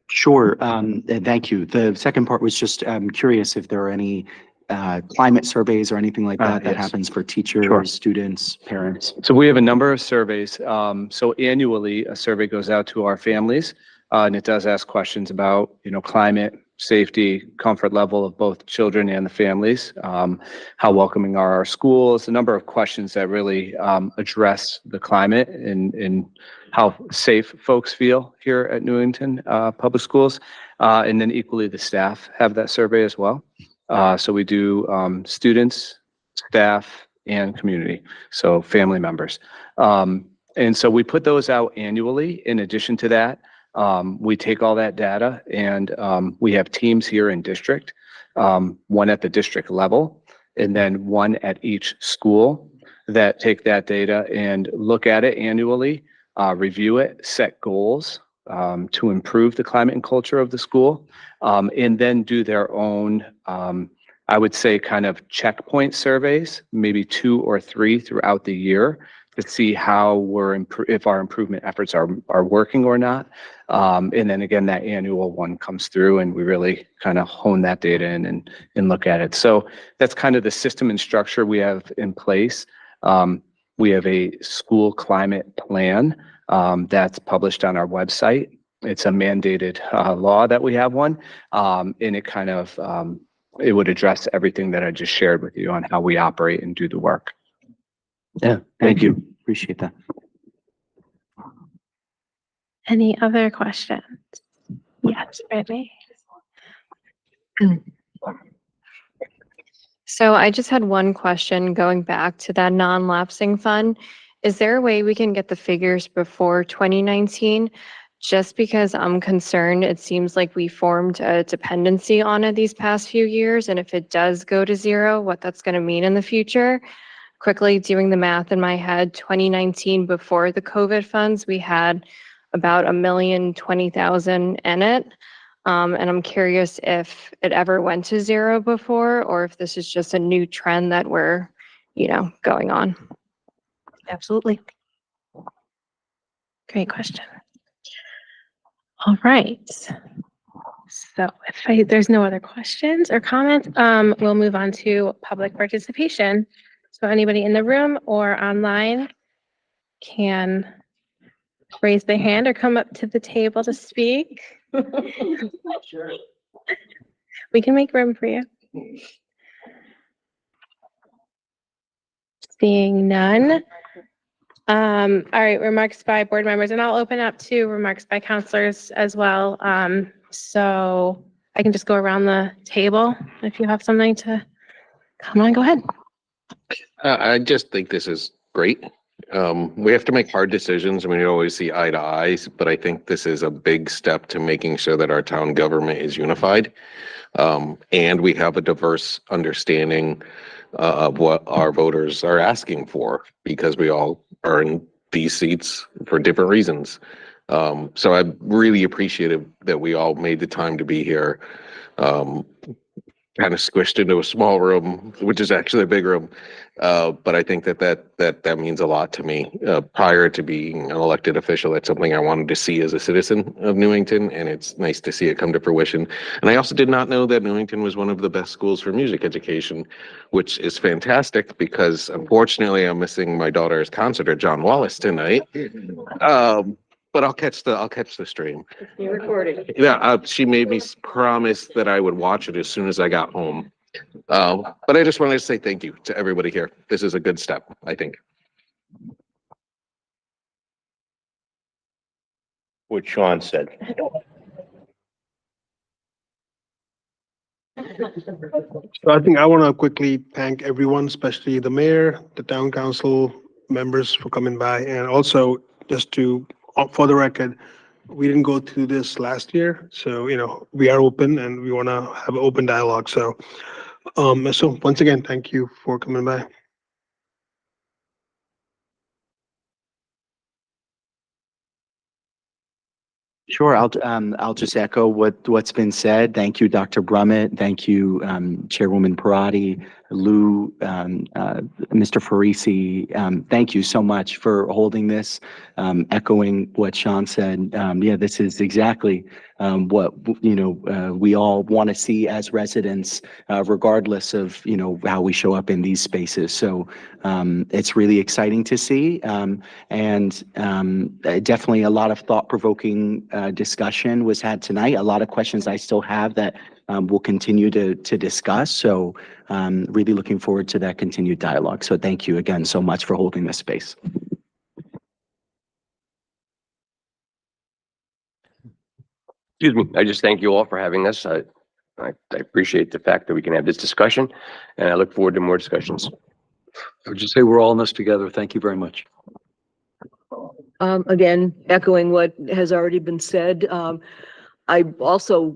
Sure. Thank you. The second part was just, I'm curious if there are any climate surveys or anything like that that yes. happens for teachers, Sure. students, parents. So we have a number of surveys. So annually, a survey goes out to our families, and it does ask questions about, you know, climate, safety, comfort level of both children and the families, how welcoming are our schools, a number of questions that really address the climate and how safe folks feel here at Newington Public Schools. And then equally the staff have that survey as well. So we do students, staff, and community, so family members. And so we put those out annually. In addition to that, we take all that data and we have teams here in district, one at the district level, and then one at each school that take that data and look at it annually, review it, set goals to improve the climate and culture of the school, and then do their own, I would say, kind of checkpoint surveys, maybe 2 or 3 throughout the year, to see how if our improvement efforts are working or not. And then again, that annual one comes through and we really kind of hone that data in and look at it. So that's kind of the system and structure we have in place. We have a school climate plan that's published on our website. It's a mandated law that we have one, and it kind of it would address everything that I just shared with you on how we operate and do the work. Yeah, thank you. Appreciate that. Any other questions? Yes, Brittany. So I just had one question going back to that non-lapsing fund. Is there a way we can get the figures before 2019? Just because I'm concerned, it seems like we formed a dependency on it these past few years. And if it does go to zero, what that's going to mean in the future. Quickly doing the math in my head, 2019 before the COVID funds, we had about $1,020,000 in it. And I'm curious if it ever went to zero before, or if this is just a new trend that we're, going on. Absolutely. Great question. All right. So if there's no other questions or comments, we'll move on to public participation. So anybody in the room or online can raise their hand or come up to the table to speak. Sure. We can make room for you. Seeing none. All right, remarks by board members, and I'll open up to remarks by counselors as well. So I can just go around the table if you have something to come on, go ahead. I just think this is great. We have to make hard decisions and we always see eye to eye, but I think this is a big step to making sure that our town government is unified. And we have a diverse understanding of what our voters are asking for, because we all are in these seats for different reasons. So I'm really appreciative that we all made the time to be here. Kind of squished into a small room, which is actually a big room. But I think that means a lot to me. Prior to being an elected official, that's something I wanted to see as a citizen of Newington, and it's nice to see it come to fruition. And I also did not know that Newington was one of the best schools for music education, which is fantastic because unfortunately I'm missing my daughter's concert at John Wallace tonight. But I'll catch the stream. It's being recorded. Yeah, she made me promise that I would watch it as soon as I got home. But I just wanted to say thank you to everybody here. This is a good step, I think. What Sean said. So I think I want to quickly thank everyone, especially the mayor, the town council members for coming by, and also just for the record, we didn't go through this last year, so we are open and we want to have an open dialogue. So, so once again, thank you for coming by. Sure, I'll just echo what's been said. Thank you, Dr. Brummett. Thank you, Chairwoman Parati, Lou, Mr. Farisi. Thank you so much for holding this. Echoing what Sean said, yeah, this is exactly what we all want to see as residents, regardless of how we show up in these spaces. So it's really exciting to see, and definitely a lot of thought-provoking discussion was had tonight. A lot of questions I still have that we'll continue to discuss. So really looking forward to that continued dialogue. So thank you again so much for holding this space. Excuse me. I just thank you all for having this. I appreciate the fact that we can have this discussion, and I look forward to more discussions. I would just say we're all in this together. Thank you very much. Again, echoing what has already been said, I also,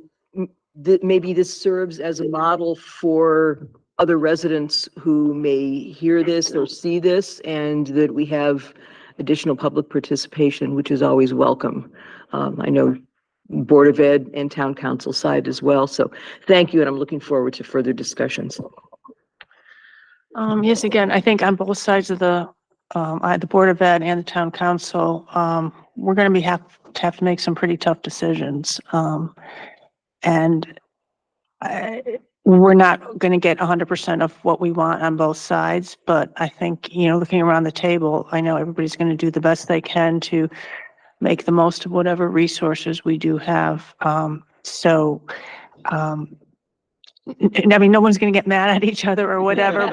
maybe this serves as a model for other residents who may hear this or see this, and that we have additional public participation, which is always welcome. I know Board of Ed and Town Council side as well. So thank you, and I'm looking forward to further discussions. Yes, again, I think on both sides of the Board of Ed and the Town Council, we're going to have to make some pretty tough decisions. And we're not going to get 100% of what we want on both sides, but I think, looking around the table, I know everybody's going to do the best they can to make the most of whatever resources we do have. I mean, no one's going to get mad at each other or whatever,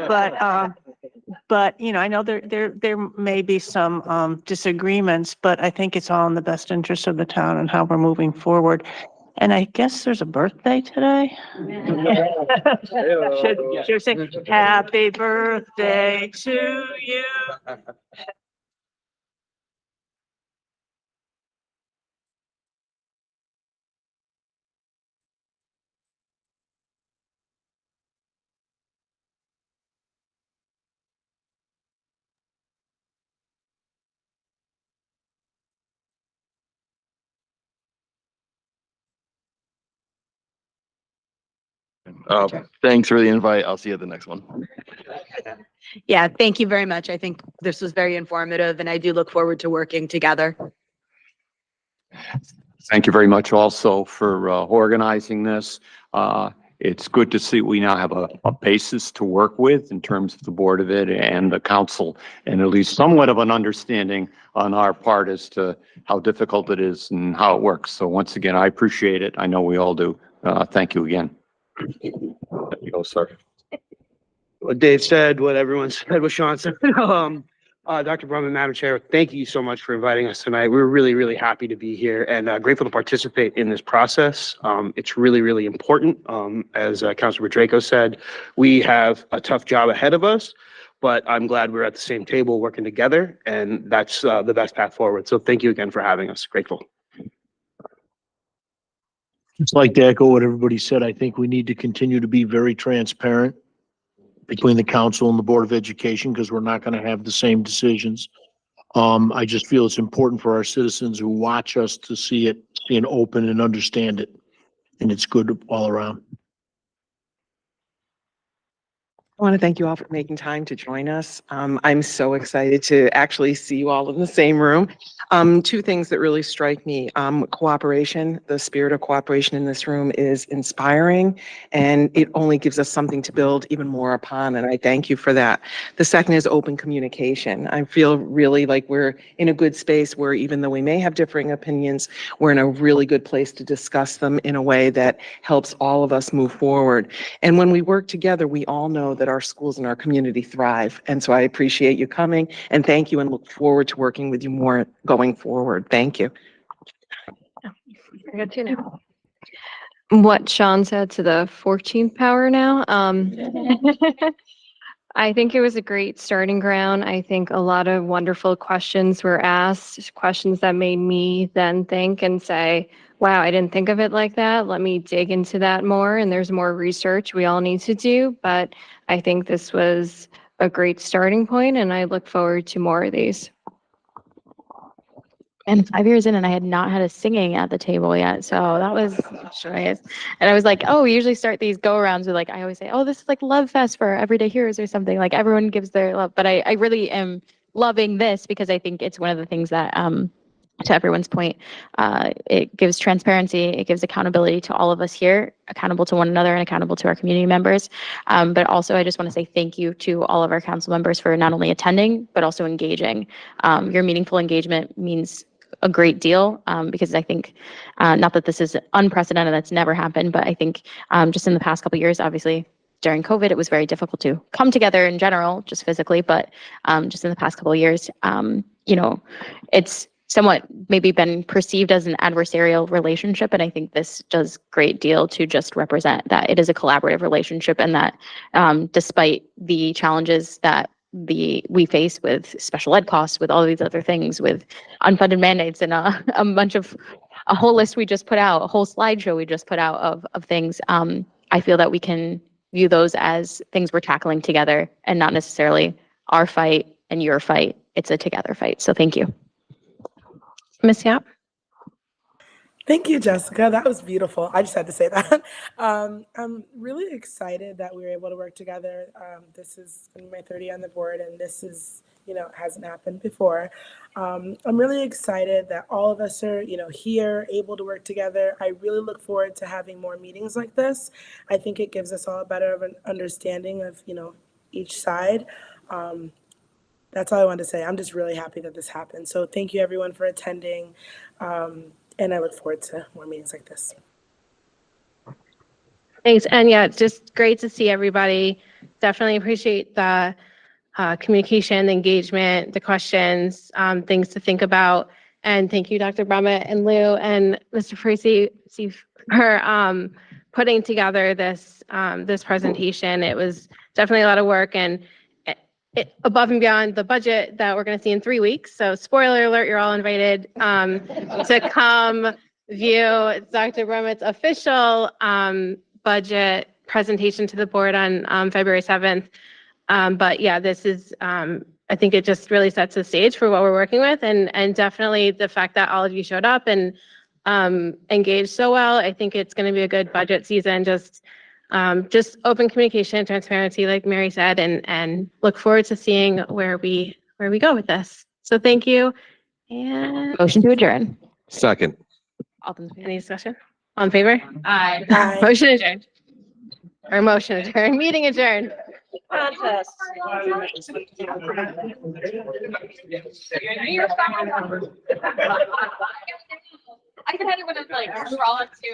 but I know there may be some disagreements, but I think it's all in the best interest of the town and how we're moving forward. And I guess there's a birthday today. Should we sing happy birthday to you? Thanks for the invite. I'll see you at the next one. Yeah, thank you very much. I think this was very informative and I do look forward to working together. Thank you very much also for organizing this. It's good to see we now have a basis to work with in terms of the Board of Ed and the council, and at least somewhat of an understanding on our part as to how difficult it is and how it works. So once again, I appreciate it. I know we all do. Thank you again. There you go, sir. What Dave said, what everyone said, what Sean said. Dr. Brumman, Madam Chair, thank you so much for inviting us tonight. We're really, really happy to be here and grateful to participate in this process. It's really, really important. As Councilor Draco said, we have a tough job ahead of us, but I'm glad we're at the same table working together, and that's the best path forward. So thank you again for having us. Grateful. Just like to echo what everybody said, I think we need to continue to be very transparent between the council and the Board of Education, because we're not going to have the same decisions. I just feel it's important for our citizens who watch us to see it being open and understand it. And it's good all around. I want to thank you all for making time to join us. I'm so excited to actually see you all in the same room. Two things that really strike me. Cooperation, the spirit of cooperation in this room is inspiring, and it only gives us something to build even more upon, and I thank you for that. The second is open communication. I feel really like we're in a good space where even though we may have differing opinions, we're in a really good place to discuss them in a way that helps all of us move forward. And when we work together, we all know that our schools and our community thrive. And so I appreciate you coming, and thank you, and look forward to working with you more going forward. Thank you. I got two now. What Sean said to the 14th power now. I think it was a great starting ground. I think a lot of wonderful questions were asked, questions that made me then think and say, wow, I didn't think of it like that. Let me dig into that more. And there's more research we all need to do. But I think this was a great starting point, and I look forward to more of these. And 5 years in, and I had not had a singing at the table yet. So that was joyous. And I was like, oh, we usually start these go arounds with, like, I always say, oh, this is like Love Fest for Everyday Heroes or something. Like, everyone gives their love. But I really am loving this, because I think it's one of the things that, to everyone's point, it gives transparency, it gives accountability to all of us here, accountable to one another and accountable to our community members. But also, I just want to say thank you to all of our council members for not only attending, but also engaging. Your meaningful engagement means a great deal, because I think, not that this is unprecedented, that's never happened, but I think just in the past couple of years, obviously, during COVID, it was very difficult to come together in general, just physically, but just in the past couple of years, it's somewhat maybe been perceived as an adversarial relationship. And I think this does great deal to just represent that it is a collaborative relationship, and that despite the challenges that we face with special ed costs, with all these other things, with unfunded mandates, and a whole list we just put out, a whole slideshow we just put out of things, I feel that we can view those as things we're tackling together, and not necessarily our fight and your fight. It's a together fight. So thank you. Ms. Yap? Thank you, Jessica. That was beautiful. I just had to say that. I'm really excited that we were able to work together. This is gonna be my 30 on the board, and this is, hasn't happened before. I'm really excited that all of us are, here, able to work together. I really look forward to having more meetings like this. I think it gives us all a better of an understanding of, each side. That's all I wanted to say. I'm just really happy that this happened. So thank you everyone for attending. And I look forward to more meetings like this. Thanks. And yeah, it's just great to see everybody. Definitely appreciate the communication, the engagement, the questions, things to think about. And thank you, Dr. Brummett and Lou and Mr. Parisi for putting together this this presentation. It was definitely a lot of work and above and beyond the budget that we're going to see in 3 weeks. So spoiler alert, you're all invited to come view Dr. Brummett's official budget presentation to the board on February 7th. But yeah, this is, I think it just really sets the stage for what we're working with, and definitely the fact that all of you showed up and engaged so well. I think it's going to be a good budget season. Just open communication, transparency, like Mary said, and look forward to seeing where we go with this. So thank you. And Motion to adjourn. Second. Any discussion? On favor? Aye. Aye. Motion adjourned. Or motion adjourned, meeting adjourned. Contest. I could have it when it's like, we're all up to.